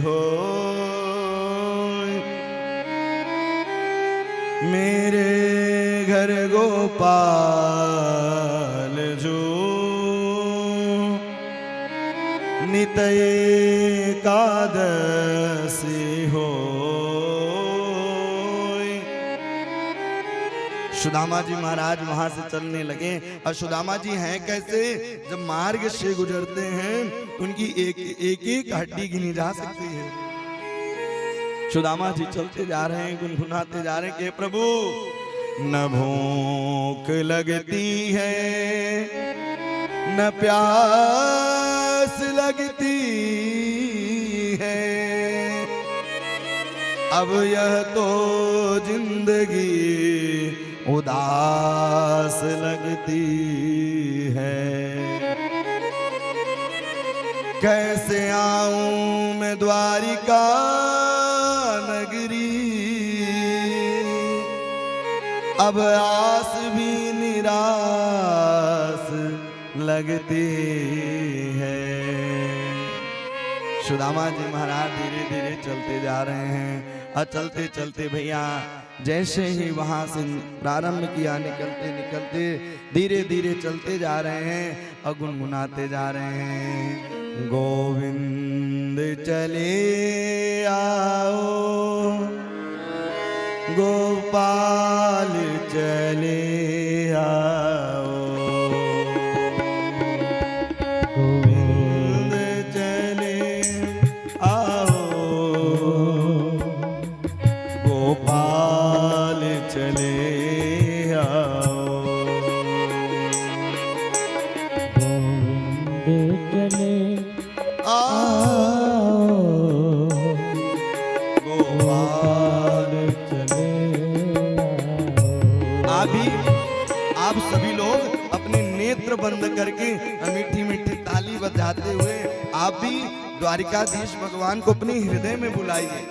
हो, मेरे घर गोपाल जो नित एकादशी हो। सुदामा जी महाराज वहां से चलने लगे, और सुदामा जी हैं कैसे? जब मार्ग से गुजरते हैं उनकी एक हड्डी गिनी जा सकती है। सुदामा जी चलते जा रहे हैं, गुनगुनाते जा रहे हैं कि प्रभु न भूख लगती है न प्यास लगती है, अब यह तो जिंदगी उदास लगती है। कैसे आऊं मैं द्वारिका नगरी, अब आस भी निराश लगती है। सुदामा जी महाराज धीरे धीरे चलते जा रहे हैं, और चलते चलते भैया जैसे ही वहां से प्रारंभ किया, निकलते निकलते धीरे धीरे चलते जा रहे हैं और गुनगुनाते जा रहे हैं, गोविंद चले आओ, गोपाल चले आओ, गोविंद चले आओ, गोपाल चले आओ, गोविंद चले आओ, गोपाल चले आप सभी लोग अपने नेत्र बंद करके मीठी मीठी ताली बजाते हुए आप भी द्वारिकाधीश भगवान को अपने हृदय में बुलाइए।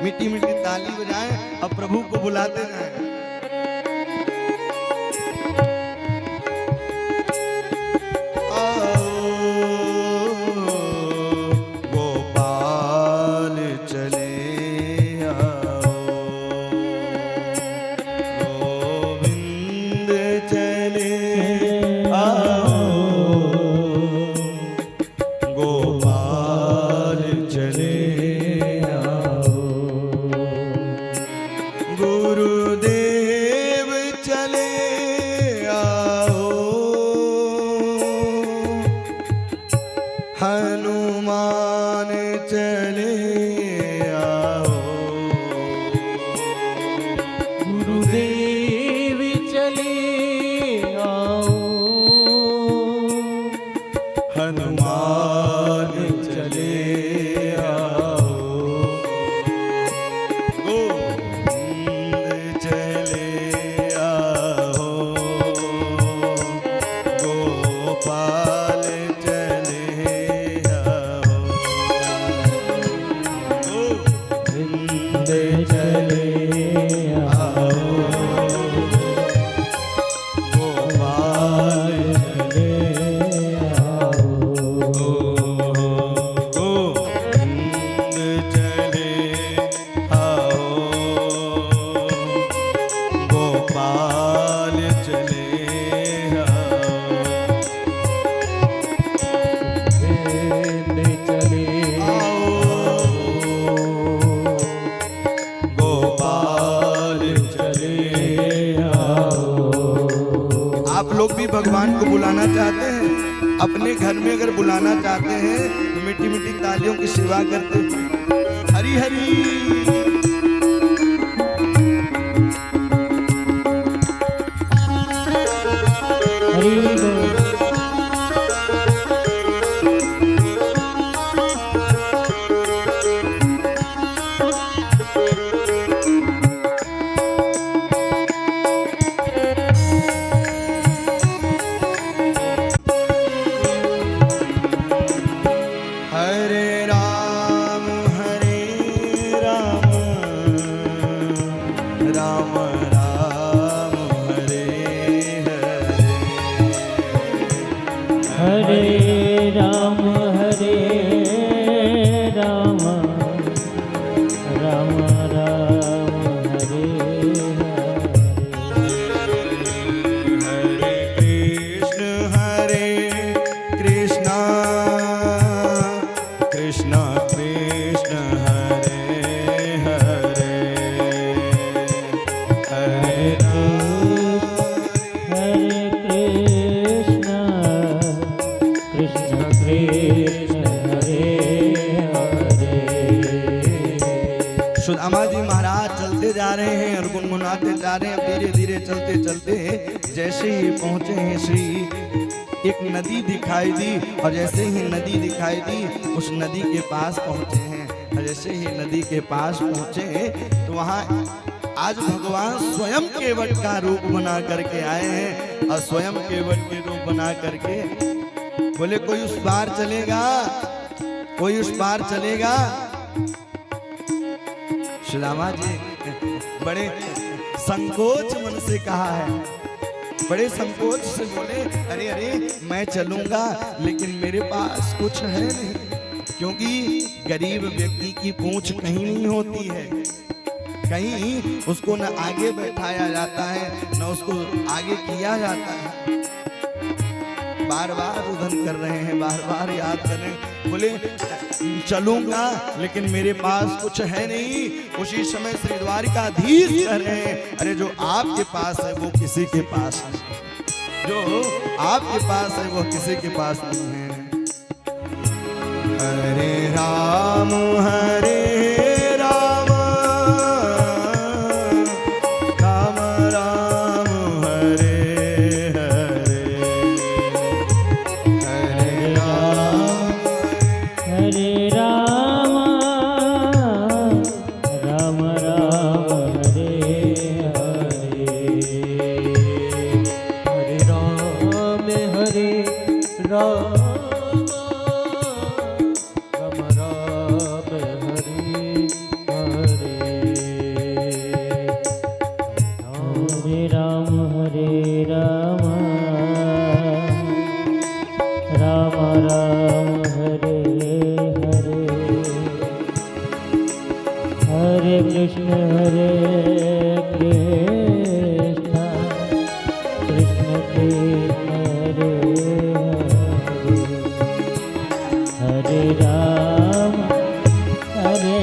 मीठी मीठी ताली बजाएं और प्रभु को बुलाते जाएं। गोपाल चले आओ, गोविंद चले आओ, गोपाल चले आओ, गुरुदेव लोग भी भगवान को बुलाना चाहते हैं, अपने घर में अगर बुलाना चाहते हैं तो मीठी मीठी तालियों की सेवा करते हैं। हरि हरि। सुदामा जी महाराज चलते जा रहे हैं और गुनगुनाते जा रहे हैं। धीरे धीरे चलते चलते जैसे ही पहुंचे हैं श्री एक नदी दिखाई दी, और जैसे ही नदी दिखाई दी उस नदी के पास पहुंचे हैं। और जैसे ही नदी के पास पहुंचे तो वहां आज भगवान स्वयं केवट का रूप बना करके आए हैं। और स्वयं केवट के रूप बना करके बोले कोई उस पार चलेगा, कोई उस पार चलेगा। सुदामा जी बड़े संकोच मन से कहा है, बड़े संकोच से बोले अरे अरे मैं चलूंगा लेकिन मेरे पास कुछ है नहीं, क्योंकि गरीब व्यक्ति की पूंछ कहीं नहीं होती है, कहीं उसको न आगे बैठाया जाता है न उसको आगे किया जाता है। बार बार रुदन कर रहे हैं, बार बार याद कर रहे हैं। बोले चलूंगा लेकिन मेरे पास कुछ है नहीं। उसी समय श्री द्वारिकाधीश कह रहे हैं अरे जो आपके पास है वो किसी के पास है, जो आपके पास है वो किसी के पास नहीं है। हरे राम हरे राम राम राम हरे हरे, हरे राम हरे राम राम राम हरे हरे, हरे राम हरे राम हरे राम हरे राम राम राम हरे हरे, हरे कृष्ण कृष्ण कृष्ण कृष्ण हरे हरे, हरे राम हरे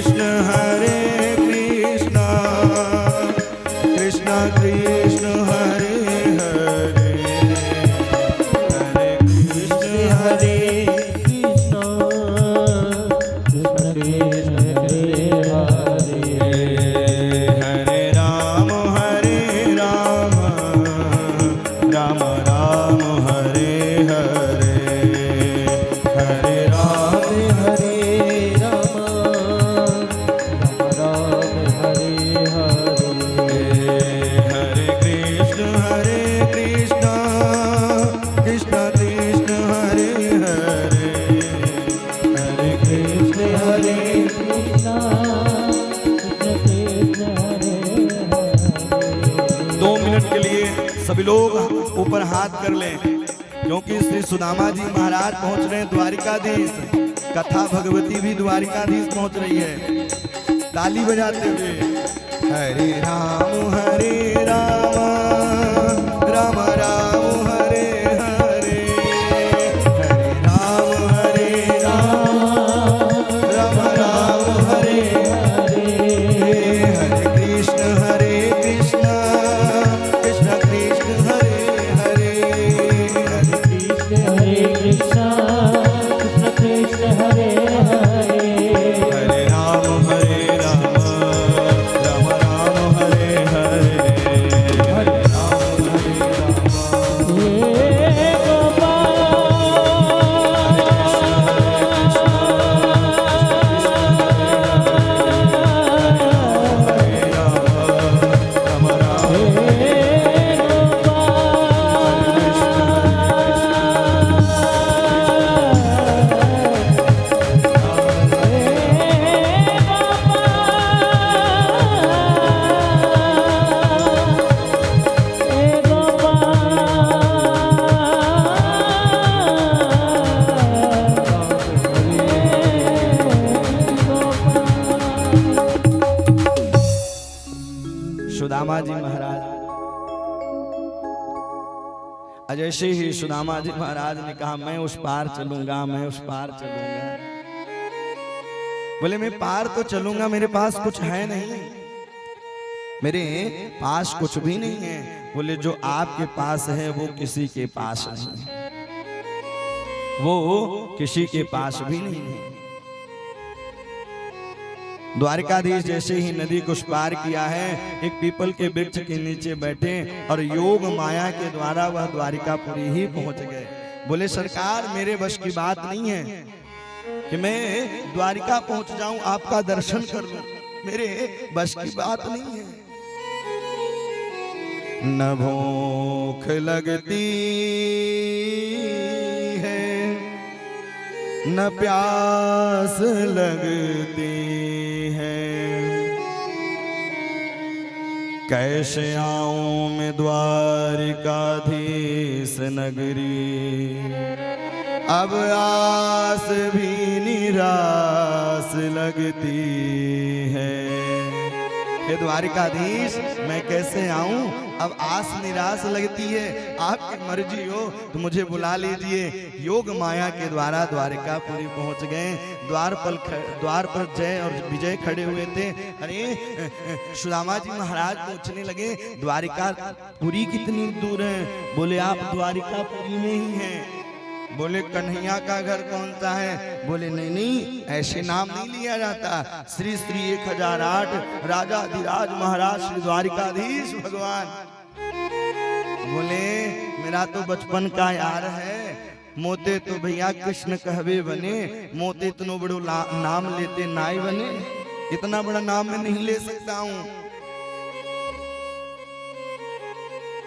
कृष्ण हरे हरे, हरे कृष्ण हरे कृष्ण कृष्ण कृष्ण हरे हरे, हरे राम राम राम हरे हरे, हरे राम राम राम हरे हरे, हरे कृष्ण कृष्ण कृष्ण हरे हरे, हरे कृष्ण हरे कृष्ण कृष्ण कृष्ण हरे हरे। 2 मिनट के लिए सभी लोग ऊपर हाथ कर लें, क्योंकि श्री सुदामा जी महाराज पहुंच रहे हैं द्वारिकाधीश। कथा भगवती भी द्वारिकाधीश पहुंच रही है, ताली बजाते हुए। हरे राम राम राम हरे हरे, हरे महाराज। जैसे ही सुदामा जी महाराज ने कहा मैं उस पार चलूंगा, मैं उस पार चलूंगा, बोले मैं पार तो चलूंगा, मेरे पास कुछ है नहीं, मेरे पास कुछ भी नहीं है। बोले जो आपके पास है वो किसी के पास नहीं है, वो किसी के पास भी नहीं है। द्वारिकाधीश जैसे ही नदी को पार किया है, एक पीपल के वृक्ष के नीचे बैठे और योग माया के द्वारा वह द्वारिकापुरी ही पहुंच गए। बोले सरकार मेरे बस की बात नहीं है कि मैं द्वारिका पहुंच जाऊं, आपका दर्शन कर लूं, मेरे बस की बात नहीं है। न भूख लगती है न प्यास लगती है, कैसे आऊं मैं द्वारिकाधीश नगरी, अब आस भी निराश लगती है। हे द्वारिकाधीश मैं कैसे आऊं, अब आस निराश लगती है, आपकी मर्जी हो तो मुझे बुला लीजिए। योग माया के द्वारा द्वारिकापुरी पहुंच गए। द्वार पर जय और विजय खड़े हुए थे। अरे सुदामा जी महाराज पूछने लगे द्वारिकापुरी कितनी दूर है? बोले आप द्वारिकापुरी में ही हैं। बोले कन्हैया का घर कौन सा है? बोले नहीं नहीं ऐसे नाम नहीं लिया जाता, श्री श्री 1008 राजाधिराज महाराज श्री द्वारिकाधीश भगवान। बोले मेरा तो बचपन का यार है, मोते तो भैया कृष्ण कहवे बने, मोते इतना बड़ो नाम लेते नाई बने, इतना बड़ा नाम मैं नहीं ले सकता हूँ।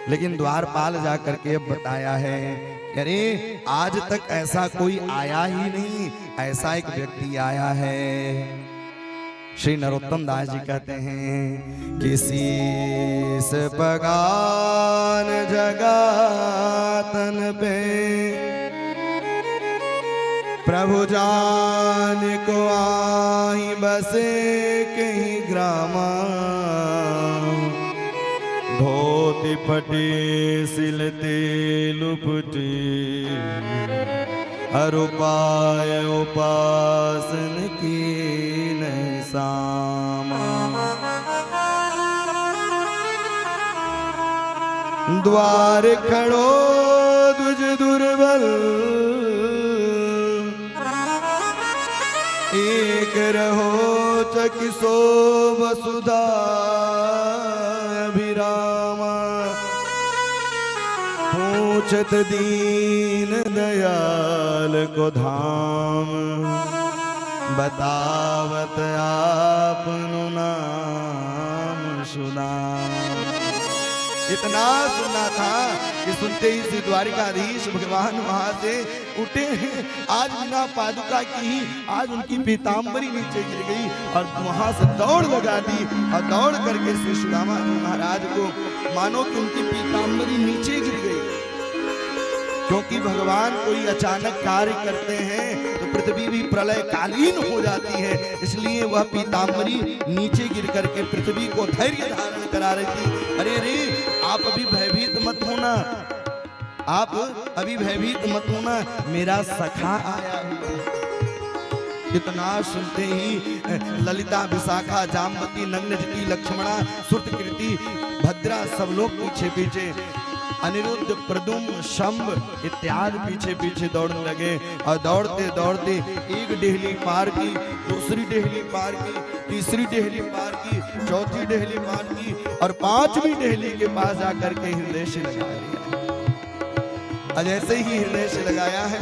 लेकिन द्वारपाल जा करके अब बताया है, अरे आज तक ऐसा कोई आया ही नहीं, ऐसा एक व्यक्ति आया है। श्री नरोत्तम दास जी कहते हैं किसी से पगान जगातन पे, प्रभु जान को आई बसे कहीं ग्रामा, धोती फटी सिलते लुपटी, हर उपाय उपासन की नहीं सामा। द्वार खड़ो दुज दुर्बल, एक रहो चकिसो वसुधा अभिरामा, पूछत दीन दयाल को धाम, बतावत आपनु नाम सुनाम। इतना सुना था कि सुनते ही श्री द्वारिकाधीश भगवान वहां से उठे। आज बिना पादुका की ही आज उनकी पीताम्बरी नीचे गिर गई और वहां से दौड़ लगा दी और दौड़ करके श्री सुदामा जी महाराज को मानो कि उनकी पीताम्बरी नीचे गिर गई। क्योंकि भगवान कोई अचानक कार्य करते हैं तो पृथ्वी भी प्रलय कालीन हो जाती है, इसलिए वह पीताम्बरी नीचे गिर करके पृथ्वी को धैर्य धारण करा रही थी। अरे अरे आप अभी भयभीत मत होना, आप अभी भयभीत मत होना, मेरा सखा आया है। इतना सुनते ही ललिता विशाखा जामवती नग्नजटी लक्ष्मणा सुरतकीर्ति भद्रा सब लोग पीछे पीछे, अनिरुद्ध प्रद्युम्न शंभ इत्यादि पीछे पीछे दौड़ने लगे। और दौड़ते दौड़ते एक डेहली पार की, दूसरी डेहली पार की, तीसरी डेहली पार की, चौथी डेहली पार की और पांचवी डेहली के पास जाकर के हृदय से लगा लिया। और जैसे ही हृदय से लगाया है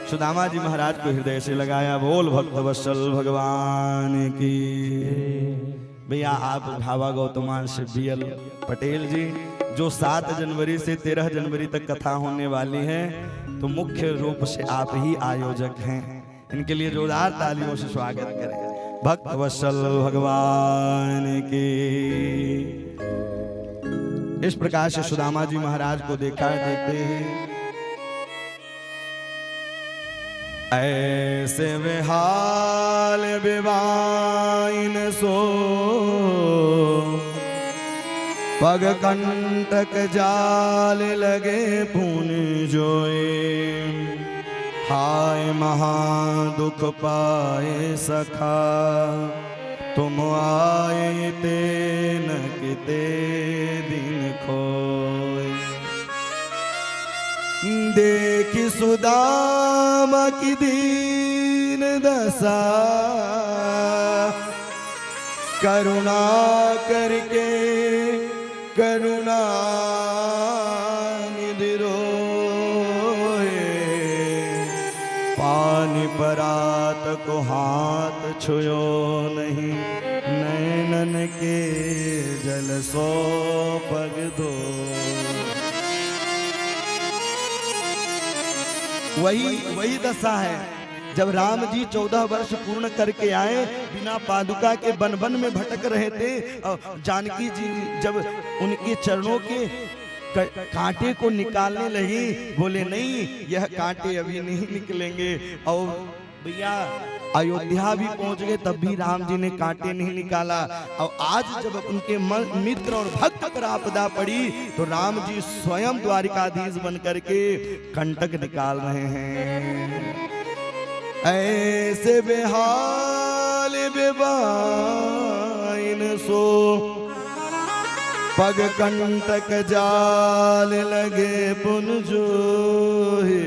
सुदामा जी महाराज को हृदय से लगाया। बोल भक्त वत्सल भगवान की। भैया आप भावा गौतमान से बीएल पटेल जी जो 7 जनवरी से 13 जनवरी तक कथा होने वाली है, तो मुख्य रूप से आप ही आयोजक हैं। इनके लिए जोरदार तालियों से स्वागत करें। भक्त वत्सल भगवान की। इस प्रकार से सुदामा जी महाराज को देखा देखते हैं ऐसे बेहाल बेबाइन सो पग कंटक जाल लगे पुन जोए। हाय महा दुख पाए सखा तुम आए ते न किते दिन खोए। देख सुदामा की दीन दशा करुणा करके करुणा निधि रोए। पानी परात को हाथ छुयो नहीं नैनन के जल सो पग दो। वही दशा है जब राम जी 14 वर्ष पूर्ण करके आए, बिना पादुका के वन वन में भटक रहे थे। और जानकी जी जब उनके चरणों के कांटे को निकालने लगी, बोले नहीं यह कांटे अभी नहीं निकलेंगे। और भैया अयोध्या भी पहुंच गए तब भी राम जी ने कांटे नहीं निकाला। और आज जब उनके मित्र और भक्त पर आपदा पड़ी तो राम जी स्वयं द्वारिकाधीश बन करके कंटक निकाल रहे हैं। ऐसे बेहाल बेबाइन सो पग कंटक जाल लगे पुन जोए।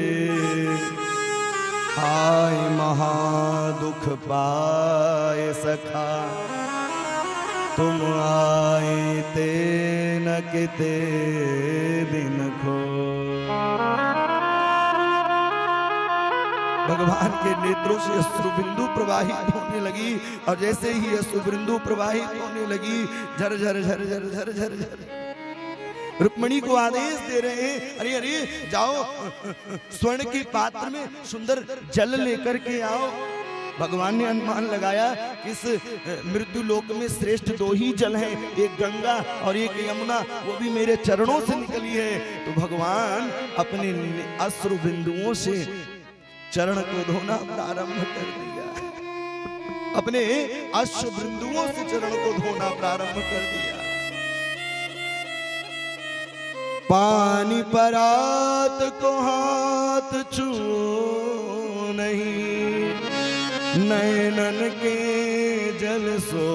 हाय महा दुख पाए सखा तुम आए ते न किते दिन खो। भगवान के नेत्रों से अश्रुबिंदु प्रवाहित होने लगी और जैसे ही अश्रुबिंदु प्रवाहित होने लगी झर झर झर झर झर झर झर रुक्मिणी को आदेश दे रहे हैं, अरे अरे जाओ स्वर्ण के पात्र में सुंदर जल लेकर के आओ। भगवान ने अनुमान लगाया इस मृत्यु लोक में श्रेष्ठ 2 ही जल हैं, एक गंगा और एक यमुना, वो भी मेरे चरणों से निकली है। तो भगवान अपने अश्रु बिंदुओं से चरण को धोना प्रारंभ कर दिया, अपने अश्रु बिंदुओं से चरण को धोना प्रारंभ कर दिया। पानी परात को हाथ छू नहीं नैनन के जल सो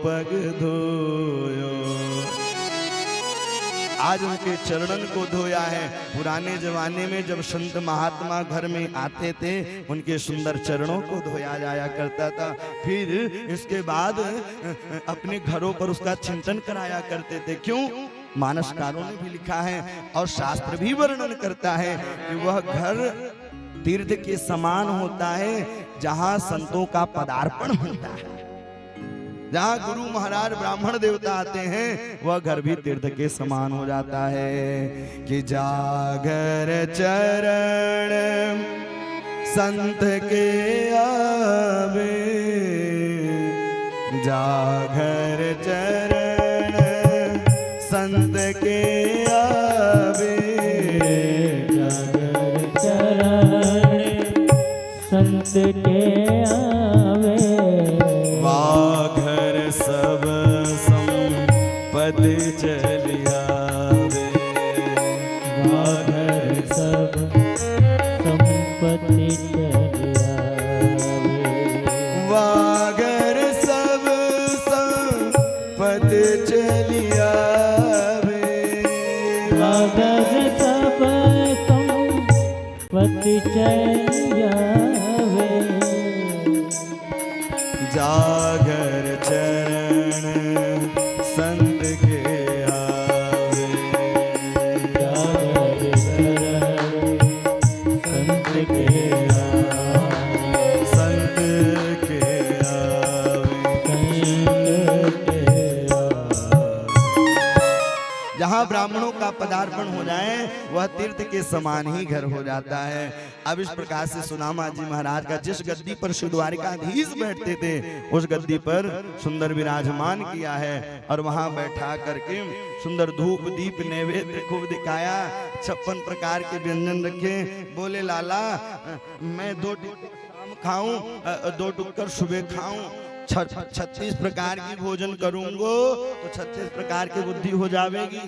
पग धोयो। आज उनके चरणन को धोया है। पुराने जमाने में जब संत महात्मा घर में आते थे उनके सुंदर चरणों को धोया जाया करता था। फिर इसके बाद अपने घरों पर उसका चिंतन कराया करते थे। क्यों? मानसकारों ने भी लिखा है और शास्त्र भी वर्णन करता है कि वह घर तीर्थ के समान होता है जहां संतों का पदार्पण होता है। जहां गुरु महाराज ब्राह्मण देवता आते हैं वह घर भी तीर्थ के समान हो जाता है। कि जागर चरण संत के आवे, जागर चरण संत के आवे, जागर चरण संत के आवे। वाघर सब संपत्ति चली आवे, वाघर सब संपत्ति चली आवे, वाघर सब संपत्ति चली आवे, वाघर सब संपत्ति चली आवे। जागर चरण संत के आवे, जागर चरण संत के आवे, संत के आवे, संत के आवे। जहां ब्राह्मणों का पदार्पण हो जाए वह तीर्थ के समान ही घर हो जाता है। अब इस प्रकार से सुदामा जी महाराज का जिस गद्दी पर श्री द्वारिकाधीश बैठते थे उस गद्दी पर सुंदर विराजमान किया है और वहां बैठा करके सुंदर धूप दीप नैवेद्य खूब दिखाया, 56 प्रकार के व्यंजन रखे। बोले लाला मैं 2 शाम खाऊं, 2 टुक्कर सुबह खाऊं, 36 प्रकार की भोजन करूंगो तो 36 प्रकार की बुद्धि हो जाएगी।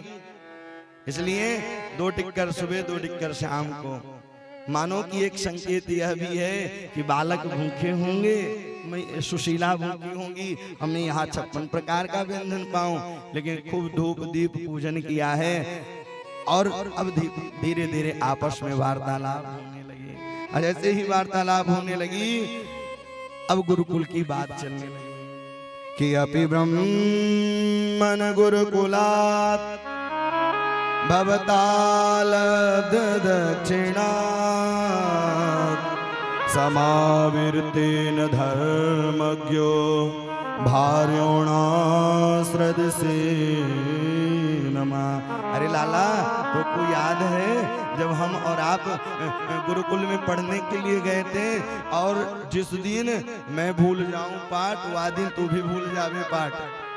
इसलिए 2 टिक्कर सुबह 2 टिक्कर शाम को। मानो कि एक संकेत यह भी है कि बालक भूखे होंगे, मैं सुशीला भूखी होंगी, हमने यहाँ 56 प्रकार का व्यंजन पाऊं, लेकिन खूब धूप दीप पूजन किया है। और अब धीरे धीरे आपस में वार्तालाप होने लगी। और जैसे ही वार्तालाप होने लगी अब गुरुकुल की बात चलने लगी कि अपि ब्रह्मन गुरुकुलात् भवतालब्ध दक्षिणात् समाविर्तेन धर्मज्ञो भार्योणाश्रदसे नमः। अरे लाला तो को याद है जब हम और आप गुरुकुल में पढ़ने के लिए गए थे और जिस दिन मैं भूल जाऊं पाठ वह दिन तू भी भूल जावे पाठ,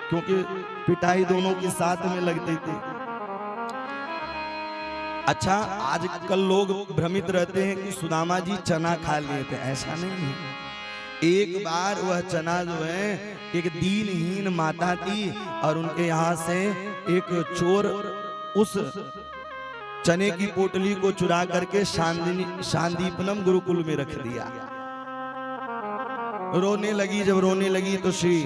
क्योंकि पिटाई दोनों के साथ में लगती थी। अच्छा आजकल लोग भ्रमित रहते हैं कि सुदामा जी चना खा लिए थे, ऐसा नहीं है। एक बार वह चना जो है एक दीनहीन माता थी और उनके यहाँ से एक चोर उस चने की पोटली को चुरा करके शांदीपनम गुरुकुल में रख दिया। रोने लगी, जब रोने लगी तो श्री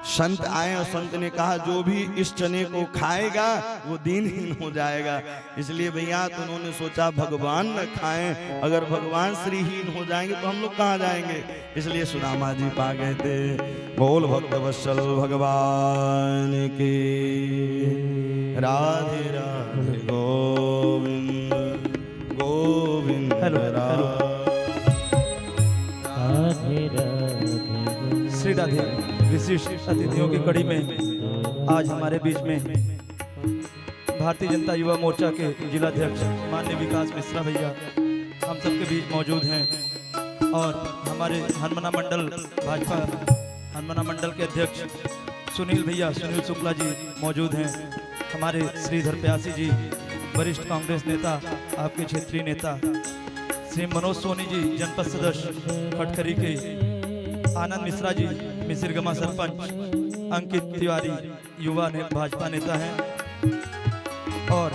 संत आए और संत ने कहा जो भी इस चने को खाएगा वो दीनहीन हो जाएगा। इसलिए भैया तो उन्होंने सोचा भगवान न खाएं, अगर भगवान श्रीहीन हो जाएंगे तो हम लोग कहाँ जाएंगे। इसलिए सुदामा जी पा गए थे। बोल भक्त वत्सल भगवान की राधे राधे गोविंद गोविंद हेलो, राधे राधे श्री राधे विशिष्ट अतिथियों की कड़ी में आज हमारे बीच में भारतीय जनता युवा मोर्चा के जिलाध्यक्ष माननीय विकास मिश्रा भैया हम सबके बीच मौजूद हैं और हमारे हनुमाना मंडल भाजपा हनुमाना मंडल के अध्यक्ष सुनील भैया सुनील शुक्ला जी मौजूद हैं। हमारे श्रीधर प्यासी जी वरिष्ठ कांग्रेस नेता, आपके क्षेत्रीय नेता श्री मनोज सोनी जी जनपद सदस्य खटखरी के, आनंद मिश्रा जी मिसिरगमा सरपंच, अंकित तिवारी युवा भाजपा नेता हैं और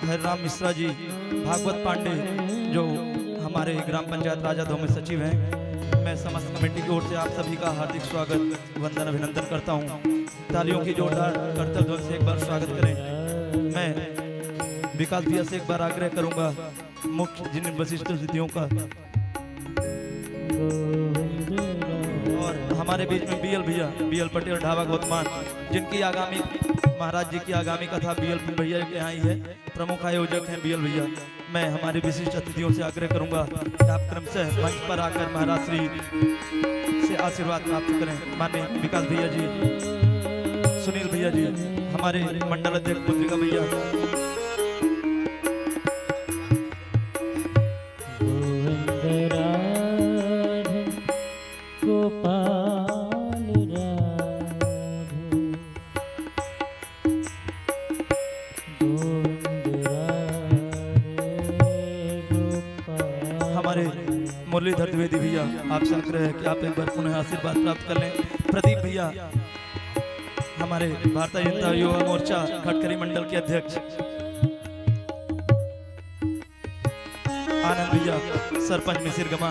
हरिराम मिश्रा जी भागवत पांडे जो हमारे ग्राम पंचायत राजाधो में सचिव हैं। मैं समस्त कमेटी की ओर से आप सभी का हार्दिक स्वागत वंदन अभिनंदन करता हूं। तालियों की जोरदार करतल ध्वनि से एक बार स्वागत करें। मैं विकास भैया से एक बार आग्रह करूंगा मुख्य जिन वरिष्ठ अतिथियों का, और हमारे बीच में बीएल भैया, बीएल पटेल ढाबा गौतमान, जिनकी आगामी महाराज जी की आगामी कथा बीएल भैया के यहाँ ही है, प्रमुख आयोजक हैं बीएल भैया। मैं हमारे विशिष्ट अतिथियों से आग्रह करूंगा कि आप क्रमशः मंच पर आकर महाराज श्री से आशीर्वाद प्राप्त करें। माननीय विकास भैया जी, सुनील भैया जी, हमारे मंडल अध्यक्ष पुत्रिका भैया, मुरलीधर द्विवेदी भैया, आपसे आग्रह है कि आप एक बार पुनः आशीर्वाद प्राप्त कर लें। प्रदीप भैया हमारे भारतीय जनता युवा मोर्चा खटखरी मंडल के अध्यक्ष, आनंद भैया सरपंच मिसिरगमा,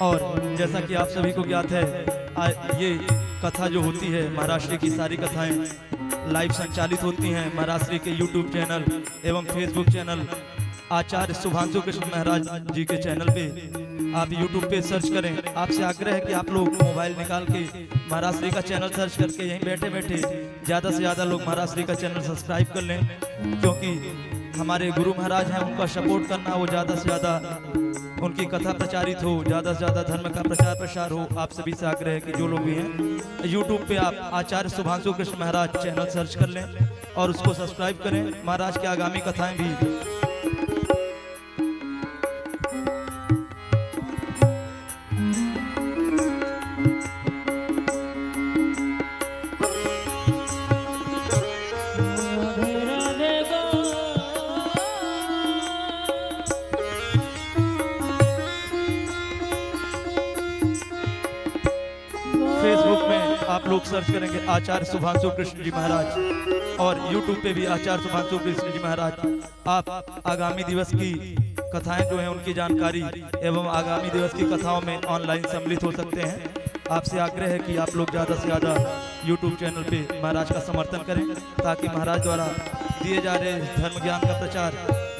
और जैसा कि आप सभी को ज्ञात है ये कथा जो होती है महाराष्ट्र की सारी कथाएं लाइव संचालित होती हैं महाराष्ट्र के यूट्यूब चैनल एवं फेसबुक चैनल आचार्य शुभांशु कृष्ण महाराज जी के चैनल पे। आप YouTube पे सर्च करें। आपसे आग्रह है कि आप लोग मोबाइल निकाल के महाराज श्री का चैनल सर्च करके यहीं बैठे बैठे ज़्यादा से ज़्यादा लोग महाराज श्री का चैनल सब्सक्राइब कर लें, क्योंकि हमारे गुरु महाराज हैं, उनका सपोर्ट करना, वो ज़्यादा से ज़्यादा उनकी कथा प्रचारित हो, ज़्यादा से ज़्यादा धर्म का प्रचार प्रसार हो। आप सभी से आग्रह है कि जो लोग भी हैं यूट्यूब पे आप आचार्य शुभांशु कृष्ण महाराज चैनल सर्च कर लें और उसको सब्सक्राइब करें। महाराज की आगामी कथाएं भी फेसबुक में आप लोग सर्च करेंगे आचार्य शुभांशु कृष्ण जी महाराज, और यूट्यूब पे भी आचार्य शुभांशु कृष्ण जी महाराज। आप आगामी दिवस की कथाएं जो हैं उनकी जानकारी एवं आगामी दिवस की कथाओं में ऑनलाइन सम्मिलित हो सकते हैं। आपसे आग्रह है कि आप लोग ज़्यादा से ज़्यादा यूट्यूब चैनल पे महाराज का समर्थन करें, ताकि महाराज द्वारा दिए जा रहे धर्म ज्ञान का प्रचार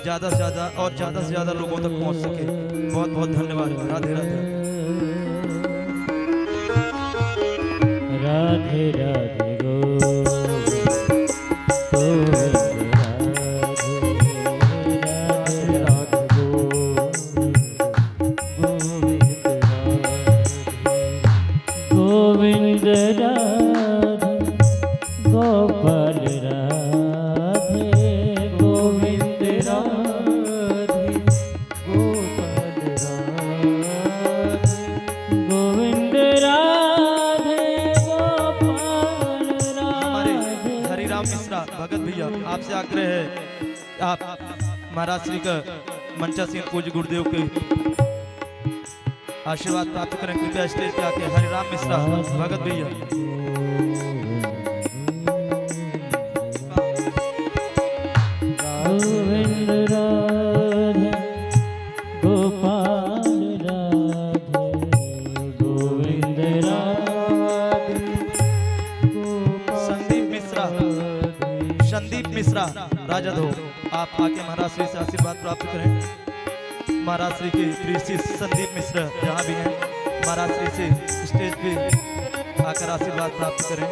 ज़्यादा से ज़्यादा और ज़्यादा से ज़्यादा लोगों तक पहुँच सके। बहुत बहुत धन्यवाद। राधे राधे। राधे राधे गोविंद राधे राधे गोविंद राधे गोपाल राधे गोविंद राधे गोपाल राधे गोविंद राधे गोपाल राधे। हरिराम मिश्रा भगत भैया, आपसे आग्रह है आप महाराज श्री का मंचा सिंह पूज्य गुरुदेव के आशीर्वाद प्राप्त करें। कृपया स्टेज पे आके हरिराम मिश्रा भगत भैया। गोविंद राधे गोपाल राधे गोविंद राधे संदीप मिश्रा राजा धो, आप आके महाराज श्री से आशीर्वाद प्राप्त करें। महाराज श्री के प्रिय शिष्य संदीप मिश्रा जहाँ भी हैं, महाराज श्री से स्टेज पे आकर आशीर्वाद प्राप्त करें।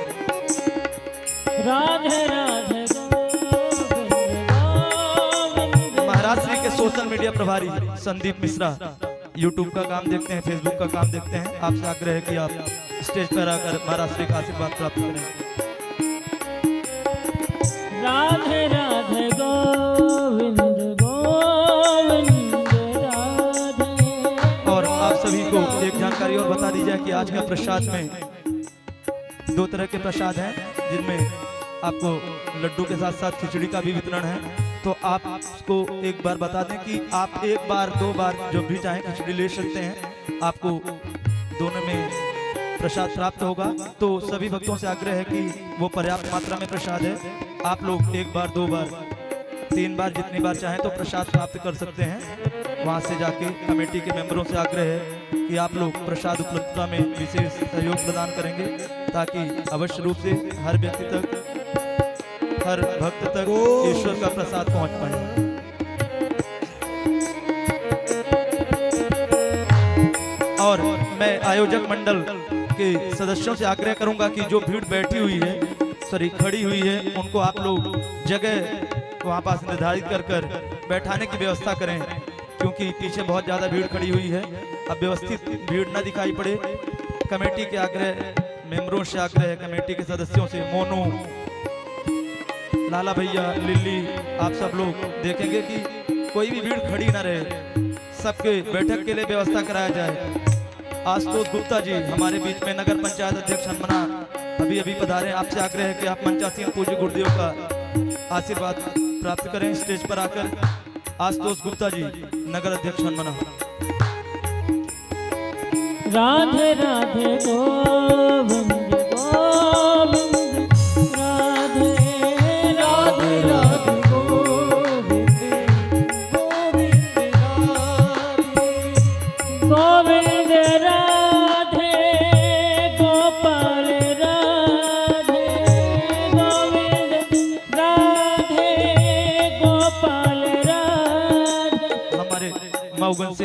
राधे राधे गोविंद गोविंद। महाराज श्री के सोशल मीडिया प्रभारी संदीप मिश्रा यूट्यूब का काम देखते हैं, फेसबुक का काम देखते हैं। आपसे आग्रह है कि आप स्टेज पर आकर महाराज श्री का आशीर्वाद प्राप्त करें। राधे राधे गोविंद गोविंद राधे। और आप सभी को एक जानकारी और बता दी जाए कि आज का प्रसाद में 2 तरह के प्रसाद हैं, जिनमें आपको लड्डू के साथ साथ खिचड़ी का भी वितरण है। तो आप उसको एक बार बता दें कि आप 1 बार 2 बार जो भी चाहें खिचड़ी ले सकते हैं, आपको दोनों में प्रसाद प्राप्त होगा। तो सभी भक्तों से आग्रह है कि वो पर्याप्त मात्रा में प्रसाद है, आप लोग 1 बार 2 बार 3 बार जितनी बार चाहें तो प्रसाद प्राप्त कर सकते हैं। वहाँ से जाके कमेटी के मेंबरों से आग्रह है कि आप लोग प्रसाद उपलब्धता में विशेष सहयोग प्रदान करेंगे, ताकि अवश्य रूप से हर व्यक्ति तक, हर भक्त तक ईश्वर का प्रसाद पहुँच पाए। और मैं आयोजक मंडल के सदस्यों से आग्रह करूंगा कि जो भीड़ बैठी हुई है, सॉरी खड़ी हुई है, उनको आप लोग जगह वहाँ पास निर्धारित कर बैठाने की व्यवस्था करें, क्योंकि पीछे बहुत ज़्यादा भीड़ खड़ी हुई है। अब व्यवस्थित भीड़ न दिखाई पड़े। कमेटी के आग्रह, मेंबरों से आग्रह है, कमेटी के सदस्यों से, मोनू, लाला भैया, लिल्ली, आप सब लोग देखेंगे कि कोई भी भीड़ खड़ी ना रहे, सबके बैठक के लिए व्यवस्था कराया जाए। आशुतोष गुप्ता जी हमारे बीच में नगर पंचायत अध्यक्ष हनुमना अभी अभी पधारे। आपसे आग्रह है कि आप मंचा सिंह पूज्य गुरुदेव का आशीर्वाद प्राप्त करें। स्टेज पर आकर आशुतोष गुप्ता जी नगर अध्यक्ष हनुमना। राधे राधे गोविंद गोविंद राधे राधे राधे गोविंद गोविंद राधे गोविंद राधे गोपाल राधे गोविंद राधे गोपाल राधे। हमारे मऊगन से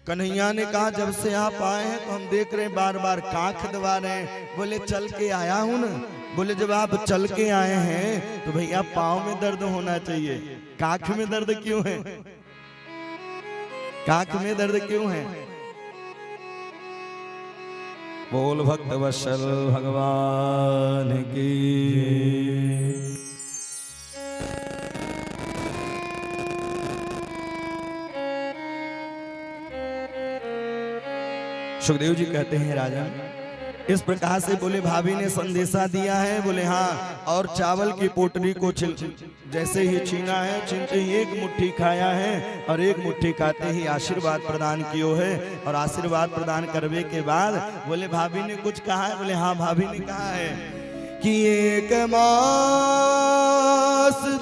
कन्हैया ने कहा जब से आप आए हैं तो हम देख रहे हैं बार बार कांख दबा रहे हैं। बोले चल के आया हूं ना। बोले जब आप चल के आए हैं तो भैया पाँव में दर्द होना चाहिए, कांख में दर्द क्यों है? कांख में दर्द क्यों है? बोल भक्त वत्सल भगवान की। सुखदेव जी कहते हैं राजन, इस प्रकार से बोले भाभी ने संदेशा दिया है। बोले हाँ, और चावल की पोटली को जैसे ही छीना है, छीनते ही एक मुट्ठी खाया है और एक मुट्ठी खाते ही आशीर्वाद प्रदान कियो है। और आशीर्वाद प्रदान करने के बाद बोले भाभी ने कुछ कहा है? बोले हाँ, भाभी ने कहा है कि एक मास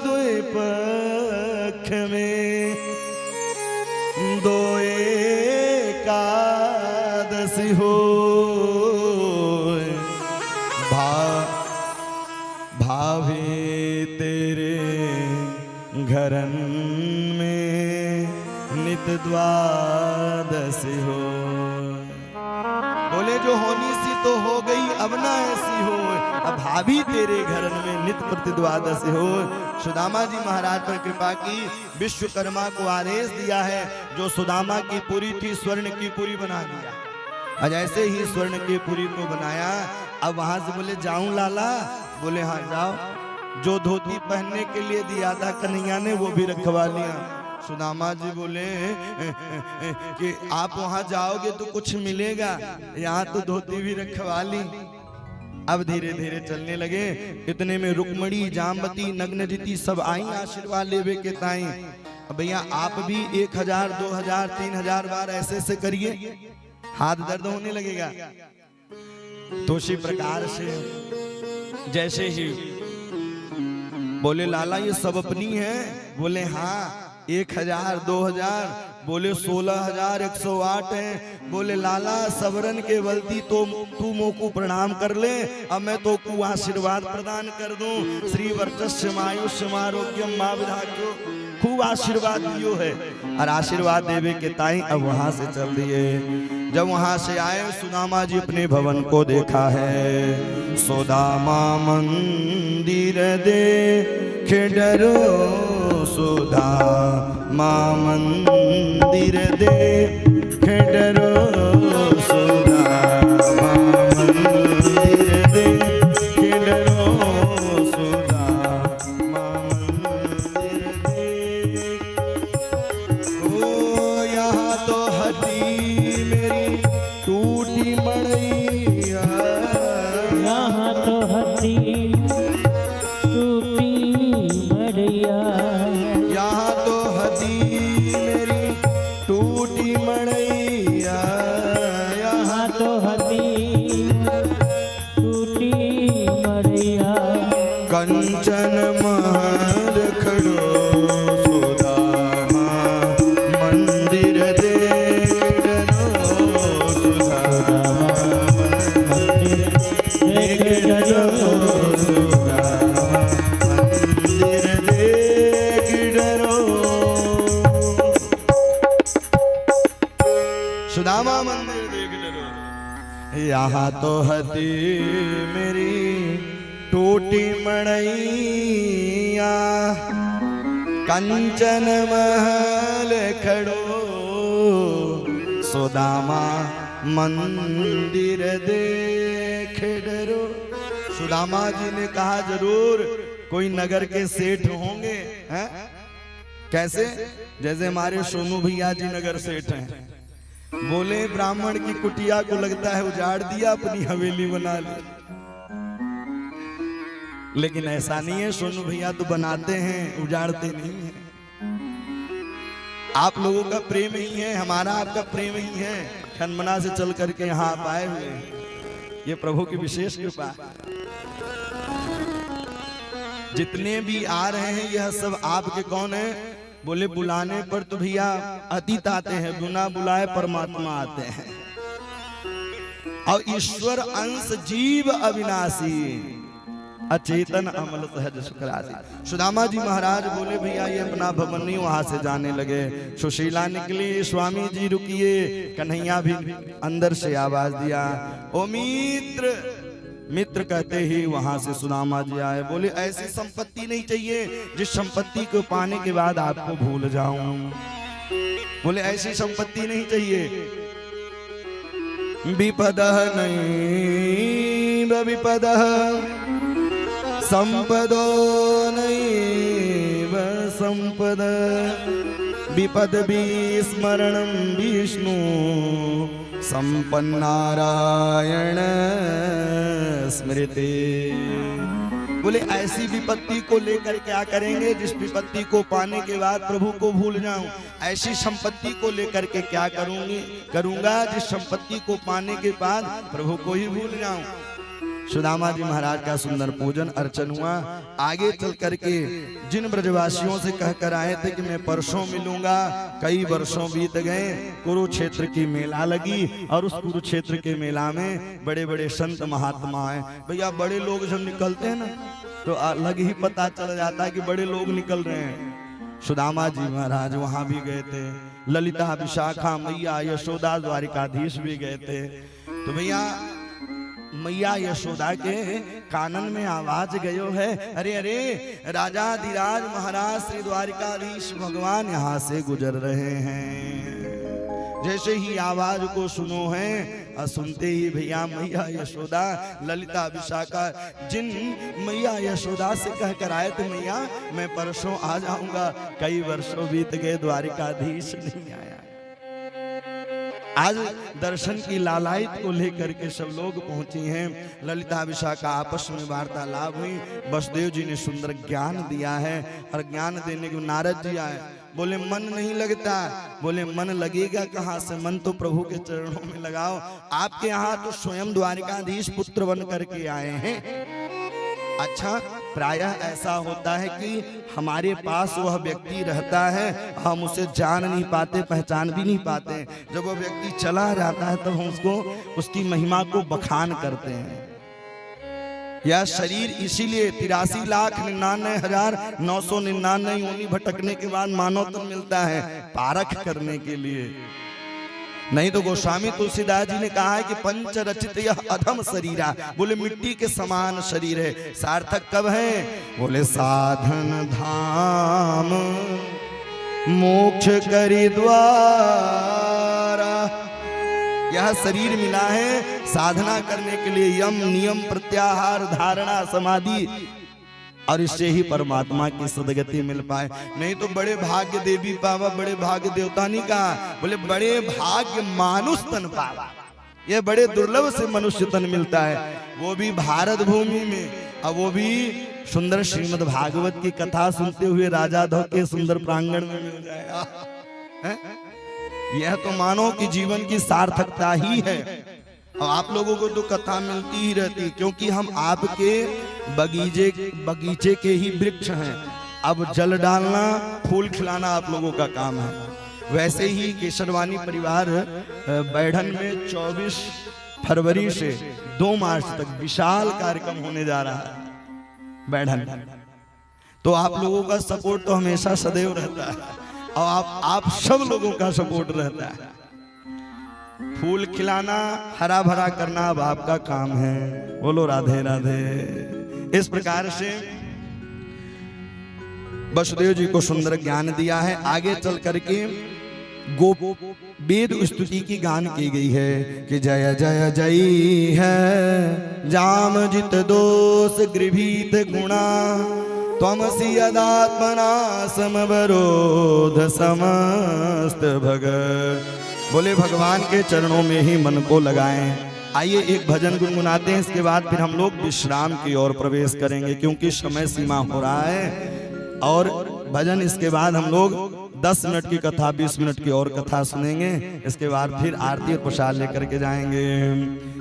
दुई पक्ष में दो एकादशी हो, भावे तेरे घरन में नित द्वादशी हो। बोले जो होनी सी तो हो गई, अब ना ऐसी हो, अब भाभी तेरे घरन में नित प्रति द्वादशी हो। सुदामा जी महाराज पर कृपा की, विश्वकर्मा को आदेश दिया है, जो सुदामा की पुरी थी स्वर्ण की पुरी बना दिया। और जैसे ही स्वर्ण की पुरी को बनाया, अब वहां से बोले जाऊं लाला? बोले हाँ जाओ। जो धोती पहनने के लिए दिया था कन्हैया ने वो भी रखवा लिया। सुदामा जी बोले कि आप वहां जाओगे तो कुछ मिलेगा, यहाँ तो धोती भी रखवा ली। अब धीरे धीरे चलने लगे। इतने में रुक्मणी, जामवती, नग्नजिती सब आई आशीर्वाद लेवे के ताई। अब भैया आप भी 1000, 2000, 3000 बार ऐसे ऐसे करिए, हाथ दर्द होने लगेगा। तो इसी प्रकार से जैसे ही बोले लाला ये सब अपनी है? बोले हाँ। 1000, 2000, बोले 16108 है। बोले लाला सबरन के बलती तो तू मोको प्रणाम कर ले, अब मैं तो को आशीर्वाद प्रदान कर दूं। श्री वर्चस्यमायुष्यम आरोग्यम मां विधाक्यो, खूब आशीर्वाद दियो है। और आशीर्वाद देवे के ताई अब वहां से चल दिए। जब वहां से आए, सुदामा जी अपने भवन को देखा है। सुदामा मंदिर देखे डरो, सुदामा मंदिर देखे डरो, सुदामा मंदिर देखे डरो, सुदामा मंदिर देखे। ओ यहाँ तो हटी मेरी टूटी मड़ैया, यहाँ तो हटी टूटी मड़ैया, यहाँ तो हटी मेरी टूटी मड़ैया, यहाँ तो हटी टूटी मड़ैया। कंचन महल खड़ो, सुदामा मंदिर देख डरो, सुदामा मंदिर देख डरो, सुदामा मंदिर देख डरो। सुदामा मंदिर देख डरो, यहाँ तो हती मेरी टूटी मड़ैया, कंचन महल खड़ो, सुदामा मंदिर देख डरो। सुदामा जी ने कहा जरूर कोई नगर के सेठ होंगे, हैं? कैसे? जैसे हमारे सोनू भैया जी नगर सेठ हैं। बोले ब्राह्मण की कुटिया को लगता है उजाड़ दिया, अपनी हवेली बना ली। लेकिन ऐसा नहीं है, सोनू भैया तो बनाते हैं, उजाड़ते नहीं है। आप लोगों का प्रेम ही है, हमारा आपका प्रेम ही है। खनमना से चल करके यहाँ आप आए हुए हैं, ये प्रभु की विशेष कृपा। जितने भी आ रहे हैं यह सब आपके कौन है? बोले बुलाने पर तो भैया अतीत आते हैं, बिना बुलाए परमात्मा आते हैं। और ईश्वर अंश जीव अविनाशी, अचेतन अमल सहज सुख राशि। सुदामा जी महाराज बोले भैया ये अपना भवन नहीं, वहां से जाने लगे। सुशीला निकली, स्वामी जी रुकिए। कन्हैया भी अंदर से आवाज दिया, ओ मित्र। मित्र कहते ही वहां से सुदामा जी आए। बोले ऐसी संपत्ति नहीं चाहिए जिस संपत्ति को पाने के बाद आपको भूल जाऊं। बोले ऐसी संपत्ति नहीं चाहिए। विपदः नैव विपदः संपदो नैव संपद विपद विस्मरणं विष्णु संपन्नारायण स्मृति। बोले ऐसी विपत्ति को लेकर क्या करेंगे जिस विपत्ति को पाने के बाद प्रभु को भूल जाऊं। ऐसी संपत्ति को लेकर के क्या करूंगा जिस संपत्ति को पाने के बाद प्रभु को ही भूल जाऊं। सुदामा जी महाराज का सुंदर पूजन अर्चन हुआ। आगे चल करके जिन ब्रजवासियों से कहकर आए थे कि मैं परसों मिलूंगा, कई वर्षों बीत गए। कुरुक्षेत्र की मेला लगी और उस कुरुक्षेत्र के मेला में बड़े बड़े संत महात्मा आए। भैया बड़े लोग जब निकलते हैं ना तो अलग ही पता चल जाता है कि बड़े लोग निकल रहे हैं। सुदामा जी महाराज वहां भी गए थे। ललिता, विशाखा, मैया यशोदा, द्वारिकाधीश भी गए थे। तो भैया मैया यशोदा के कानन में आवाज गयो है, अरे अरे राजाधिराज महाराज श्री द्वारिकाधीश भगवान यहाँ से गुजर रहे हैं। जैसे ही आवाज को सुनो है और सुनते ही भैया मैया यशोदा, ललिता, विशाखा जिन मैया यशोदा से कहकर आए थे मैया मैं परसों आ जाऊंगा, कई वर्षों बीत गए, द्वारिकाधीश नहीं आया। आज दर्शन की लालायत को लेकर के सब लोग पहुंची हैं। ललिता, विशाखा आपस में वार्तालाप हुई। वसुदेव जी ने सुंदर ज्ञान दिया है और ज्ञान देने को नारद जी आए। बोले मन नहीं लगता। बोले मन लगेगा कहाँ से, मन तो प्रभु के चरणों में लगाओ। आपके यहाँ तो स्वयं द्वारिकाधीश पुत्र बन करके आए हैं। अच्छा, प्रायः ऐसा होता है कि हमारे पास वह व्यक्ति रहता है, हम उसे जान नहीं पाते, पहचान भी नहीं पाते। जब वह व्यक्ति चला जाता है तब हम उसको उसकी महिमा को बखान करते हैं। यह शरीर इसीलिए 83,99,999 योनि भटकने के बाद मानव तन मिलता है, पारख करने के लिए। नहीं तो गोस्वामी तुलसीदास जी ने कहा है कि पंच रचित यह अधम शरीरा। बोले मिट्टी के समान शरीर है, सार्थक कब है? बोले साधन धाम मोक्ष करी द्वारा। यह शरीर मिला है साधना करने के लिए, यम नियम प्रत्याहार धारणा समाधि, और इससे ही परमात्मा की सदगति मिल पाए। नहीं तो बड़े भाग्य देवी पावा, बड़े भाग्य देवता नहीं कहा, बोले बड़े भाग्य मानुष तन पावा। ये बड़े दुर्लभ से मनुष्य तन मिलता है, वो भी भारत भूमि में, और वो भी सुंदर श्रीमद् भागवत की कथा सुनते हुए राजा धव के सुंदर प्रांगण में मिल जाएगा। यह तो मानो कि जीवन की सार्थकता ही है। और आप लोगों को तो कथा मिलती ही रहती है, क्योंकि हम आपके बगीचे के ही वृक्ष हैं। अब जल डालना, फूल खिलाना आप लोगों का काम है। वैसे ही केसरवानी परिवार बैठन में 24 फरवरी से 2 मार्च तक विशाल कार्यक्रम होने जा रहा है बैठन। तो आप लोगों का सपोर्ट तो हमेशा सदैव रहता है, और आप सब लोगों का सपोर्ट रहता है। फूल खिलाना, हरा भरा करना अब आपका काम है। बोलो राधे राधे। इस प्रकार से वसुदेव जी को सुंदर ज्ञान दिया है। आगे चल करके वेद स्तुति की गान की गई है कि जय जय जय है जामजित दोष गृभीत गुणा त्वमसि यदात्मना समवरोध समस्त भगत। बोले भगवान के चरणों में ही मन को लगाएं। आइए एक भजन गुनगुनाते हैं, इसके बाद फिर हम लोग विश्राम की ओर प्रवेश करेंगे, क्योंकि समय सीमा हो रहा है। और भजन इसके बाद हम लोग 10 मिनट की कथा, 20 मिनट की और कथा सुनेंगे। इसके बाद फिर आरती और प्रसाद लेकर के जाएंगे।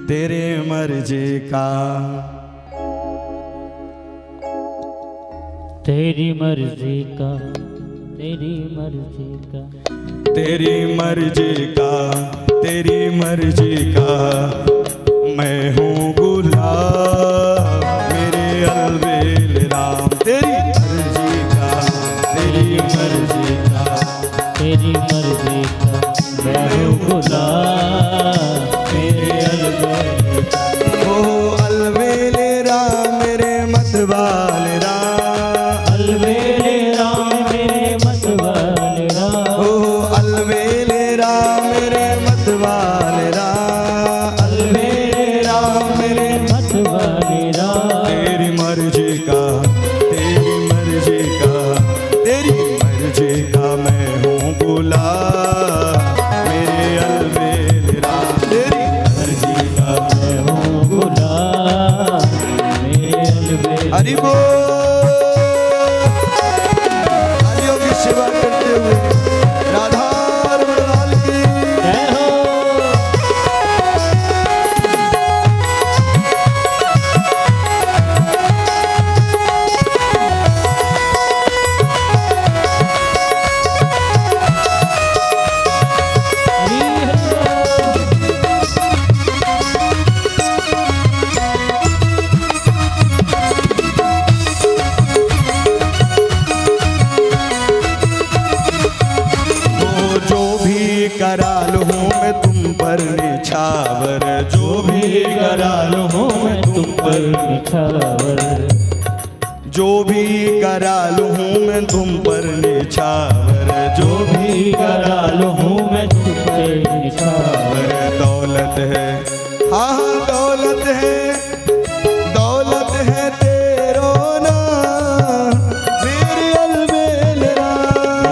तेरे मर्जी का, तेरी मर्जी का, तेरी मर्जी का, तेरी मर्जी का, तेरी मर्जी का मैं हूँ गुलाब मेरे अलविदा। अलबेले राम मेरे मतवाले राम, ओ अलबेले राम मेरे मतवाले राम, अलबेले राम मेरे मतवाले राम। तेरी मर्जी का, तेरी मर्जी का, तेरी मर्जी का मैं हूँ गुलाम, मेरे अलबेले राम, तेरी मर्जी का मैं हूँ गुलाम मेरे अलबेले। हरि बोल। हरियों की सेवा करते हुए राधा रमण लाल की जय हो। जो भी करा लूँ मैं तुम पर निछावर, जो भी करा लूँ मैं तुम पर निछावर, जो भी करा लूँ मैं तुम पर निछावर, जो भी करा लूँ मैं तुम पर निछावर। दौलत है, हाँ हाँ दौलत है, दौलत है तेरो ना मेरे अलबेल राम,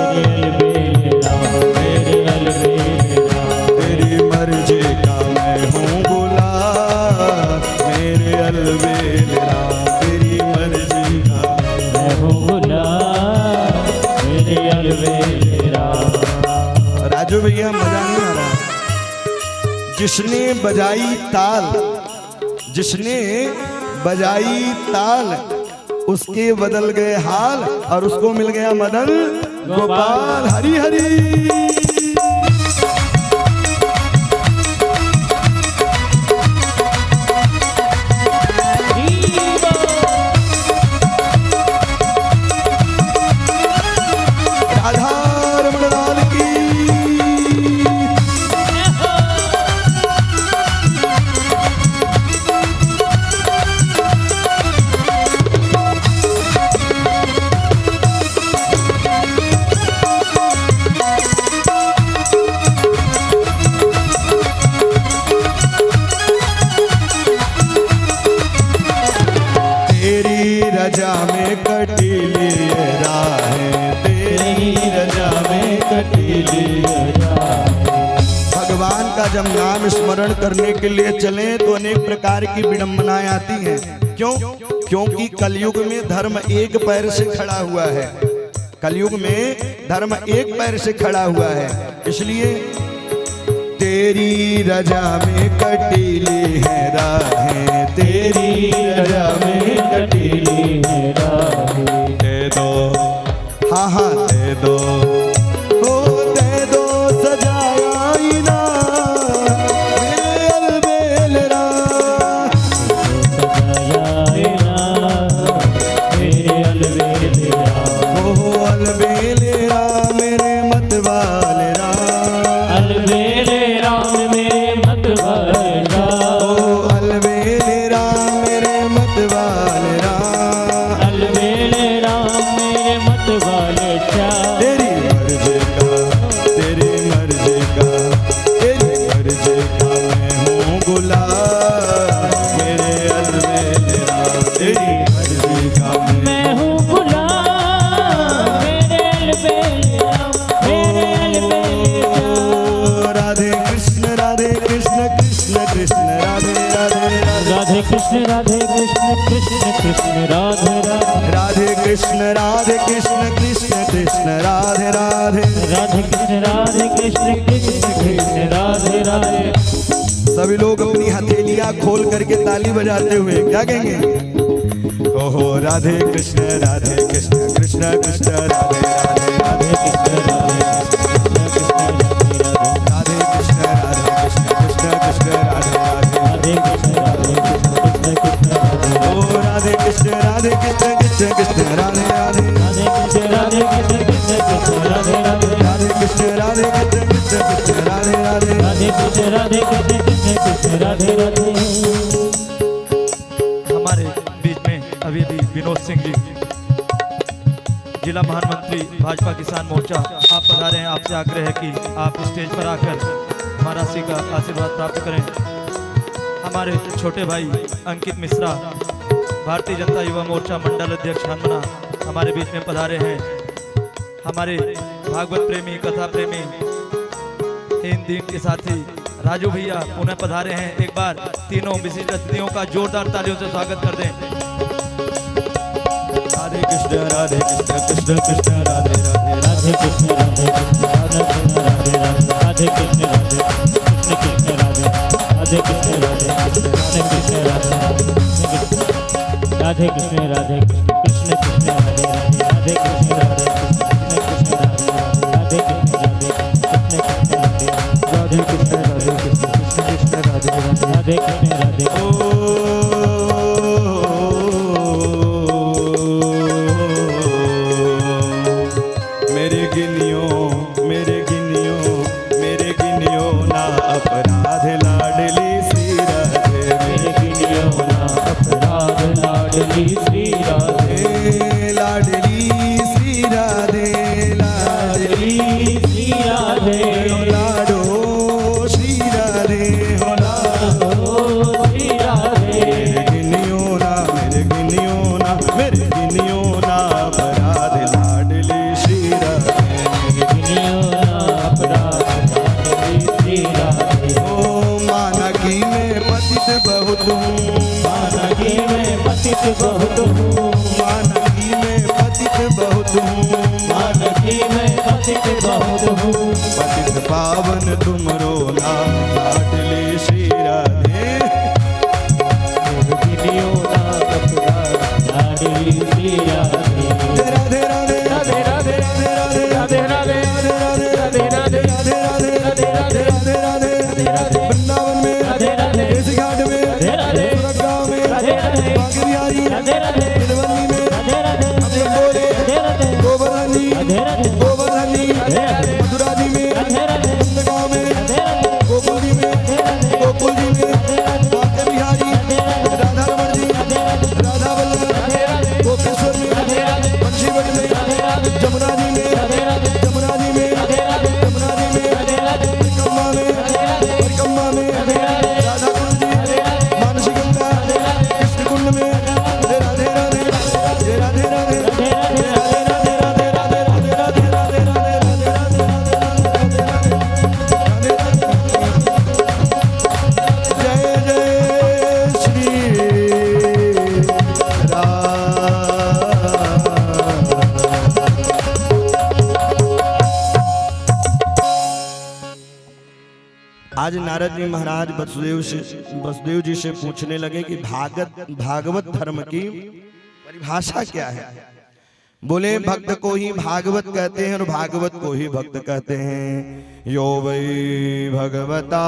मेरे अलबेले राम, मेरे अलबेले राम। तेरी मर्जी का मैं हूँ गुलाम, मेरे अलबेल राम, तेरी मर्जी का मैं हूँ गुलाम मेरे अलबेले राम। राजू भैया मजा नहीं आ रहा। जिसने बजाई ताल, जिसने बजाई ताल, उसके बदल गए हाल और उसको मिल गया मदन गोपाल। हरी हरी। राधा रमण लाल की तेरी रजा में कटीली राहें, तेरी रजा में कटीली भगवान का जब नाम स्मरण करने के लिए चलें तो अनेक प्रकार की विडंबनाएं आती हैं। क्यों? क्योंकि कलयुग में धर्म एक पैर से खड़ा हुआ है, कलयुग में धर्म एक पैर से खड़ा हुआ है। इसलिए तेरी रजा में कटीली है राहें, तेरी रजा में कटीली है राहें, दे दो, हाँ हाँ दे दो, ओ दे दो सजाया इना मेरे अलबेल राम, सजाया राम मेरे अलबेले राम, ओ अलबेल राम मेरे मतवाले राम, अलबेले राम मेरे मतवाले राम, ओ अलबेल राम मेरे मतवाले राम, अलबेले राम मेरे मतवाले श्याम। तेरी मर्जी का, तेरी मर्जी का, तेरी मर्जी का मैं हूँ गुलाम, मेरे अलबेल राम, तेरी मर्जी का मैं हूँ गुलाम मेरे अलबेले राम, मेरे अलबेले राम। राधे कृष्ण कृष्ण कृष्ण राधे राधे राधे, राधे कृष्ण कृष्ण कृष्ण राधे राधे, राधे कृष्ण कृष्ण कृष्ण राधे राधे, राधे कृष्ण कृष्ण राधे राधे। सभी लोग अपनी हथेलियां खोल करके ताली बजाते हुए क्या कहेंगे? ओहो राधे कृष्ण कृष्ण कृष्ण राधे राधे, राधे कृष्ण राधे कृष्ण कृष्ण कृष्ण राधे राधे, राधे कृष्ण कृष्ण ओ राधे कृष्ण कृष्ण कृष्ण राधे राधे, राधे कृष्ण कृष्ण राधे राधे, राधे कृष्ण कृष्ण कृष्ण राधे राधे, राधे कृष्ण राधे राधे। हमारे बीच में अभी अभी विनोद सिंह जी जिला महामंत्री भाजपा किसान मोर्चा आप पधारे हैं। आपसे आग्रह है कि आप स्टेज पर आकर महाराज श्री का आशीर्वाद प्राप्त करें। हमारे छोटे भाई अंकित मिश्रा भारतीय जनता युवा मोर्चा मंडल अध्यक्ष हनुमना हमारे बीच में पधारे हैं। हमारे भागवत प्रेमी, कथा प्रेमी, इन दीन के साथी राजू भैया पुनः पधारे हैं। एक बार तीनों विशिष्ट अतिथियों का जोरदार तालियों से स्वागत कर दें। राधे कृष्ण कृष्ण कृष्ण राधे राधे राधे कृष्ण राधे कृष्ण राधे राधे कृष्ण राधे कृष्ण राधे राधे कृष्ण राधे कृष्ण राधे कृष्ण राधे कृष्ण कृष्ण राधे राधे कृष्ण राधे कृष्ण राधे राधे कृष्ण राधे राधे कृष्ण राधे कृष्ण कृष्ण कृष्ण राधे राधे राधे कृष्ण राधे मेरे गिनियो ना अपराध लाडली श्री राधे। मेरे गिनियो ना अपराध लाडली श्री राधे लाडली श्री राधे लाडली श्री राधे लाडो श्री राधे हो लाडो श्री राधे मेरे गिनियो ना अपराध लाडली श्री राधे। गिनियो ना अपराध लाडली श्री राधे ओ मानकी में पतित बहुत हूँ, मानकी में पतित बहुत हूँ मानकी में पतित बहुत हूँ, मानकी में पतित बहुत हूँ पतित पावन तुमरो नाम लाडली श्री राधे। गिनियो ना अपराध लाडली श्री राधे राधे राधे राधे राधे राधे राधे राधे राधे राधे वृंदावन में राधे राधे देसी घाट में राधे राधे सुरगांव में राधे राधे बांके बिहारी राधे राधे तिरुवल्ली में राधे राधे अपने बोले राधे राधे गोवर्धन जी राधे राधे गोवर्धन जी राधे राधे मथुरा जी में राधे राधे नंदगांव में राधे राधे गोकुल जी में गोकुल जी में बांके बिहारी राधा रमण जी राधा वल्लभ गोपेश्वर में पंचीवट में जमुना जी में जमुना जी में जमुना जी में परिक्रमा में राधा कुंड जी मानसी गंगा कृष्ण कुंड में राधे राधे राधे राधे राधे राधे राधे जय जय श्री आज नारद जी महाराज वसुदेव जी से पूछने लगे कि भागवत धर्म की परिभाषा क्या है। बोले भक्त को ही भागवत कहते हैं और भागवत को ही भक्त कहते हैं। यो वै भगवता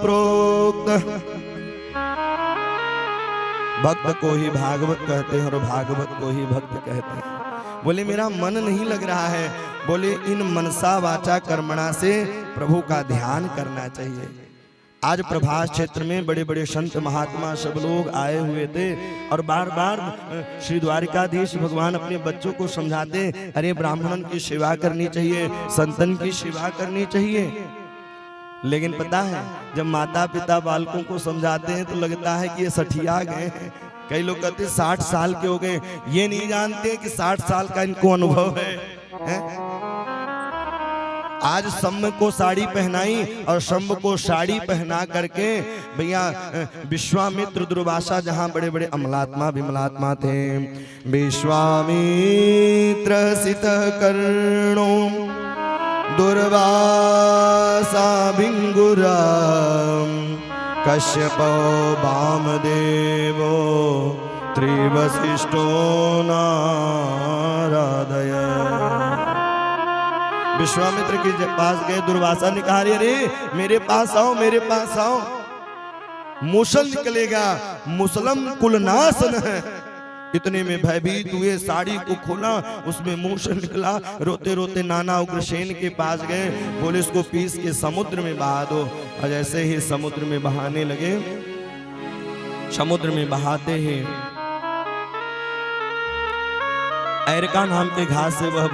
प्रोक्त, भक्त को ही भागवत कहते हैं और भागवत को ही भक्त कहते हैं। बोले मेरा मन नहीं लग रहा है, बोले इन मनसा वाचा कर्मणा से प्रभु का ध्यान करना चाहिए। आज प्रभास क्षेत्र में बड़े बड़े संत महात्मा सब लोग आए हुए थे और बार बार श्री द्वारिकाधीश भगवान अपने बच्चों को समझाते, अरे ब्राह्मणन की सेवा करनी चाहिए, संतन की सेवा करनी चाहिए। लेकिन पता है जब माता पिता बालकों को समझाते हैं तो लगता है कि ये सठिया गए हैं। कई लोग कहते हैं 60 साल के हो गए, ये नहीं जानते कि 60 साल का इनको अनुभव है? आज शंभ को साड़ी पहनाई और शंभ को साड़ी पहना करके भैया विश्वामित्र दुर्वासा जहां बड़े बड़े अमलात्मा विमलात्मा थे, विश्वामित्र सित कर्णो दुर्वासा भिंगुरा कश्यपो वामदेवो त्रिवशिष्टो नारदय। विश्वामित्र के पास गए, दुर्वासा ने कहा अरे मेरे पास आओ, मेरे पास आओ, मूसल निकलेगा, मुसलम कुलनाशन है। इतने में भयभीत हुए, साड़ी को खोला, उसमें मूसल निकला। रोते रोते नाना उग्रसेन के पास गए, बोले इसको पीस के समुद्र में बहा दो। और जैसे ही समुद्र में बहाने लगे, समुद्र में बहाते ही एरका नाम के घास से वह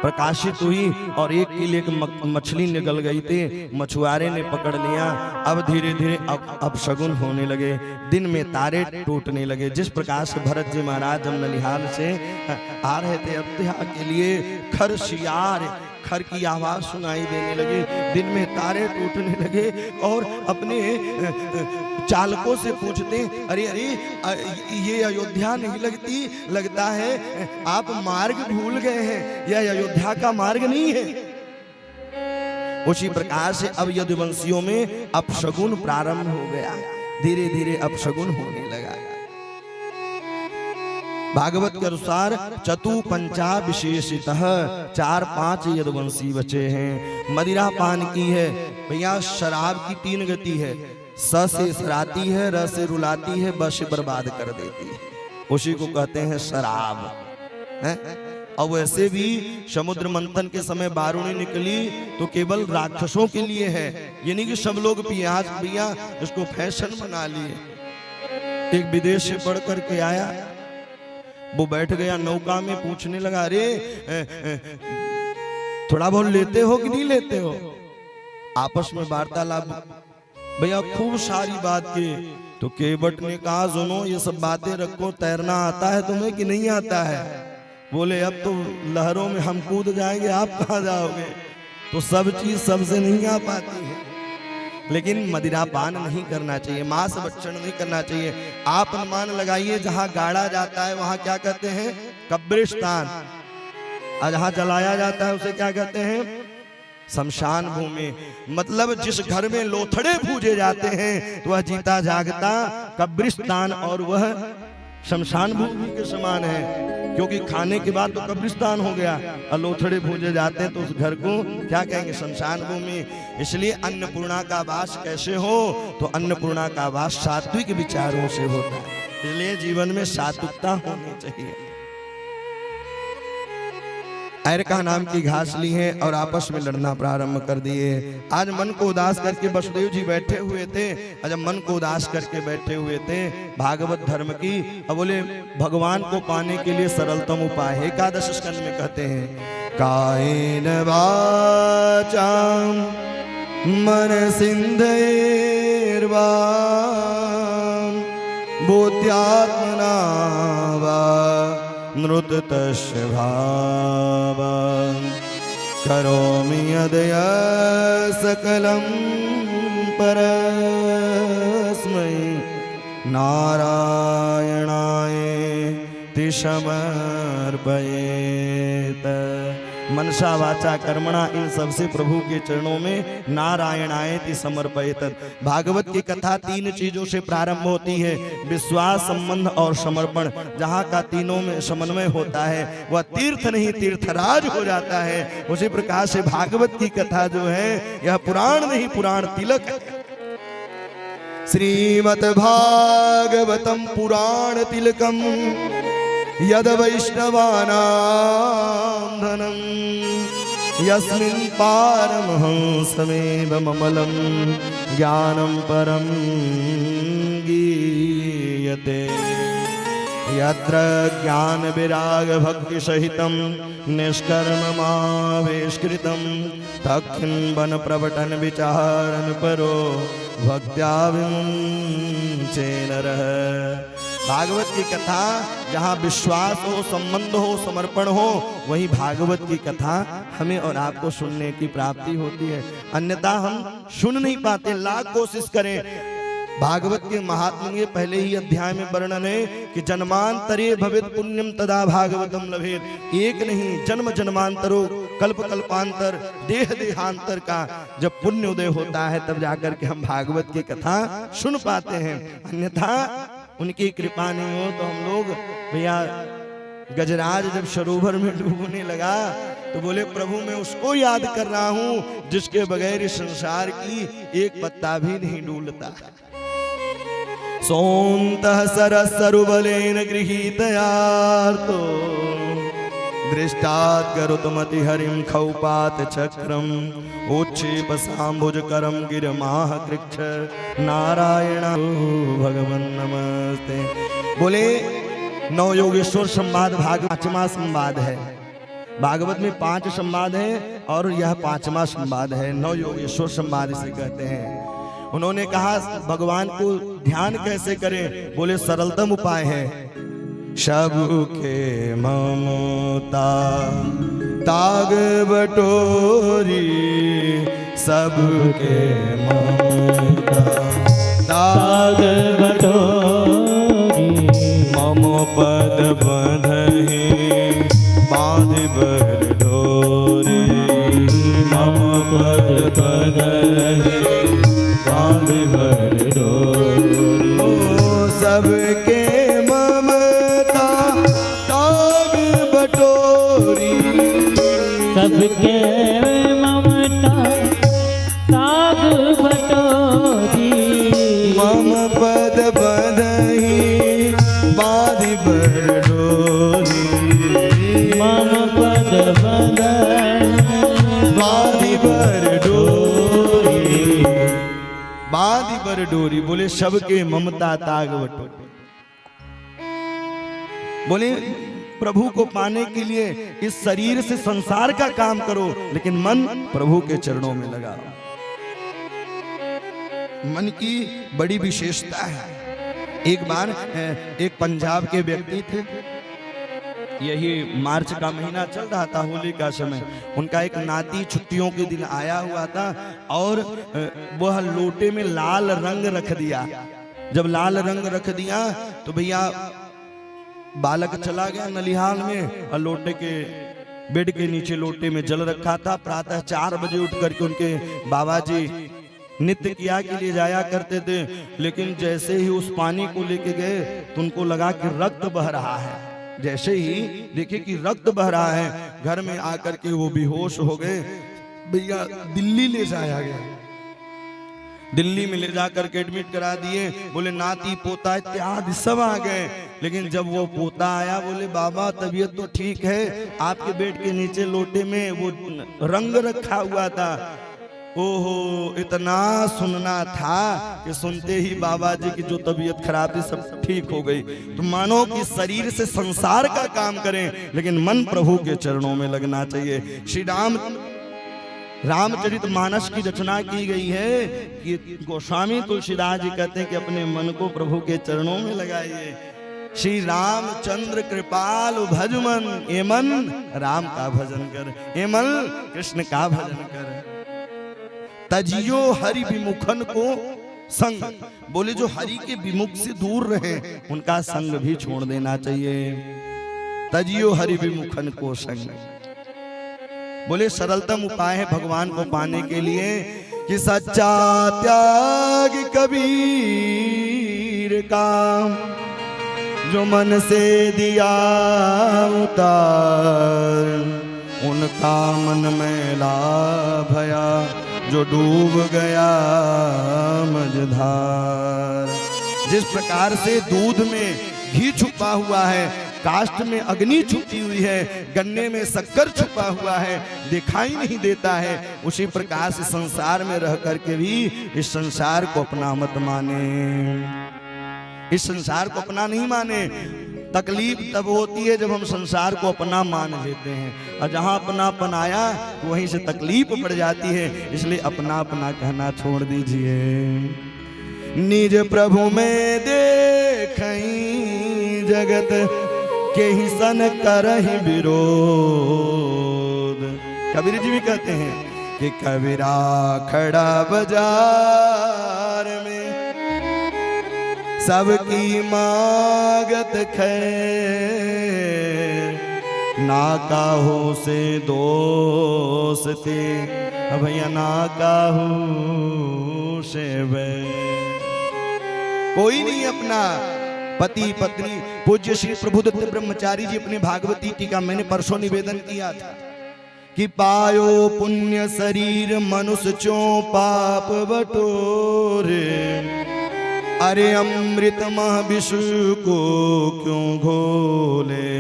प्रकाशित हुई और एक किले की मछली निकल गई थी। मछुआरे ने पकड़ लिया। अब धीरे धीरे अपशगुन होने लगे, दिन में तारे टूटने लगे। जिस प्रकार से भरत जी महाराज जब ननिहाल से आ रहे थे अयोध्या के लिए, खर शियार खर की आवाज सुनाई देने लगी, दिन में तारे टूटने लगे और अपने चालकों से पूछते, अरे अरे ये अयोध्या नहीं लगती, लगता है आप मार्ग भूल गए हैं, यह अयोध्या का मार्ग नहीं है। उसी प्रकार से अब यदुवंशियों में अपशगुन प्रारंभ हो गया, धीरे धीरे अपशगुन होने लगा। भागवत के अनुसार चतु पंचा विशेषितः 4-5 यदुवंशी बचे हैं। मदिरा पान की है भैया, शराब की 3 गति है, स से सराती है, र से रुलाती है, ब से बर्बाद कर देती है, उसी को कहते हैं शराब है? और वैसे भी समुद्र मंथन के समय बारूणी निकली तो केवल राक्षसों के लिए है, ये नहीं कि सब लोग पिए। आज भैया इसको फैशन बना लिए। एक विदेश से पढ़ करके आया, वो बैठ गया नौका में, पूछने लगा, अरे थोड़ा बहुत लेते हो कि नहीं लेते हो? आपस में वार्तालाप, भैया खूब सारी बात की। तो केवट ने कहा, सुनो ये सब बातें रखो, तैरना आता है तुम्हें कि नहीं आता है? बोले अब तो लहरों में हम कूद जाएंगे, आप कहाँ जाओगे? तो सब चीज सबसे नहीं आ पाती है। लेकिन मदिरा पान नहीं करना चाहिए, मांस भक्षण नहीं करना चाहिए। आप अनुमान लगाइए, जहां गाड़ा जाता है वहां क्या कहते हैं? कब्रिस्तान। और जहां जलाया जाता है उसे क्या कहते हैं? शमशान भूमि। मतलब जिस घर में लोथड़े पूजे जाते हैं तो वह जीता जागता कब्रिस्तान और वह शमशान भूमि के समान है, क्योंकि खाने के बाद तो कब्रिस्तान हो गया और लोथड़े पूजे जाते हैं तो उस घर को क्या कहेंगे? शमशान भूमि। इसलिए अन्नपूर्णा का वास कैसे हो? तो अन्नपूर्णा का वास सात्विक विचारों से होता है। इसलिए जीवन में सात्विकता होनी चाहिए। एरका नाम की घास ली है और आपस में लड़ना प्रारंभ कर दिए। आज मन को उदास करके वसुदेव जी बैठे हुए थे, और जब मन को उदास करके बैठे हुए थे भागवत धर्म की, अब बोले भगवान को पाने के लिए सरलतम उपाय है। एकादश स्कंद में कहते हैं, कायेन वाचाम मनसिंधैर्वा बुद्ध्यात्मना वा नृतस्य भावं करोमि यदय सकलं परस्मै नारायणायेति समर्पयेत्। मनसा वाचा कर्मणा, इन सबसे प्रभु के चरणों में नारायणायेति समर्पयेत्। भागवत की कथा 3 चीजों से प्रारंभ होती है, विश्वास, संबंध और समर्पण। जहाँ का तीनों में समन्वय होता है वह तीर्थ नहीं तीर्थराज हो जाता है। उसी प्रकार से भागवत की कथा जो है यह पुराण नहीं पुराण तिलक है। श्रीमद् भागवतम पुराण तिलकम यद वैष्णवानां धनं यस्मिन् पारमहंसमेव ममलं ज्ञानं परं गीयते। यत्र ज्ञान विराग भक्ति सहितं निष्कर्ममावेशकृतं तत्खिन्वन प्रवटन विचारन परो भक्त्या विमुञ्चे नरः। भागवत की कथा जहाँ विश्वास हो, संबंध हो, समर्पण हो, वही भागवत की कथा हमें और आपको सुनने की प्राप्ति होती है। अन्यथा हम सुन नहीं पाते, लाख कोशिश करें। भागवत के महात्म्य के पहले ही अध्याय में वर्णन है कि जन्मांतरे भवेत् पुण्यम तदा भागवतम लभेत्। एक नहीं, जन्म जन्मांतरों, कल्प कल्पांतर, देह देहांतर का जब पुण्य उदय होता है तब जाकर के हम भागवत की कथा सुन पाते हैं। अन्यथा उनकी कृपा नहीं हो तो हम लोग भैया, गजराज जब सरोवर में डूबने लगा तो बोले प्रभु मैं उसको याद कर रहा हूं जिसके बगैर इस संसार की एक पत्ता भी नहीं डूलता। सोन्तः सरसरुबलेन गृहीतयार्तो दृष्टात् करुतमति हरिं खौपात चक्रम उच्छेप सांभुजकरं गिरमाह कृच्छ नारायण भगवन् नमस्ते। बोले नौ योगेश्वर संवाद पांचवा संवाद है। भागवत में 5 संवाद हैं और यह 5वां संवाद है। नौ योगेश्वर संवाद इसे कहते हैं। उन्होंने कहा भगवान को ध्यान कैसे करें? बोले सरलतम उपाय है सबके ममता ताग बटोरी, सबके ममता ताग बटोरी, मम पद बंधहि बांध बर डोरी, मम पद बंधहि बांध बर डोरी। सबके ममता ताग बटोरी, सबके ममता ताग बटोरी, मम पद बंधहि बांध बर डोरी, मम पद बंधहि बांध बर डोरी, बांध बर डोरी। बोले सबके ममता ताग बटोरी। बोले प्रभु को पाने के लिए इस शरीर से संसार का काम करो, लेकिन मन प्रभु के चरणों में लगाओ। मन की बड़ी विशेषता है। एक बार एक पंजाब के व्यक्ति थे, यही मार्च का महीना चल रहा था, होली का समय। उनका एक नाती छुट्टियों के दिन आया हुआ था और वह लोटे में लाल रंग रख दिया। जब लाल रंग रख दिया तो भैया बालक चला गया नलिहाल में और लोटे के बेड के नीचे लोटे में जल रखा था। प्रातः 4 बजे उठ करके उनके बाबा जी नित्य क्रिया के लिए जाया करते थे, लेकिन जैसे ही उस पानी को लेके गए तो उनको लगा कि रक्त बह रहा है। जैसे ही देखे कि रक्त बह रहा है, घर में आकर के वो बेहोश हो गए। भैया दिल्ली ले जाया गया, दिल्ली में ले जाकर के एडमिट करा दिए। बोले नाती पोता इत्यादि सब आ गए, लेकिन जब वो पोता आया बोले बाबा तबीयत तो ठीक है, आपके बेड के नीचे लोटे में वो रंग रखा हुआ था। ओहो, इतना सुनना था कि सुनते ही बाबा जी की जो तबीयत खराब थी सब ठीक हो गई। तो मानो कि शरीर से संसार का काम करें, लेकिन मन प्रभु के चरणों में लगना चाहिए। श्री रामचरितमानस की रचना की गई है कि गोस्वामी तुलसीदास जी कहते हैं कि अपने मन को प्रभु के चरणों में लगाइए। श्री रामचंद्र कृपाल भजमन, ए मन राम का भजन कर, ए मन कृष्ण का भजन कर। तजियो हरि विमुखन को संग, बोले जो हरि के विमुख से दूर रहे उनका संग भी छोड़ देना चाहिए। तजियो हरि विमुखन को संग। बोले सरलतम उपाय है भगवान को पाने के लिए कि सच्चा त्याग कबीर का, जो मन से दिया उतार, उनका मन में ला भया, जो डूब गया मझधार। जिस प्रकार से दूध में घी छुपा हुआ है, काष्ठ में अग्नि छुपी हुई है, गन्ने में शक्कर छुपा हुआ है, दिखाई नहीं देता है, उसी प्रकार से संसार में रह करके भी इस संसार को अपना मत माने, इस संसार को अपना नहीं माने। तकलीफ तब होती है जब हम संसार को अपना मान लेते हैं, और जहां अपनापन आया तो वहीं से तकलीफ बढ़ जाती है। इसलिए अपना अपना कहना छोड़ दीजिए। निज प्रभु में देखई जगत के ही सन करहि विरोध। कबीर जी भी कहते हैं कि कबीरा खड़ा बाजार में, सबकी मागत खैर, ना काहू से दोस्ती, भैया ना काहू से बैर। कोई नहीं अपना पति पत्नी। पूज्य श्री प्रभुदत्त ब्रह्मचारी जी अपने भागवती टीका मैंने परसों निवेदन किया था कि पायो पुण्य शरीर मनुष्य चो पाप बटोरे, अरे अमृत मह विष को क्यों घोले,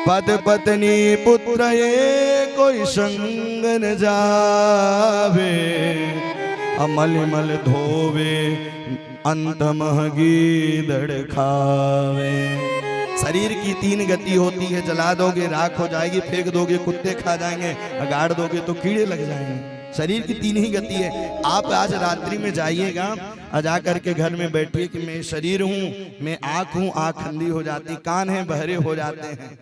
पद पत्नी पुत्र ये कोई संग न जावे, अमल धोवे अंतमह गीदड़ खावे। शरीर की 3 गति होती है, जला दोगे राख हो जाएगी, फेंक दोगे कुत्ते खा जाएंगे, गाड़ दोगे तो कीड़े लग जाएंगे। शरीर की 3 ही गति है। आप आज रात्रि में जाइएगा, जा करके घर में बैठिए कि मैं शरीर हूँ, मैं आँख हूँ, आँख अंधी हो जाती, कान है बहरे हो जाते हैं,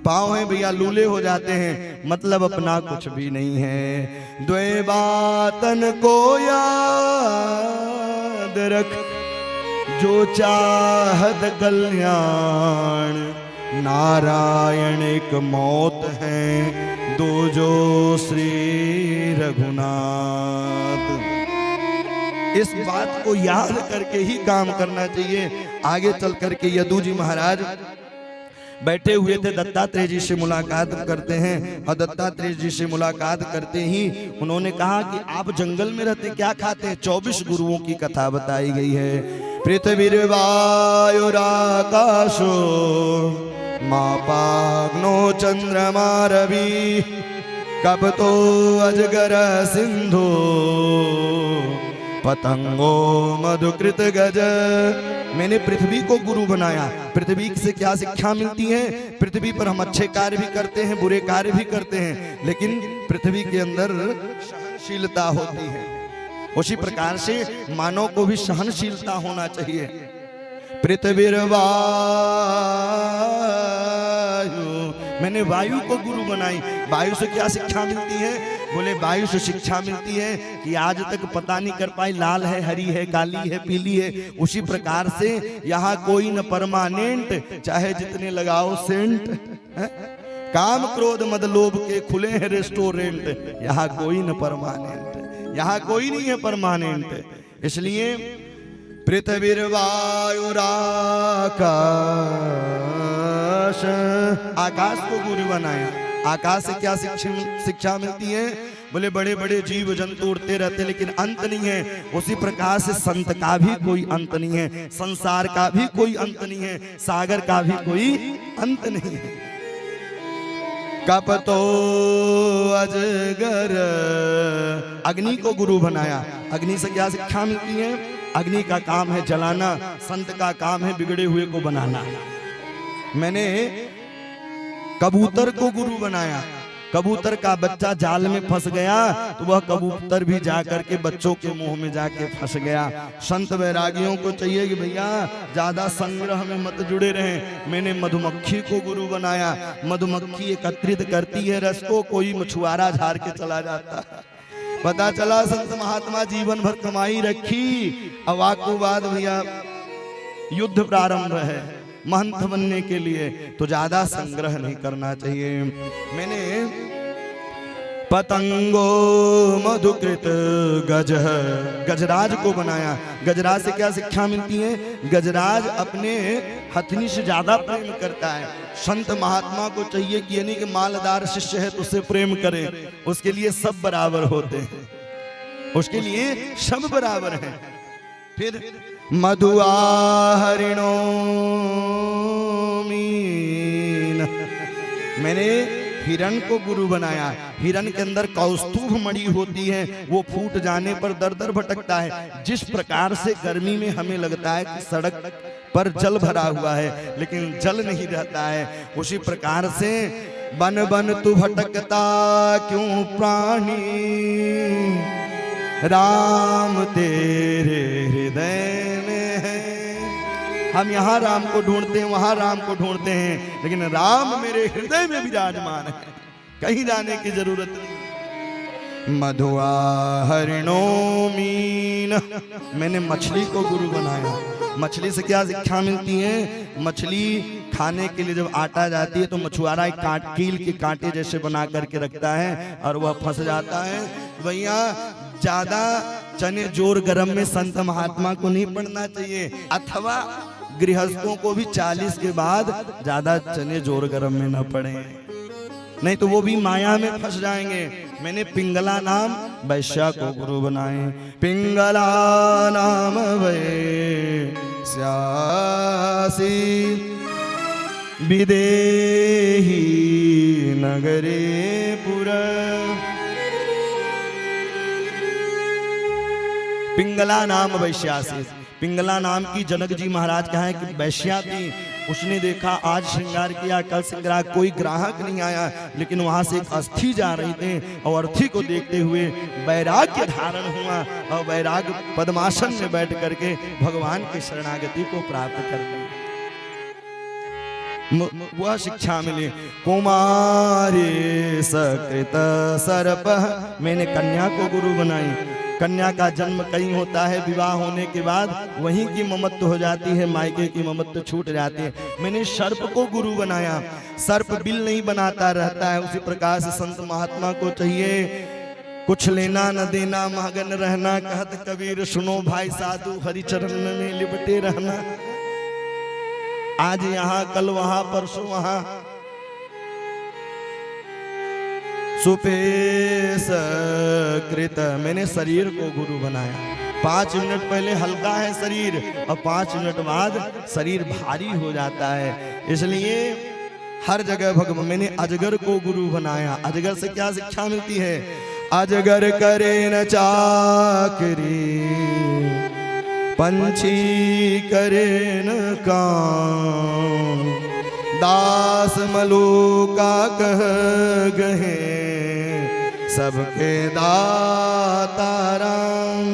पाँव है भैया लूले हो जाते हैं, मतलब अपना कुछ भी नहीं है। द्वे बातन को याद रख जो चाहत कल्याण, नारायण एक मौत है, दो जो श्री रघुनाथ। इस बात को याद करके ही काम करना चाहिए। आगे चल करके यदु जी महाराज बैठे हुए थे, दत्तात्रेय जी से मुलाकात करते हैं और दत्तात्रेय जी से मुलाकात करते ही उन्होंने कहा कि आप जंगल में रहते क्या खाते हैं? 24 गुरुओं की कथा बताई गई है। पृथ्वी वायुराकाशो मापाग्नो चंद्रमा रवि, कपतो अजगर सिंधु, पतंगो मधुकृत गज। मैंने पृथ्वी को गुरु बनाया। पृथ्वी से क्या शिक्षा मिलती है? पृथ्वी पर हम अच्छे कार्य भी करते हैं, बुरे कार्य भी करते हैं, लेकिन पृथ्वी के अंदर सहनशीलता होती है। उसी प्रकार से मानव को भी सहनशीलता होना चाहिए। पृथ्वी वायु, मैंने वायु को गुरु बनाई। वायु से क्या शिक्षा मिलती है? बोले वायु से शिक्षा मिलती है कि आज तक पता नहीं कर पाई लाल है, हरी है, काली है, पीली है। उसी प्रकार से यहाँ कोई न परमानेंट, चाहे जितने लगाओ सेंट, काम क्रोध मद लोभ के खुले हैं रेस्टोरेंट। यहाँ कोई न परमानेंट, यहाँ कोई नहीं है परमानेंट। इसलिए पृथ्वी वायुराकाश, आकाश को गुरु बनाया। आकाश से क्या शिक्षा मिलती है? बोले बड़े बड़े जीव जंतु उड़ते रहते लेकिन अंत नहीं है। उसी प्रकार से संत का भी कोई अंत नहीं है, संसार का भी कोई अंत नहीं है, सागर का भी कोई अंत नहीं है। कपतो अजगर, अग्नि को गुरु बनाया। अग्नि से क्या शिक्षा मिलती है? अग्नि का काम है जलाना, संत का काम है बिगड़े हुए को बनाना। मैंने कबूतर को गुरु बनाया। कबूतर का बच्चा जाल में फंस गया तो वह कबूतर भी जाकर के बच्चों के मुंह में जाके फंस गया। संत वैरागियों को चाहिए कि भैया ज्यादा संग्रह में मत जुड़े रहें। मैंने मधुमक्खी को गुरु बनाया। मधुमक्खी एकत्रित करती है रस को, कोई मछुआरा झाड़ के चला जाता है। पता चला संत महात्मा जीवन भर कमाई रखी, अवाकु बाद भैया युद्ध प्रारंभ है महंत बनने के लिए, तो ज्यादा संग्रह नहीं करना चाहिए। मैंने पतंगो मधुकृत गज, गजराज को बनाया। गजराज से क्या शिक्षा मिलती है? गजराज अपने हथनी से ज्यादा प्रेम करता है। संत महात्मा को चाहिए कि यानी कि मालदार शिष्य है तो उससे प्रेम करे। उसके लिए सब बराबर होते हैं, उसके लिए सब बराबर हैं। फिर मधुआ हरिणो मीन, मैंने हिरण को गुरु बनाया। हिरण के अंदर कौस्तुभ मणि होती है, वो फूट जाने पर दर दर भटकता है। जिस प्रकार से गर्मी में हमें लगता है कि सड़क पर जल भरा हुआ है लेकिन जल नहीं रहता है, उसी प्रकार से बन बन तू भटकता क्यों प्राणी, राम तेरे हृदय में है। हम यहाँ राम को ढूंढते हैं, वहां राम को ढूंढते हैं, लेकिन राम मेरे हृदय में विराजमान है, कहीं जाने की जरूरत नहीं। मधुआ हरिणो मीन, मैंने मछली को गुरु बनाया। मछली से क्या शिक्षा मिलती है? मछली खाने के लिए जब आटा जाती है तो मछुआरा एक कील के कांटे जैसे बना करके रखता है और वह फंस जाता है। भैया ज्यादा चने जोर गरम में संत महात्मा को नहीं पढ़ना चाहिए, अथवा गृहस्थों को भी 40 के बाद ज्यादा चने जोर गरम में न पढ़े, नहीं तो वो भी माया में फंस जाएंगे। मैंने पिंगला नाम वैश्या को गुरु बनाए। पिंगला नाम वैश्यासी विदेही नगरे पुर, पिंगला नाम वैश्या से। पिंगला नाम की जनक जी महाराज कहा है कि वैश्या थी। उसने देखा आज श्रृंगार किया, कल श्रृंगार, कोई ग्राहक नहीं आया, लेकिन वहां से एक अस्थि जा रही थी और अर्थी को देखते हुए वैराग्य धारण हुआ और वैराग्य पद्मासन में बैठ करके भगवान की शरणागति को प्राप्त कर ली। वह शिक्षा मिली। कुमारी सकृत सर्प, मैंने कन्या को गुरु बनाई। कन्या का जन्म कहीं होता है, विवाह होने के बाद वहीं की ममत्व हो जाती है, मायके की ममत्व छूट जाती है। मैंने सर्प को गुरु बनाया। सर्प बिल नहीं बनाता रहता है, उसी प्रकार से संत महात्मा को चाहिए कुछ लेना न देना, मगन रहना। कहत कबीर सुनो भाई साधु, हरिचरण में लिपटे रहना। आज यहाँ कल वहां परसों वहां। सुपेश कृत, मैंने शरीर को गुरु बनाया। 5 मिनट पहले हल्का है शरीर और 5 मिनट बाद शरीर भारी हो जाता है। इसलिए हर जगह भगवान, मैंने अजगर को गुरु बनाया। अजगर से क्या शिक्षा मिलती है? अजगर करे न चाकरी, पंछी करे न काम, दास मलूका कह गहे, सबके दाता राम।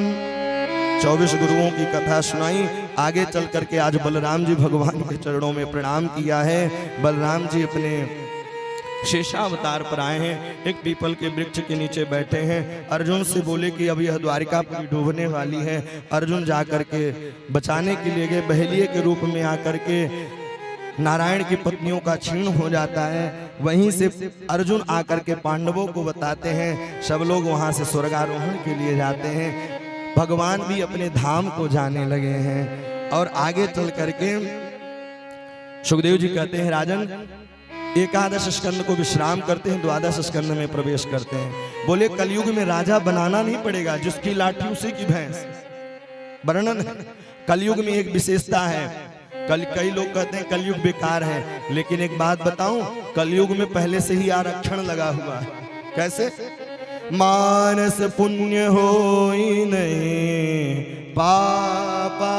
24 गुरुओं की कथा सुनाई। आगे चल करके आज बलराम जी भगवान के चरणों में प्रणाम किया है। बलराम जी अपने शेषावतार पर आए हैं, एक पीपल के वृक्ष के नीचे बैठे हैं। अर्जुन से बोले कि अब यह द्वारिकापुरी डूबने वाली है। अर्जुन जाकर के बचाने के लिए गए। बहेलिये के रूप में आकर के नारायण की पत्नियों का छीण हो जाता है। वहीं से अर्जुन आकर के पांडवों को बताते हैं। सब लोग वहां से स्वर्गारोहण के लिए जाते हैं। भगवान भी अपने धाम को जाने लगे हैं। और आगे चल करके सुखदेव जी कहते हैं, राजन 11 स्कंद को विश्राम करते हैं, 12 स्कंद में प्रवेश करते हैं। बोले कलयुग में राजा बनाना नहीं पड़ेगा, जिसकी लाठी उसी की भैंस। वर्णन है कलयुग में एक विशेषता है। कई लोग कहते हैं कलयुग बेकार है, लेकिन एक बात बताऊं, कलयुग में पहले से ही आरक्षण लगा हुआ है। कैसे? मानस पुण्य होई नहीं पापा।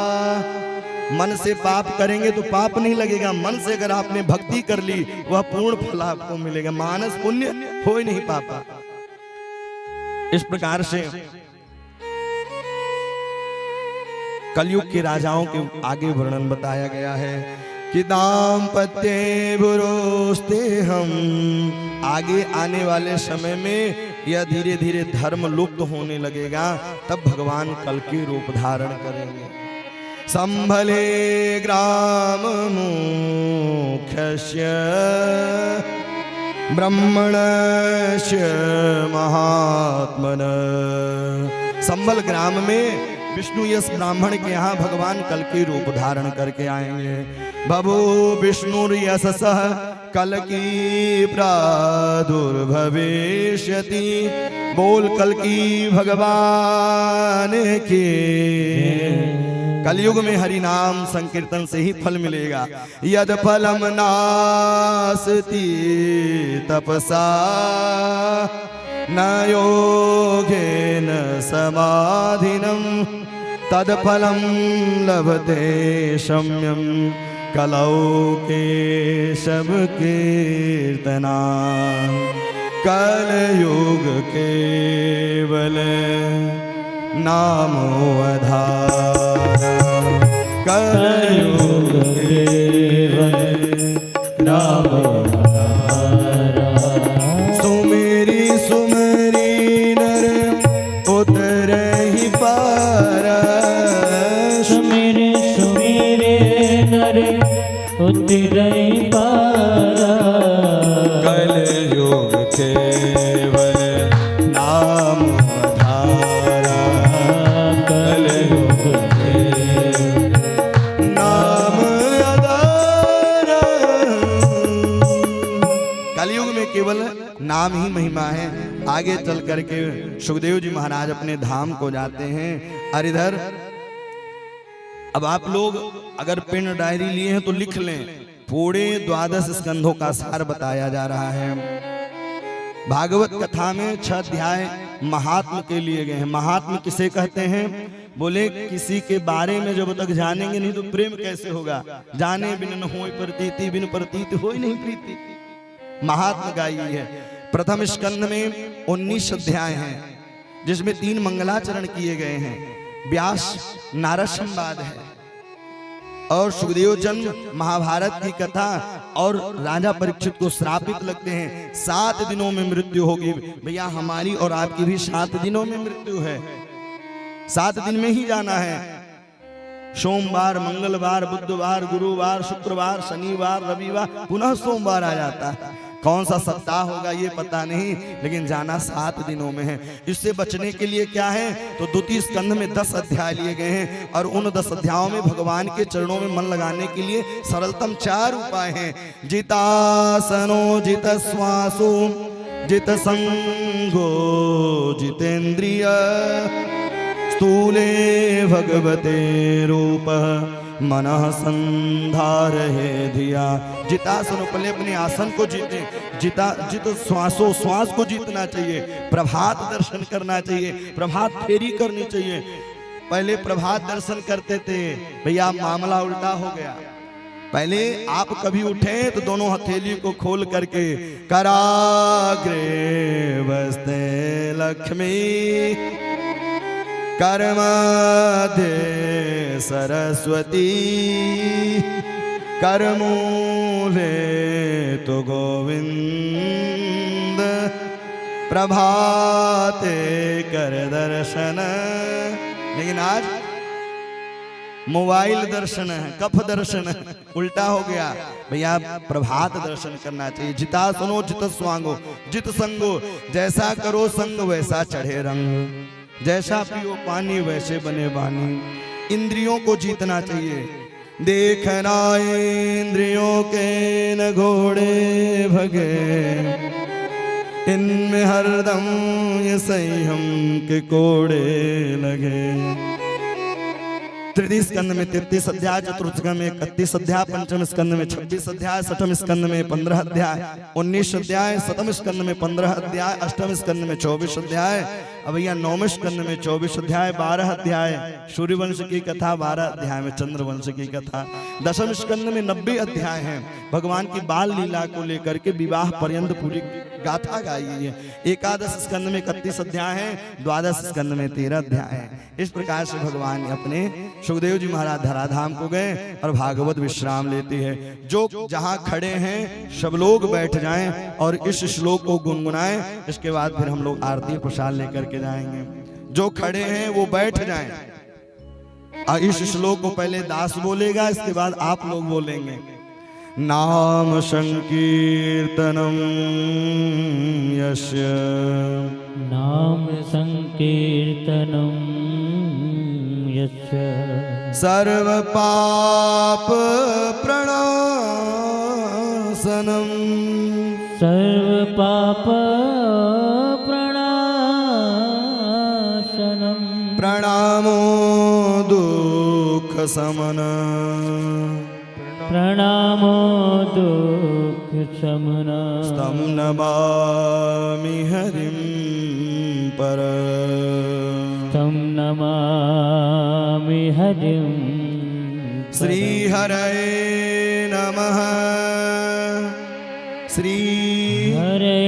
मन से पाप करेंगे तो पाप नहीं लगेगा, मन से अगर आपने भक्ति कर ली वह पूर्ण फल आपको मिलेगा। मानस पुण्य होई नहीं पापा। इस प्रकार से कलयुग के राजाओं के आगे वर्णन बताया गया है कि दाम्पत्य बुरोस्ते हम। आगे आने वाले समय में यह धीरे धीरे धर्म लुप्त होने लगेगा, तब भगवान कल के रूप धारण करेंगे। संभले ग्राम मुख्यस्य ब्रह्मणस्य महात्मन। संभल ग्राम में विष्णु यश ब्राह्मण के यहाँ भगवान कल की रूप धारण करके आएंगे। बभू विष्णु यशसः कल की प्रादुर्भविष्यति। बोल कल की भगवान के। कलयुग में हरि नाम संकीर्तन से ही फल मिलेगा। यद फलम नास्ति तपसा न योगेन समाधिनम तदफलम लभते शम्यम कलौ केशव कीर्तना। कलयुग केवल नामो आधार। कलयुग केवल नामो आधार। सुमेरी सुमेरी नर उतरहि पारा। सुमेरे सुमेरे नर उतरहि पारा। कलयुग केवल नाम आधारा। कलयुग केवल नाम आधारा। कलयुग में केवल नाम ही महिमा है। आगे चल करके सुखदेव जी महाराज अपने धाम को जाते हैं। और इधर अब आप लोग अगर पेन डायरी लिए हैं तो लिख लें। पूरे 12 स्कंधों का सार बताया जा रहा है। भागवत कथा में 6 अध्याय महात्म के लिए गए हैं। महात्म किसे कहते हैं? बोले किसी के बारे में जब तक जानेंगे नहीं तो प्रेम कैसे होगा। जाने बिन न होय प्रतीति, बिन प्रतीति होय नहीं प्रीति। महात्मा गाई है। प्रथम स्कंध में 19 अध्याय हैं, जिसमें 3 मंगलाचरण किए गए हैं। व्यास नारद संवाद है और सुखदेव जन्म, महाभारत की कथा, और राजा परीक्षित को श्रापित लगते हैं 7 दिनों में मृत्यु होगी। भैया हमारी और आपकी भी 7 दिनों में मृत्यु है, 7 दिन में ही जाना है। सोमवार, मंगलवार, बुधवार, गुरुवार, शुक्रवार, शनिवार, रविवार, पुनः सोमवार आ जाता है। कौन सा सप्ताह होगा ये पता नहीं, लेकिन जाना 7 दिनों में है। इससे बचने के लिए क्या है तो द्वितीय स्कंध में 10 अध्याय लिए गए हैं, और उन 10 अध्यायों में भगवान के चरणों में मन लगाने के लिए सरलतम 4 उपाय हैं। जितासनो, जित श्वासो, जित संगो, जितेंद्रिय, स्थूले भगवते रूप, मनः संधारहे धिया। जितासन, पहले अपने आसन को जीते। जित श्वासो, श्वास को जीतना चाहिए। प्रभात दर्शन करना चाहिए, प्रभात फेरी करनी चाहिए। पहले प्रभात दर्शन करते थे, भैया मामला उल्टा हो गया। पहले आप कभी उठे तो दोनों हथेली को खोल करके कराग्रे बसते लक्ष्मी, कर्मध्य सरस्वती, करमूले तो गोविंद, प्रभाते कर दर्शन। लेकिन आज मोबाइल दर्शन है, कफ दर्शन है, उल्टा हो गया। भैया प्रभात दर्शन करना चाहिए। जिता सुनो, जित स्वांगो, जित संगो, जैसा करो संग वैसा चढ़े रंग, जैसा पियो पानी वैसे बने बानी। इंद्रियों को जीतना चाहिए। देखना इंद्रियों के न घोड़े भगे, इनमें हरदम ये संयम के कोड़े लगे। तृतीय स्कंद में 33 अध्याय, चतुर्थ स्कंद में 31 अध्याय, पंचम स्कंद में 26 अध्याय, छठम स्कंद में 15 अध्याय, 19 अध्याय, सप्तम स्कंद में 15 अध्याय, अष्टम स्कंद में 24 अध्याय, अब भैया नौवें स्कंद में 24 अध्याय, 12 अध्याय सूर्यवंश की कथा, 12 अध्याय में चंद्रवंश की कथा, दशम स्कंद में 90 अध्याय हैं। भगवान की बाल लीला को लेकर के विवाह पर्यंत पूरी गाथा गाई है। एकादश स्कंद में 31 अध्याय है, द्वादश स्कंद में 13 अध्याय है। इस प्रकार से भगवान अपने सुखदेव जी महाराज धराधाम को गए और भागवत विश्राम लेती है। जो जहां खड़े हैं सब लोग बैठ जाएं और इस श्लोक को गुनगुनाएं। इसके बाद फिर हम लोग आरती प्रसाद लेकर के जाएंगे। जो खड़े हैं वो बैठ जाएं और इस श्लोक को पहले दास बोलेगा, इसके बाद आप लोग बोलेंगे। नाम संकीर्तनम यस्य, नाम संकीर्तनम यस्य, सर्व पाप प्रणाशनम, सर्व पाप प्रणाशनम, प्रणामो दुख समन, प्रणामो दुख शमन, तं नमामि हरिं पर, तं नमामि हरिं श्री हरये नमः, श्री हरे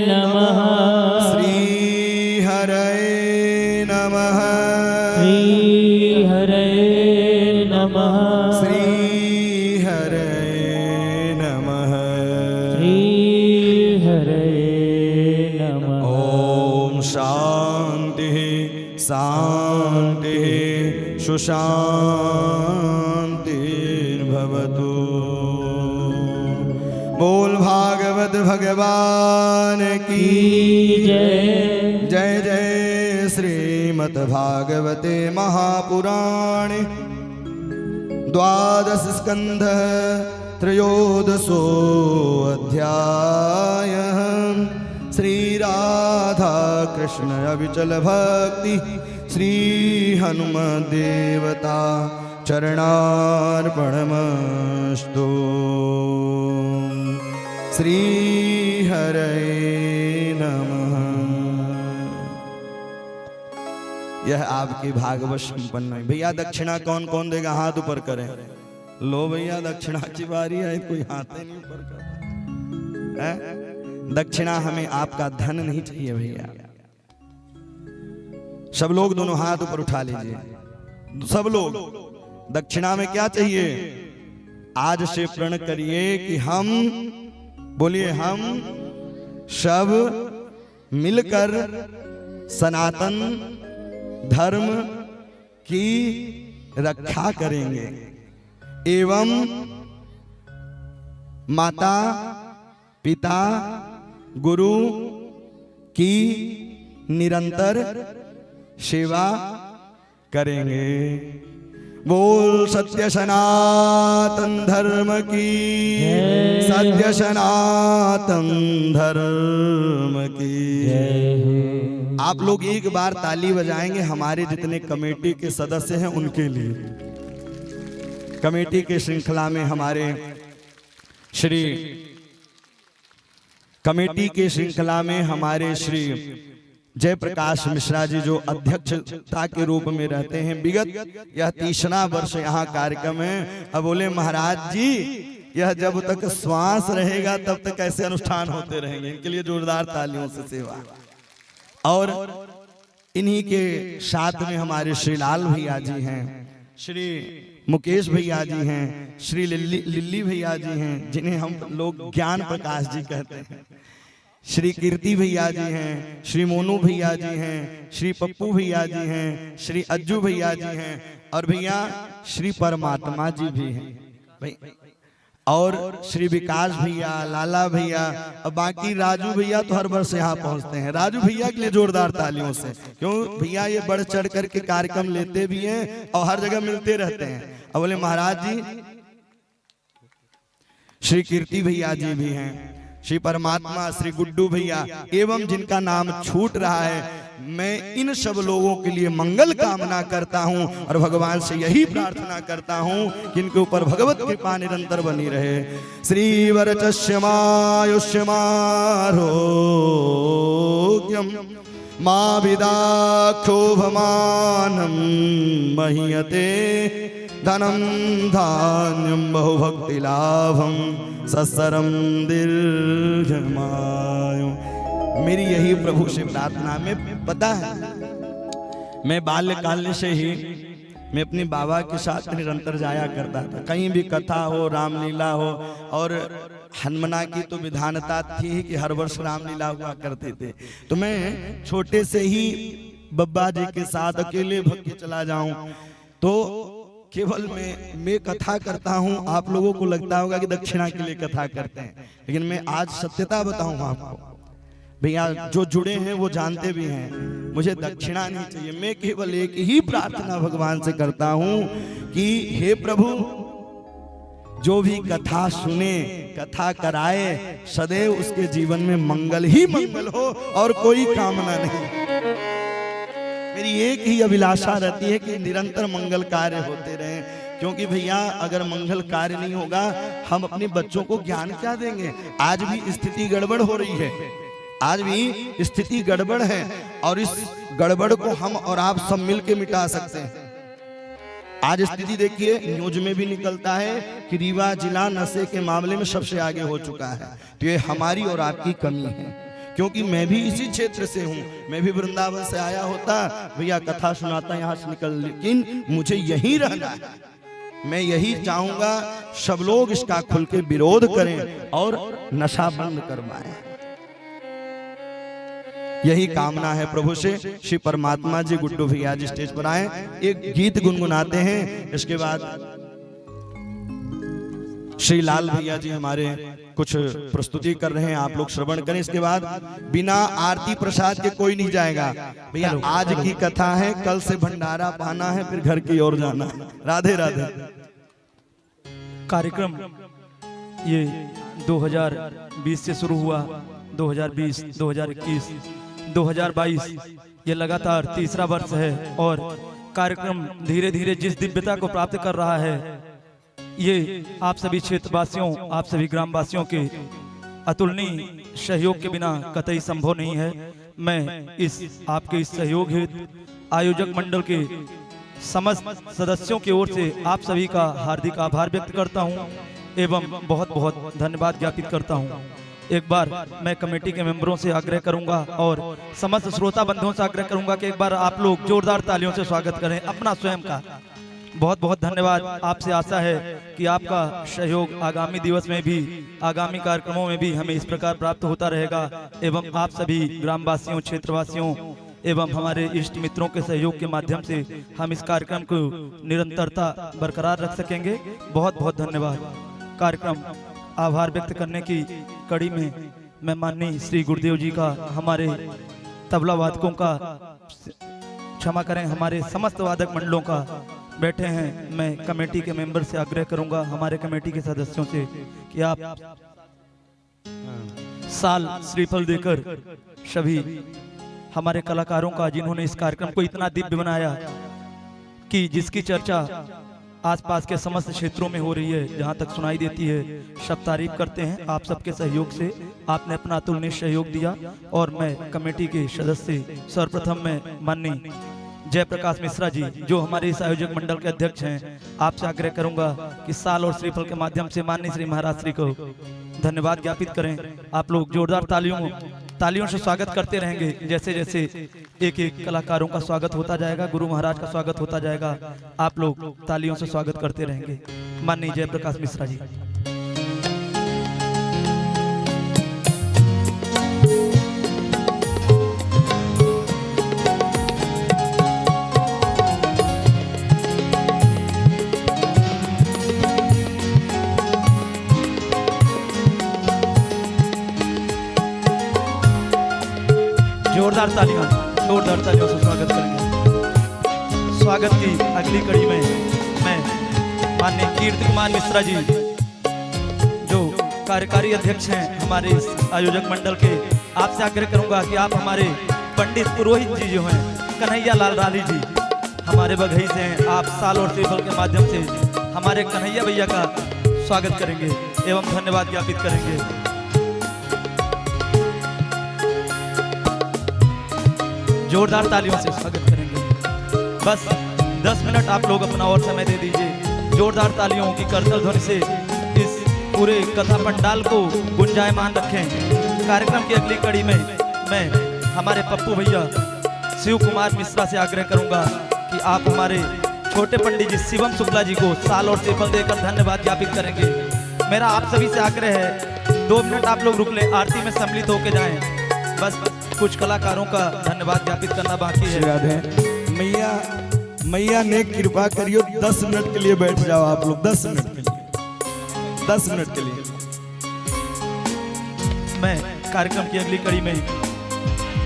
नमः, श्री हरये नमः, श्री हरे नमः, श्री हरये नमः, श्री हरे नमः। ओम शांति शांति सुशांतिर्भवतु। बोल भागवत भगवान की जय। जय जय श्रीमद् भागवते महापुराणे द्वादश स्कंध त्रयोदशो अध्याय। श्री राधा कृष्ण अविचल भक्ति श्री हनुमत देवता चरणार्पणमस्तु। श्री हरये नमः। यह आपकी भागवत संपन्न है। भैया दक्षिणा कौन कौन देगा, हाथ ऊपर करें। लो भैया दक्षिणा की बारी है, कोई हाथ ही नहीं ऊपर कर है? दक्षिणा हमें आपका धन नहीं चाहिए भैया। सब लोग दोनों हाथ ऊपर उठा लीजिए। सब लोग दक्षिणा में क्या चाहिए? आज से प्रण करिए कि हम, बोलिए, हम सब मिलकर सनातन धर्म की रक्षा करेंगे एवं माता पिता गुरु की निरंतर सेवा करेंगे। बोल सत्य सनातन धर्म की, सत्य सनातन धर्म की। आप लोग एक बार ताली बजाएंगे हमारे जितने कमेटी के सदस्य हैं उनके लिए। कमेटी के श्रृंखला में हमारे श्री कमेटी के श्रृंखला में हमारे श्री जयप्रकाश मिश्रा जी जो अध्यक्षता के रूप में रहते हैं। विगत यह 3रा वर्ष यहाँ कार्यक्रम है। अब बोले महाराज जी यह जब तक श्वास रहेगा तब तक ऐसे अनुष्ठान होते रहेंगे। इनके लिए जोरदार तालियों से सेवा। और इन्हीं के साथ में हमारे श्री लाल भैया जी हैं, श्री मुकेश भैया जी हैं, श्री लिल्ली भैया जी हैं जिन्हें हम लोग ज्ञान प्रकाश जी कहते हैं, श्री कीर्ति भैया जी हैं, श्री मोनू भैया जी हैं, श्री पप्पू भैया जी हैं, श्री अज्जू भैया जी हैं और भैया श्री परमात्मा जी भी हैं भाई, और श्री विकास भैया, लाला भैया और बाकी राजू भैया तो हर वर्ष यहाँ पहुँचते हैं। राजू भैया के लिए जोरदार तालियों से, क्यों भैया ये बढ़ चढ़ करके कार्यक्रम लेते भी हैं और हर जगह मिलते रहते हैं। अब बोले महाराज जी श्री कीर्ति भैया जी भी हैं, श्री परमात्मा, श्री गुड्डू भैया एवं जिनका नाम छूट रहा है, मैं इन सब लोगों के लिए मंगल कामना करता हूं और भगवान से यही प्रार्थना करता हूं कि इनके ऊपर भगवत कृपा निरंतर बनी रहे। श्री वरचस्यमायुष्यमारोग्यम मा विदाक्षोभमानं महीयते धनम धान्यम बहुभक्ति लाभम सत्सरम दीर्घमायु। मेरी यही प्रभु से प्रार्थना। में पता है मैं बाल्यकाल से ही मैं अपने बाबा के साथ निरंतर जाया करता था। कहीं भी कथा हो, रामलीला हो, और हनुमाना की तो विधानता थी कि हर वर्ष रामलीला हुआ करते थे। तो मैं छोटे से ही बब्बा जी के साथ अकेले भग के चला जाऊं तो केवल मैं कथा करता हूं। आप लोगों को लगता होगा कि दक्षिणा के लिए कथा करते हैं, लेकिन मैं आज सत्यता बताऊं आपको भैया, जो जुड़े हैं वो जानते भी हैं मुझे दक्षिणा नहीं चाहिए। मैं केवल एक ही प्रार्थना भगवान से करता हूं कि हे प्रभु जो भी कथा सुने, कथा कराए, सदैव उसके जीवन में मंगल ही मंगल हो और कोई कामना नहीं। मेरी एक ही अभिलाषा रहती है कि निरंतर मंगल कार्य होते रहें, क्योंकि भैया अगर मंगल कार्य नहीं होगा हम अपने बच्चों को ज्ञान क्या देंगे। आज भी स्थिति गड़बड़ हो रही है, आज भी स्थिति गड़बड़ है और इस गड़बड़ को हम और आप सब मिलके मिटा सकते हैं। आज स्थिति देखिए, न्यूज में भी निकलता है कि रीवा जिला नशे के मामले में सबसे आगे हो चुका है। तो ये हमारी और आपकी कमी है, क्योंकि मैं भी इसी क्षेत्र से हूँ। मैं भी वृंदावन से आया होता, भैया कथा सुनाता यहाँ से निकल, लेकिन मुझे यहीं रहना है। मैं यही चाहूंगा सब लोग इसका खुल के विरोध करें और नशा बंद करवाएं। यही कामना है प्रभु से। श्री परमात्मा जी, गुड्डू भैया जी स्टेज पर आए, एक गीत गुनगुनाते हैं। इसके बाद श्री लाल भैया जी हमारे कुछ प्रस्तुति कर रहे हैं, आप लोग श्रवण करें। इसके बाद बिना आरती प्रसाद के कोई नहीं जाएगा भैया। आज की कथा है, कल से भंडारा पाना है, फिर घर की ओर जाना। राधे राधे। कार्यक्रम ये 2020 से शुरू हुआ, 2020, 2021, 2022 ये लगातार 3रा वर्ष है और कार्यक्रम धीरे धीरे जिस दिव्यता को प्राप्त कर रहा है, ये आप सभी क्षेत्रवासियों, आप सभी ग्रामवासियों के अतुलनीय सहयोग के बिना कतई संभव नहीं है। मैं इस आपके इस सहयोग हेतु आयोजक मंडल के समस्त सदस्यों की ओर से आप सभी का हार्दिक आभार व्यक्त करता हूं एवं बहुत बहुत धन्यवाद ज्ञापित करता हूं। एक बार मैं कमेटी के मेंबरों से आग्रह करूंगा और समस्त श्रोता बंधुओं से आग्रह करूंगा कि एक बार आप लोग जोरदार तालियों से स्वागत करें अपना स्वयं का। बहुत बहुत धन्यवाद। आपसे आशा है कि आपका सहयोग आगामी दिवस में भी, आगामी कार्यक्रमों में भी हमें इस प्रकार प्राप्त होता रहेगा एवं आप सभी ग्रामवासियों, क्षेत्रवासियों एवं हमारे इष्ट मित्रों के सहयोग के माध्यम से हम इस कार्यक्रम को निरंतरता बरकरार रख सकेंगे। बहुत बहुत धन्यवाद। कार्यक्रम आभार व्यक्त करने की कड़ी में मैं माननीय श्री गुरुदेव जी का, हमारे तबला वादकों का, क्षमा करें, हमारे समस्त वादक मंडलों का बैठे हैं। मैं कमेटी के मेंबर से आग्रह करूंगा, हमारे कमेटी के सदस्यों से, कि आप साल श्रीफल देकर सभी हमारे कलाकारों का, जिन्होंने इस कार्यक्रम को इतना दिव्य बनाया कि जिसकी चर्चा आसपास के समस्त क्षेत्रों में हो रही है, जहां तक सुनाई देती है, सब तारीफ करते हैं। आप सबके सहयोग से आपने अपना अतुलनीय सहयोग दिया और मैं कमेटी के सदस्य सर्वप्रथम मैं माननीय जयप्रकाश मिश्रा जी, जो हमारे इस आयोजक मंडल के अध्यक्ष हैं, आपसे आग्रह करूंगा कि साल और श्रीफल के माध्यम से माननीय श्री महाराज श्री को धन्यवाद ज्ञापित करें। आप लोग जोरदार तालियों से स्वागत करते रहेंगे। जैसे जैसे एक एक कलाकारों का स्वागत होता जाएगा, गुरु महाराज का स्वागत होता जाएगा, आप लोग तालियों से स्वागत करते रहेंगे। माननीय जयप्रकाश मिश्रा जी। जोरदार तालियों से स्वागत करेंगे। स्वागत की अगली कड़ी में मैं माननीय कीर्ति कुमार मिश्रा जी, जो कार्यकारी अध्यक्ष हैं हमारे इस आयोजक मंडल के, आपसे आग्रह करूंगा कि आप हमारे पंडित पुरोहित जी जो हैं, कन्हैया लाल राली जी, हमारे बघई से हैं, आप साल और श्रीफल के माध्यम से हमारे कन्हैया भैया का स्वागत करेंगे एवं धन्यवाद ज्ञापित करेंगे। जोरदार तालियों से स्वागत करेंगे। बस 10 मिनट आप लोग अपना और समय दे दीजिए। जोरदार तालियों की करतल ध्वनि से इस पूरे कथा पंडाल को गुंजायमान रखें। कार्यक्रम की अगली कड़ी में मैं हमारे पप्पू भैया शिव कुमार मिश्रा से आग्रह करूंगा कि आप हमारे छोटे पंडित जी शिवम शुक्ला जी को साल और श्रीफल देकर धन्यवाद ज्ञापित करेंगे। मेरा आप सभी से आग्रह है, 2 मिनट आप लोग रुक लें, आरती में सम्मिलित होके जाएं। बस कुछ कलाकारों का धन्यवाद ज्ञापित करना बाकी है। मैया ने कृपा करियो, 10 मिनट के लिए बैठ जाओ आप लोग, 10 मिनट के लिए, 10 मिनट के लिए। मैं कार्यक्रम की अगली कड़ी में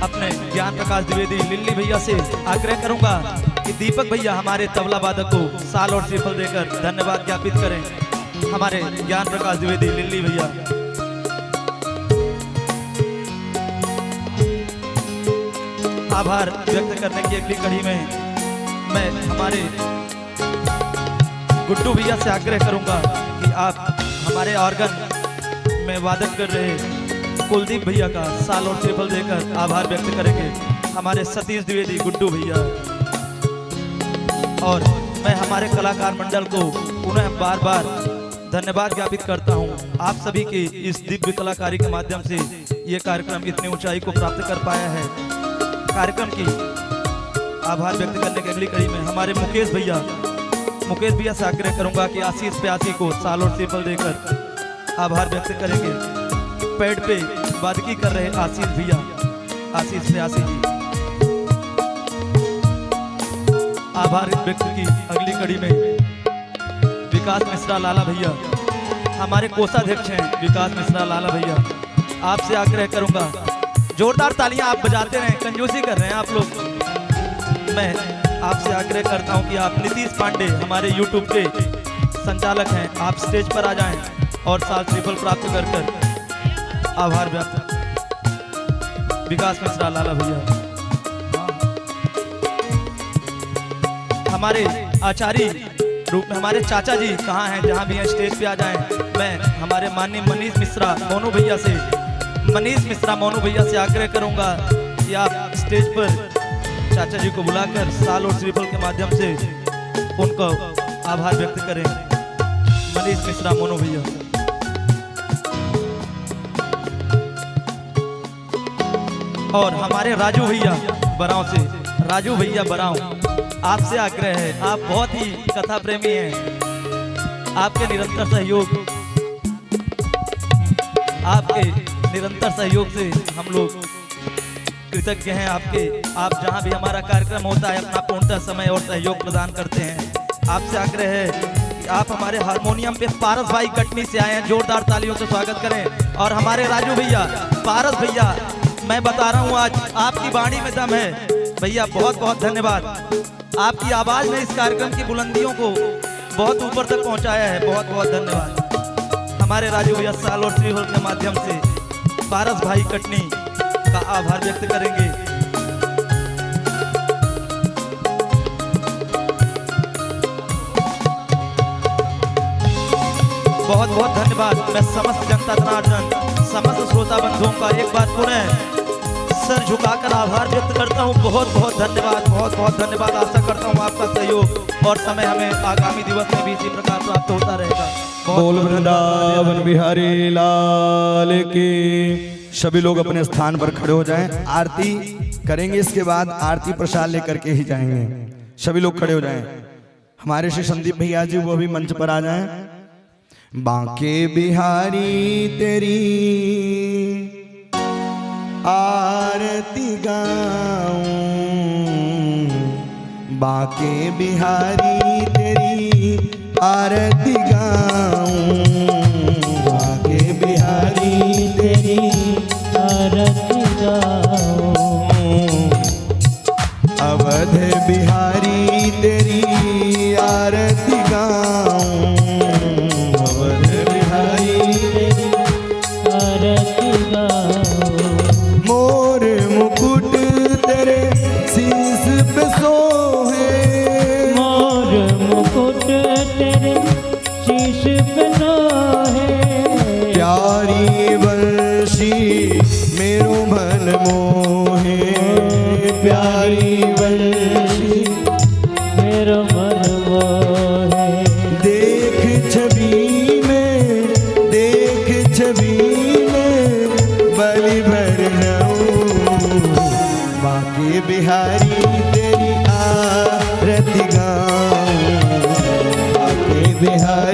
अपने ज्ञान प्रकाश द्विवेदी लिल्ली भैया से आग्रह करूंगा कि दीपक भैया हमारे तबला वादक को साल और श्रीफल देकर धन्यवाद ज्ञापित करें। हमारे ज्ञान प्रकाश द्विवेदी लिल्ली भैया। आभार व्यक्त करने की अगली कड़ी में मैं हमारे गुड्डू भैया से आग्रह करूंगा कि आप हमारे ऑर्गन में वादक कर रहे कुलदीप भैया का साल और श्रीफल देकर आभार व्यक्त करेंगे। हमारे सतीश द्विवेदी गुड्डू भैया। और मैं हमारे कलाकार मंडल को पुनः बार बार धन्यवाद ज्ञापित करता हूं। आप सभी की इस दिव्य कलाकारी के माध्यम से ये कार्यक्रम इतनी ऊंचाई को प्राप्त कर पाया है। कार्यक्रम की आभार व्यक्त करने की अगली कड़ी में हमारे मुकेश भैया से आग्रह करूंगा कि आशीष प्यासी को साल और श्रीफल देकर आभार व्यक्त करेंगे। पैड पे वादकी कर रहे आशीष प्यासी जी। आभार व्यक्त की अगली कड़ी में विकास मिश्रा लाला भैया, हमारे कोषाध्यक्ष हैं विकास मिश्रा लाला भैया। आपसे आग्रह करूंगा, जोरदार तालियां आप बजाते रहें, कंजूसी कर रहे हैं आप लोग। मैं आपसे आग्रह करता हूं कि आप नीतीश पांडे हमारे YouTube के संचालक हैं, आप स्टेज पर आ जाएं और साल श्रीफल प्राप्त कर आभार व्यक्त। विकास मिश्रा लाला भैया। हमारे आचार्य रूप में हमारे चाचा जी कहाँ हैं, जहाँ भी हैं स्टेज पे आ जाएं। मैं हमारे माननीय मनीष मिश्रा मोनू भैया से आग्रह करूंगा कि आप स्टेज पर चाचा जी को बुलाकर साल और श्रीफल के माध्यम से उनको आभार व्यक्त करें। मनीष मिश्रा मोनू भैया। और हमारे राजू भैया बराव से, राजू भैया बराव, आपसे आग्रह है, आप बहुत ही कथा प्रेमी हैं, आपके निरंतर सहयोग से हम लोग कृतज्ञ हैं आपके। आप जहां भी हमारा कार्यक्रम होता है अपना पूर्णतः समय और सहयोग प्रदान करते हैं। आपसे आग्रह है कि आप हमारे हारमोनियम पे पारस भाई कटनी से आए हैं, जोरदार तालियों से स्वागत करें। और हमारे राजू भैया, पारस भैया, मैं बता रहा हूँ आज आपकी वाणी में दम है भैया, बहुत बहुत धन्यवाद। आपकी आवाज ने इस कार्यक्रम की बुलंदियों को बहुत ऊपर तक पहुंचाया है, बहुत बहुत धन्यवाद। हमारे राजू भैया साल और श्रीफल के माध्यम से पारस भाई कटनी का आभार व्यक्त करेंगे। बहुत बहुत धन्यवाद। मैं समस्त जनता जनार्दन, समस्त श्रोता बंधुओं का एक बार पुनः सर झुकाकर आभार व्यक्त करता हूँ। बहुत बहुत धन्यवाद, बहुत बहुत धन्यवाद। आशा करता हूँ आपका सहयोग और समय हमें आगामी दिवस में भी इसी प्रकार प्राप्त होता रहेगा। बोल वृंदावन बिहारी लाल की। सभी लोग अपने स्थान पर खड़े हो जाएं, आरती करेंगे, इसके बाद आरती प्रसाद लेकर के ही जाएंगे। सभी लोग खड़े हो जाएं। हमारे श्री संदीप भैया जी वो भी मंच पर आ जाएं। बांके बिहारी तेरी आरती गाऊं, बांके बिहारी तेरी आरती गाऊं, बांके बिहारी तेरी आरती गाऊं, अवध बिहारी तेरी आरती गाऊं, अवध बिहारी तेरी आरती गाऊं, मोर मुकुट तेरे शीश पे सोहे, मोर मुकुट तेरे शीश पे सोहे, प्यारी वर्षी मेरो मन मोहे, प्यारी वर्षी मेरो मन मोहे, देख छवि में, देख छवि में बलि भर जाऊं, बांके बिहारी तेरी आरती गाऊं, बांके बिहारी